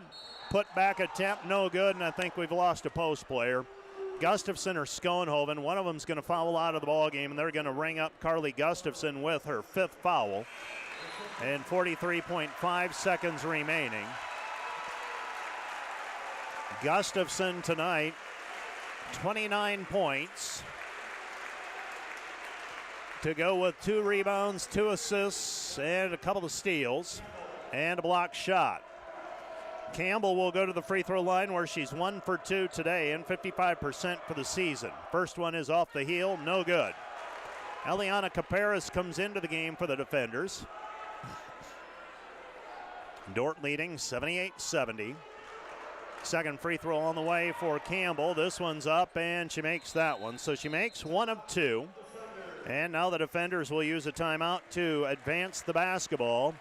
Put back attempt no good, and I think we've lost a post player. Gustafson or Schoenhoven, one of them's going to foul out of the ball game, and they're going to ring up Carly Gustafson with her 5th foul. And 43.5 seconds remaining. Gustafson tonight, 29 points. To go with 2 rebounds, 2 assists, and a couple of steals, and a block shot. Campbell will go to the free throw line where she's 1 for 2 today and 55% for the season. First one is off the heel, no good. Eliana Caparas comes into the game for the defenders. Dordt leading 78-70. Second free throw on the way for Campbell. This one's up, and she makes that one. So she makes 1 of 2. And now the defenders will use a timeout to advance the basketball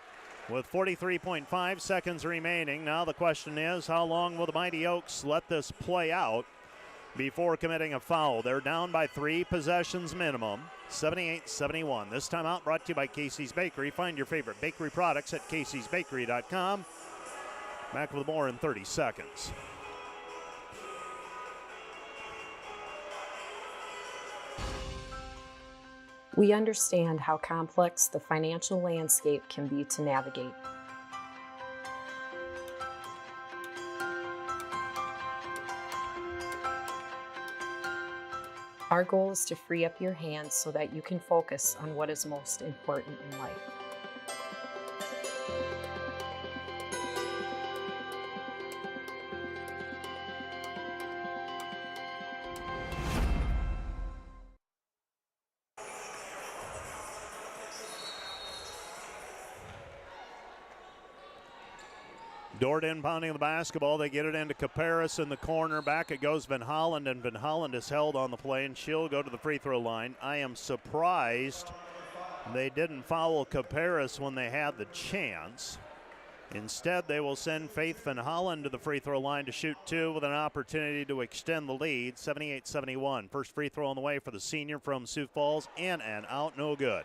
with 43.5 seconds remaining. Now the question is, how long will the Mighty Oaks let this play out before committing a foul? They're down by 3 possessions minimum, 78-71. This timeout brought to you by Casey's Bakery. Find your favorite bakery products at caseysbakery.com. Back with more in 30 seconds. We understand how complex the financial landscape can be to navigate. Our goal is to free up your hands so that you can focus on what is most important in life. Dordt inbounding the basketball. They get it into Caparas in the corner. Back it goes Van Holland, and Van Holland is held on the play, and she'll go to the free throw line. I am surprised they didn't foul Caparas when they had the chance. Instead, they will send Faith Van Hollen to the free throw line to shoot 2 with an opportunity to extend the lead, 78-71. First free throw on the way for the senior from Sioux Falls, in and out, no good.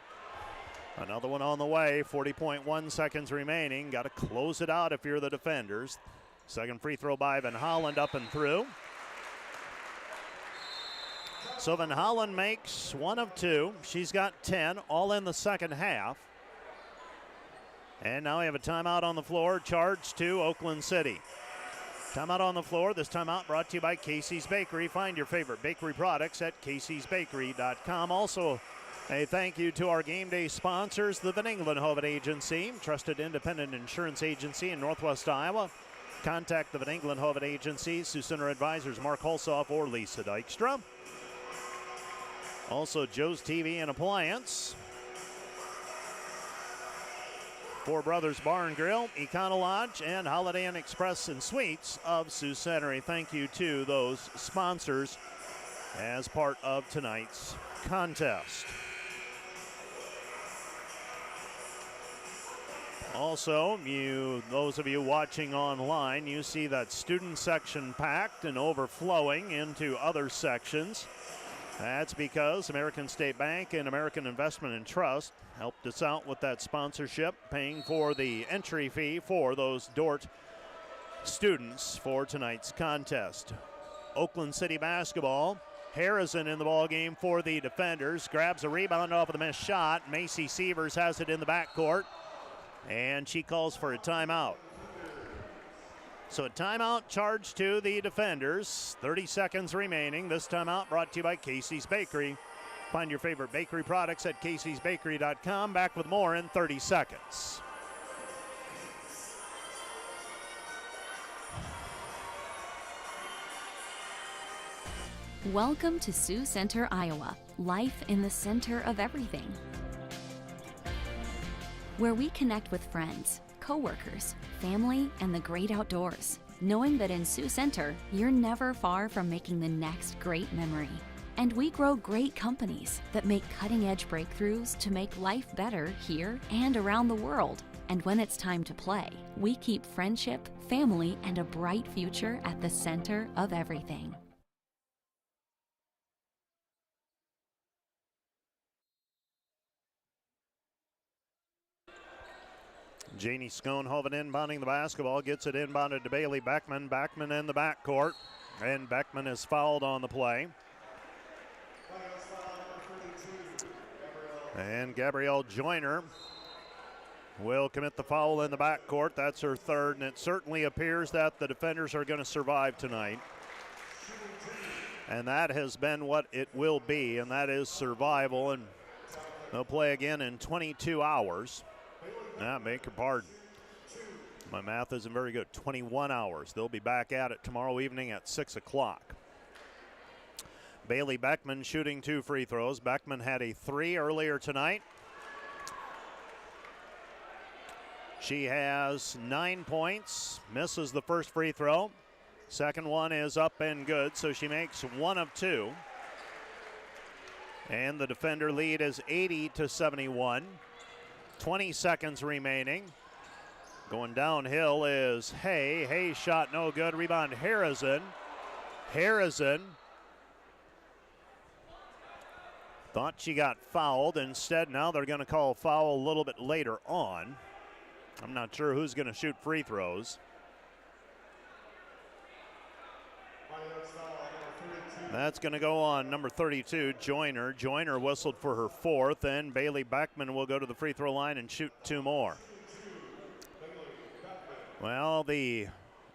Another one on the way, 40.1 seconds remaining. Got to close it out if you're the defenders. Second free throw by Van Hollen, up and through. So Van Hollen makes 1 of 2. She's got 10, all in the second half. And now we have a timeout on the floor, charged to Oakland City. Timeout on the floor, this timeout brought to you by Casey's Bakery. Find your favorite bakery products at caseysbakery.com. Also, a thank you to our game day sponsors, the Van Engelen Agency, trusted independent insurance agency in Northwest Iowa. Contact the Van Engelen Agency, Sioux Center advisors Mark Hulsoff or Lisa Dykstra. Also, Joe's TV and Appliance. Four Brothers Bar and Grill, Econo Lodge, and Holiday Inn Express and Suites of Sioux Center. A thank you to those sponsors as part of tonight's contest. Also, those of you watching online, you see that student section packed and overflowing into other sections. That's because American State Bank and American Investment and Trust helped us out with that sponsorship, paying for the entry fee for those Dordt students for tonight's contest. Oakland City basketball. Harrison in the ball game for the defenders. Grabs a rebound off of the missed shot. Macy Sievers has it in the backcourt, and she calls for a timeout. So a timeout charged to the defenders. 30 seconds remaining. This timeout brought to you by Casey's Bakery. Find your favorite bakery products at caseysbakery.com. Back with more in 30 seconds. Welcome to Sioux Center, Iowa. Life in the center of everything. Where we connect with friends, coworkers, family, and the great outdoors, knowing that in Sioux Center, you're never far from making the next great memory. And we grow great companies that make cutting-edge breakthroughs to make life better here and around the world. And when it's time to play, we keep friendship, family, and a bright future at the center of everything. Janie Schoenhoven inbounding the basketball, gets it inbounded to Bailey Beckman. Beckman in the backcourt, and Beckman is fouled on the play. And Gabrielle Joyner will commit the foul in the backcourt. That's her third, and it certainly appears that the defenders are going to survive tonight. And that has been what it will be, and that is survival, and they'll play again in 22 hours. Beg your pardon. My math isn't very good. 21 hours. They'll be back at it tomorrow evening at 6 o'clock. Bailey Beckman shooting 2 free throws. Beckman had a 3 earlier tonight. She has 9 points, misses the first free throw. Second one is up and good, so she makes 1 of 2. And the defender lead is 80-71. 20 seconds remaining. Going downhill is Hay. Hay's shot no good. Rebound Harrison. Harrison thought she got fouled. Instead, now they're going to call a foul a little bit later on. I'm not sure who's going to shoot free throws. That's going to go on number 32, Joyner. Joyner whistled for her 4th, and Bailey Beckman will go to the free throw line and shoot 2 more. Well, the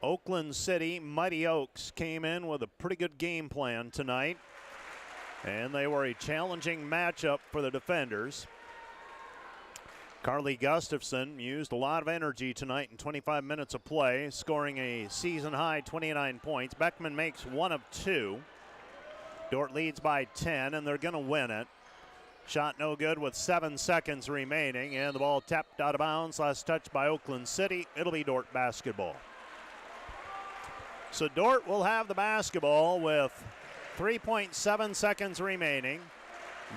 Oakland City Mighty Oaks came in with a pretty good game plan tonight, and they were a challenging matchup for the defenders. Carly Gustafson used a lot of energy tonight in 25 minutes of play, scoring a season-high 29 points. Beckman makes 1 of 2. Dordt leads by 10, and they're going to win it. Shot no good with 7 seconds remaining, and the ball tapped out of bounds. Last touch by Oakland City. It'll be Dordt basketball. So Dordt will have the basketball with 3.7 seconds remaining.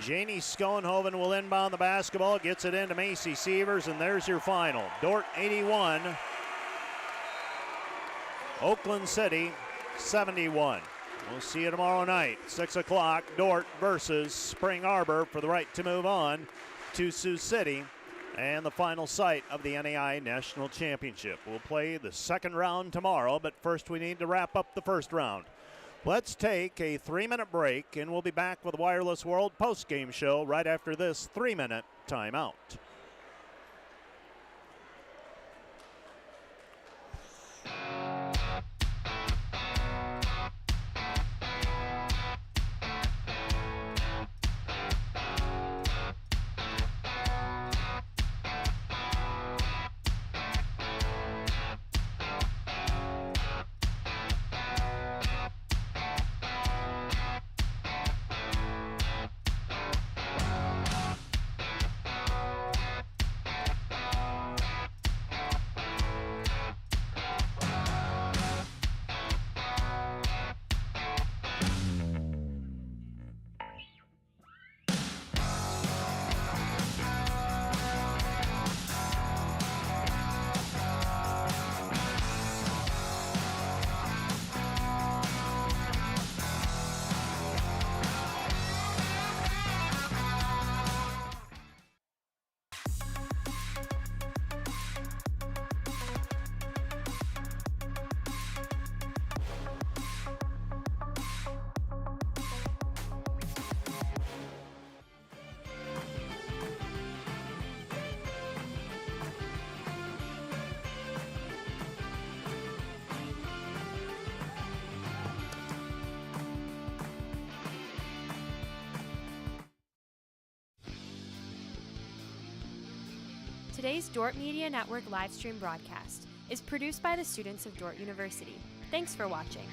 Janie Schoenhoven will inbound the basketball, gets it into Macy Sievers, and there's your final. Dordt 81, Oakland City 71. We'll see you tomorrow night, 6 o'clock, Dordt versus Spring Arbor for the right to move on to Sioux City and the final site of the NAIA National Championship. We'll play the second round tomorrow, but first we need to wrap up the first round. Let's take a 3-minute break, and we'll be back with the Wireless World postgame show right after this 3-minute timeout. Today's Dordt Media Network live stream broadcast is produced by the students of Dordt University. Thanks for watching.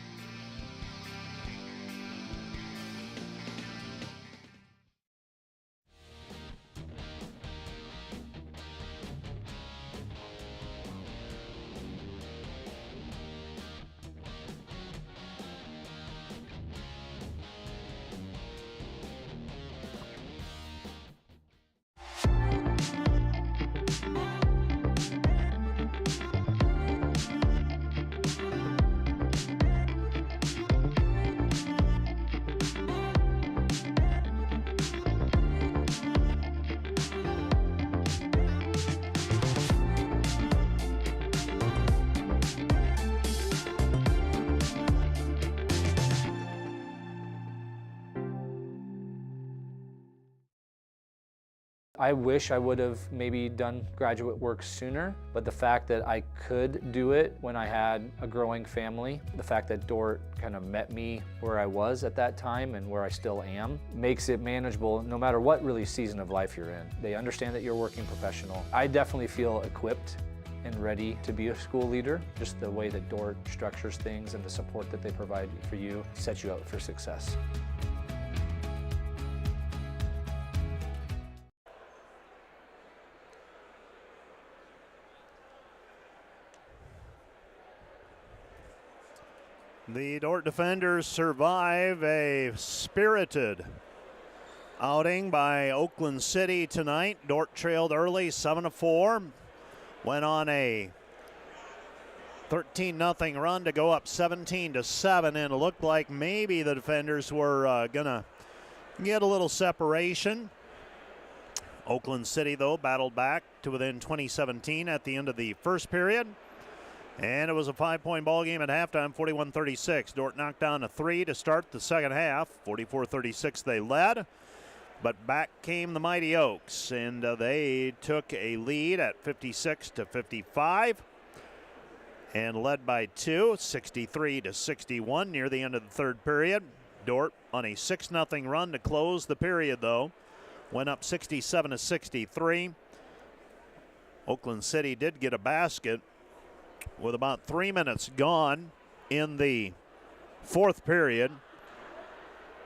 I wish I would have maybe done graduate work sooner, but the fact that I could do it when I had a growing family, the fact that Dordt kind of met me where I was at that time and where I still am, makes it manageable no matter what really season of life you're in. They understand that you're a working professional. I definitely feel equipped and ready to be a school leader. Just the way that Dordt structures things and the support that they provide for you sets you up for success. The Dordt defenders survive a spirited outing by Oakland City tonight. Dordt trailed early 7-4. Went on a 13-0 run to go up 17-7, and it looked like maybe the defenders were gonna get a little separation. Oakland City, though, battled back to within 20-17 at the end of the first period. And it was a 5-point ball game at halftime, 41-36. Dordt knocked down a 3 to start the second half. 44-36 they led. But back came the Mighty Oaks, and they took a lead at 56-55 and led by 2, 63-61 near the end of the third period. Dordt on a 6-0 run to close the period, though. Went up 67-63. Oakland City did get a basket with about 3 minutes gone in the fourth period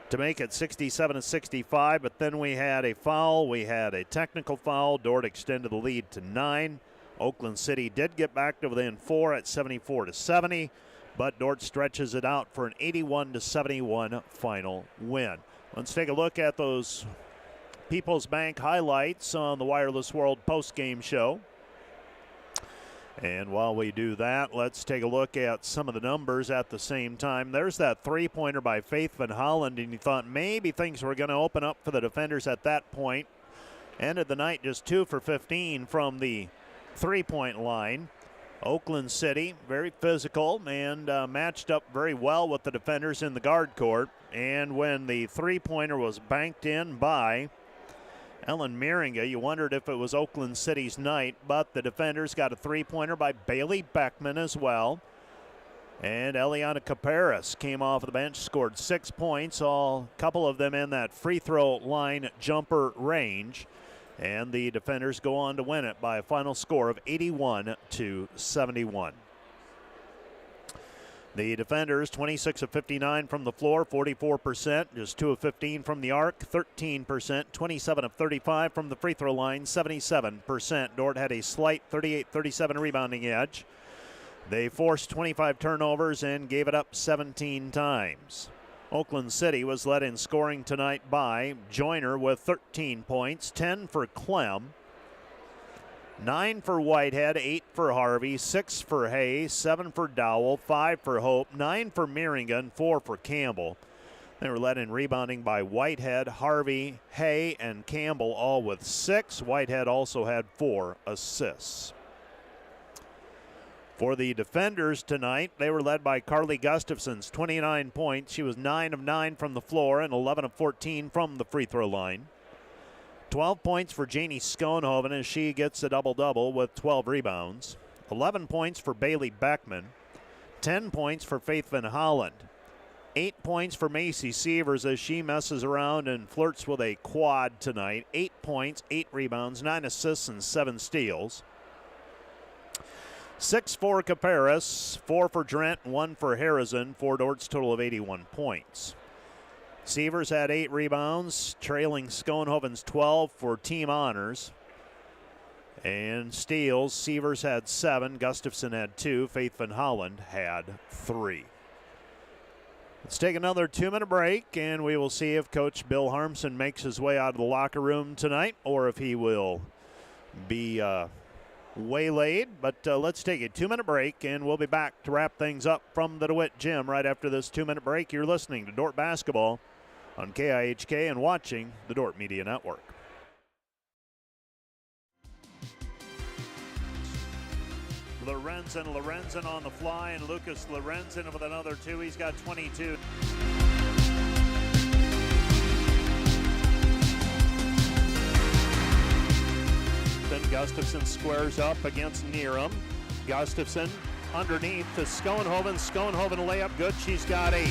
to make it 67-65, but then we had a foul. We had a technical foul. Dordt extended the lead to 9. Oakland City did get back to within 4 at 74-70, but Dordt stretches it out for an 81-71 final win. Let's take a look at those People's Bank highlights on the Wireless World postgame show. And while we do that, let's take a look at some of the numbers at the same time. There's that three-pointer by Faith Van Holland, and you thought maybe things were going to open up for the defenders at that point. Ended the night just 2 for 15 from the three-point line. Oakland City, very physical and matched up very well with the defenders in the guard court. And when the three-pointer was banked in by Ellen Meiringa, you wondered if it was Oakland City's night, but the defenders got a three-pointer by Bailey Beckman as well. And Eliana Caparas came off the bench, scored 6 points, a couple of them in that free throw line jumper range. And the defenders go on to win it by a final score of 81-71. The defenders, 26 of 59 from the floor, 44%, just 2 of 15 from the arc, 13%, 27 of 35 from the free throw line, 77%. Dordt had a slight 38-37 rebounding edge. They forced 25 turnovers and gave it up 17 times. Oakland City was led in scoring tonight by Joyner with 13 points, 10 for Clem, 9 for Whitehead, 8 for Harvey, 6 for Hay, 7 for Dowell, 5 for Hope, 9 for Meiringa, and 4 for Campbell. They were led in rebounding by Whitehead, Harvey, Hay, and Campbell, all with 6. Whitehead also had 4 assists. For the defenders tonight, they were led by Carly Gustafson's 29 points. She was 9 of 9 from the floor and 11 of 14 from the free throw line. 12 points for Janie Schoenhoven as she gets a double-double with 12 rebounds. 11 points for Bailey Beckman. 10 points for Faith Van Holland. 8 points for Macy Sievers as she messes around and flirts with a quad tonight. 8 points, 8 rebounds, 9 assists, and 7 steals. 6 for Caparas, 4 for Drent, 1 for Harrison, for Dordt's total of 81 points. Sievers had 8 rebounds, trailing Schoenhoven's 12 for team honors. And steals, Sievers had 7, Gustafson had 2, Faith Van Holland had 3. Let's take another 2-minute break, and we will see if Coach Bill Harmson makes his way out of the locker room tonight or if he will be waylaid. But let's take a 2-minute break, and we'll be back to wrap things up from the DeWitt Gym right after this 2-minute break. You're listening to Dordt Basketball on KIHK and watching the Dordt Media Network. Lorenzen on the fly, and Lucas Lorenzen with another 2. He's got 22. Then Gustafson squares up against Neerum. Gustafson underneath to Schoenhoven. Schoenhoven layup good. She's got 8.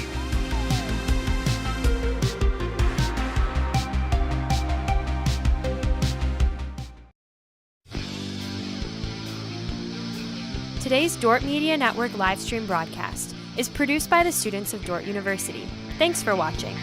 Today's Dordt Media Network live stream broadcast is produced by the students of Dordt University. Thanks for watching.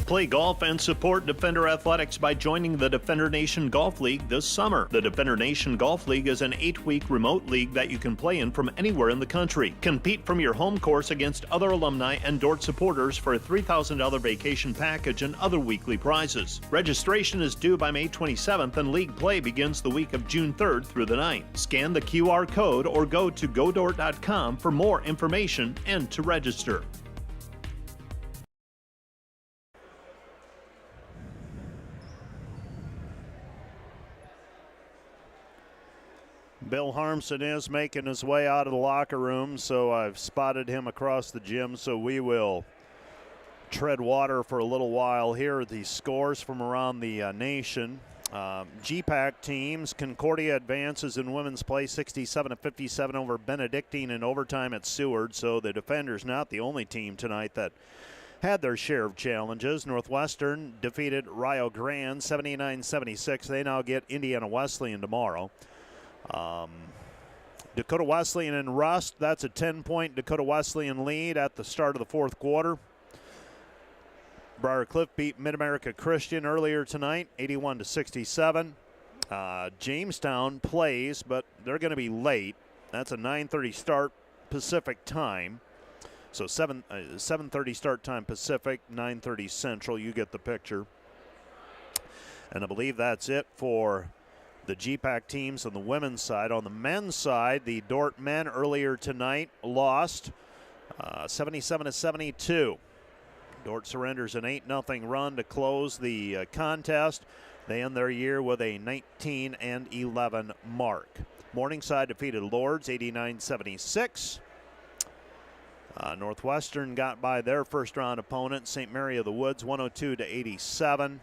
Play golf and support Defender Athletics by joining the Defender Nation Golf League this summer. The Defender Nation Golf League is an 8-week remote league that you can play in from anywhere in the country. Compete from your home course against other alumni and Dordt supporters for a $3,000 vacation package and other weekly prizes. Registration is due by May 27th and league play begins the week of June 3rd through the 9th. Scan the QR code or go to godort.com for more information and to register. Bill Harmson is making his way out of the locker room, so I've spotted him across the gym, so we will tread water for a little while here. The scores from around the nation. GPAC teams, Concordia advances in women's play 67-57 over Benedictine in overtime at Seward. So the Defenders not the only team tonight that had their share of challenges. Northwestern defeated Rio Grande 79-76. They now get Indiana Wesleyan tomorrow. Dakota Wesleyan and Rust, that's a 10-point Dakota Wesleyan lead at the start of the fourth quarter. Briar Cliff beat Mid-America Christian earlier tonight, 81-67. Jamestown plays, but they're going to be late. That's a 9:30 start Pacific time. So 7:30 start time Pacific, 9:30 Central. You get the picture. And I believe that's it for the GPAC teams on the women's side. On the men's side, the Dordt men earlier tonight lost 77-72. Dordt surrenders an 8-0 run to close the contest. They end their year with a 19-11 mark. Morningside defeated Lourdes 89-76. Northwestern got by their first-round opponent, St. Mary of the Woods, 102-87.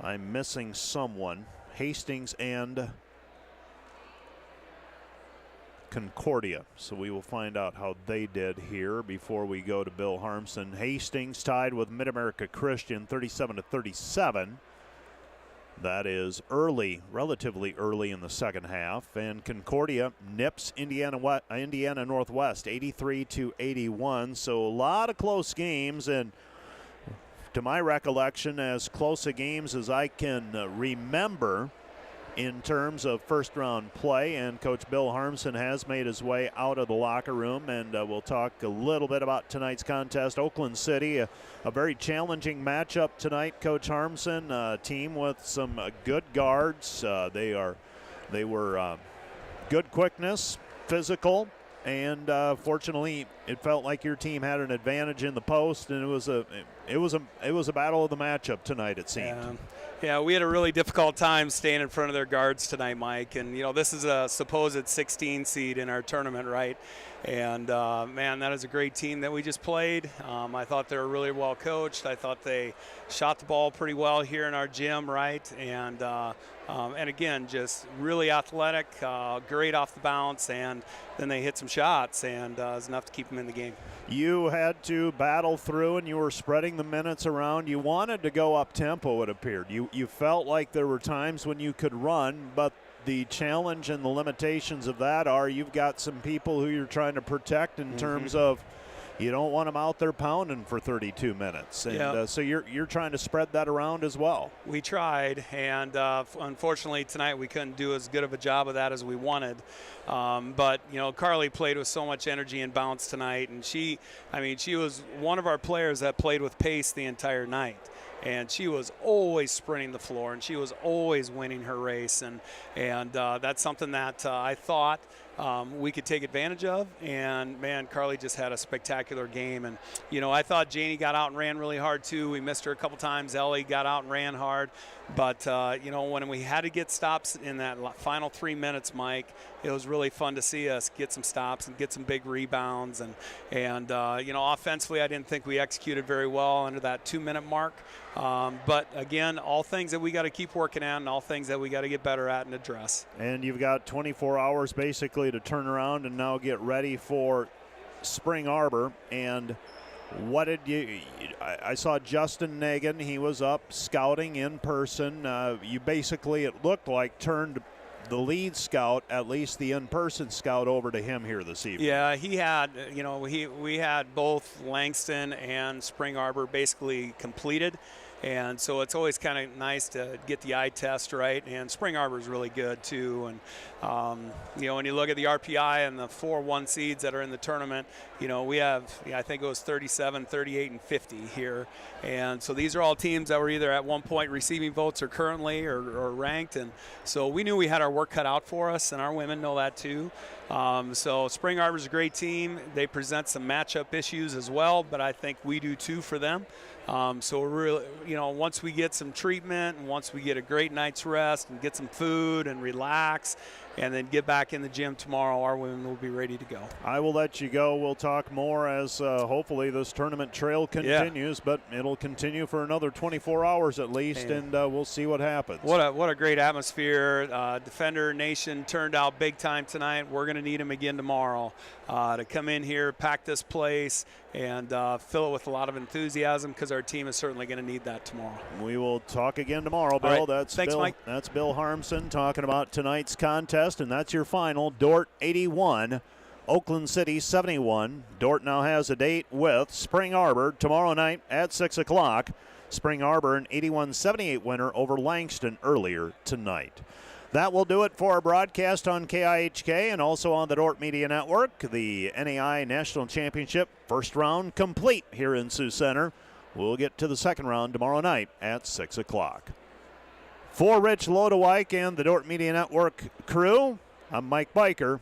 I'm missing someone. Hastings and Concordia. So we will find out how they did here before we go to Bill Harmson. Hastings tied with Mid-America Christian 37-37. That is early, relatively early in the second half. And Concordia nips Indiana Northwest 83-81. So a lot of close games, and to my recollection, as close a games as I can remember in terms of first-round play. And Coach Bill Harmson has made his way out of the locker room, and we'll talk a little bit about tonight's contest. Oakland City, a very challenging matchup tonight. Coach Harmson, a team with some good guards. They were good quickness, physical, and fortunately, it felt like your team had an advantage in the post, and it was a battle of the matchup tonight. It seemed. Yeah, we had a really difficult time staying in front of their guards tonight, Mike. And, you know, this is a supposed 16 seed in our tournament, right? And, man, that is a great team that we just played. I thought they were really well coached. I thought they shot the ball pretty well here in our gym, right? And again, just really athletic, great off the bounce, and then they hit some shots, and it was enough to keep them in the game. You had to battle through, and you were spreading the minutes around. You wanted to go up tempo, it appeared. You felt like there were times when you could run, but the challenge and the limitations of that are you've got some people who you're trying to protect in terms of you don't want them out there pounding for 32 minutes. And so you're trying to spread that around as well. We tried, and unfortunately tonight we couldn't do as good of a job of that as we wanted. But, you know, Carly played with so much energy and bounce tonight, and she was one of our players that played with pace the entire night. And she was always sprinting the floor, and she was always winning her race. And that's something that I thought we could take advantage of. And, man, Carly just had a spectacular game. And, you know, I thought Janie got out and ran really hard, too. We missed her a couple times. Ellie got out and ran hard. But, you know, when we had to get stops in that final 3 minutes, Mike, it was really fun to see us get some stops and get some big rebounds. And you know, offensively, I didn't think we executed very well under that 2-minute mark. But, again, all things that we got to keep working on and all things that we got to get better at and address. And you've got 24 hours basically to turn around and now get ready for Spring Arbor. And what did I saw Justin Nagan. He was up scouting in person. You basically, it looked like, turned the lead scout, at least the in-person scout, over to him here this evening. Yeah, he had, you know, we had both Langston and Spring Arbor basically completed. And so it's always kind of nice to get the eye test right. And Spring Arbor is really good, too. And, you know, when you look at the RPI and the 4-1 seeds that are in the tournament, you know, we have, I think it was 37, 38, and 50 here. And so these are all teams that were either at one point receiving votes or currently or ranked. And so we knew we had our work cut out for us, and our women know that, too. So Spring Arbor's a great team. They present some matchup issues as well, but I think we do, too, for them. So we're really, you know, once we get some treatment and once we get a great night's rest and get some food and relax and then get back in the gym tomorrow. Our women will be ready to go. I will let you go. We'll talk more as hopefully this tournament trail continues, but it'll continue for another 24 hours at least, and we'll see what happens. What a great atmosphere. Defender Nation turned out big time tonight. We're going to need them again tomorrow to come in here, pack this place, and fill it with a lot of enthusiasm, because our team is certainly going to need that tomorrow. We will talk again tomorrow, Bill. Right. That's Thanks, Bill, Mike. That's Bill Harmson talking about tonight's contest, and that's your final. Dordt 81, Oakland City 71. Dordt now has a date with Spring Arbor tomorrow night at 6 o'clock. Spring Arbor an 81-78 winner over Langston earlier tonight. That will do it for our broadcast on KIHK and also on the Dordt Media Network. The NAIA National Championship first round complete here in Sioux Center. We'll get to the second round tomorrow night at 6 o'clock. For Rich Lodewijk and the Dordt Media Network crew, I'm Mike Biker.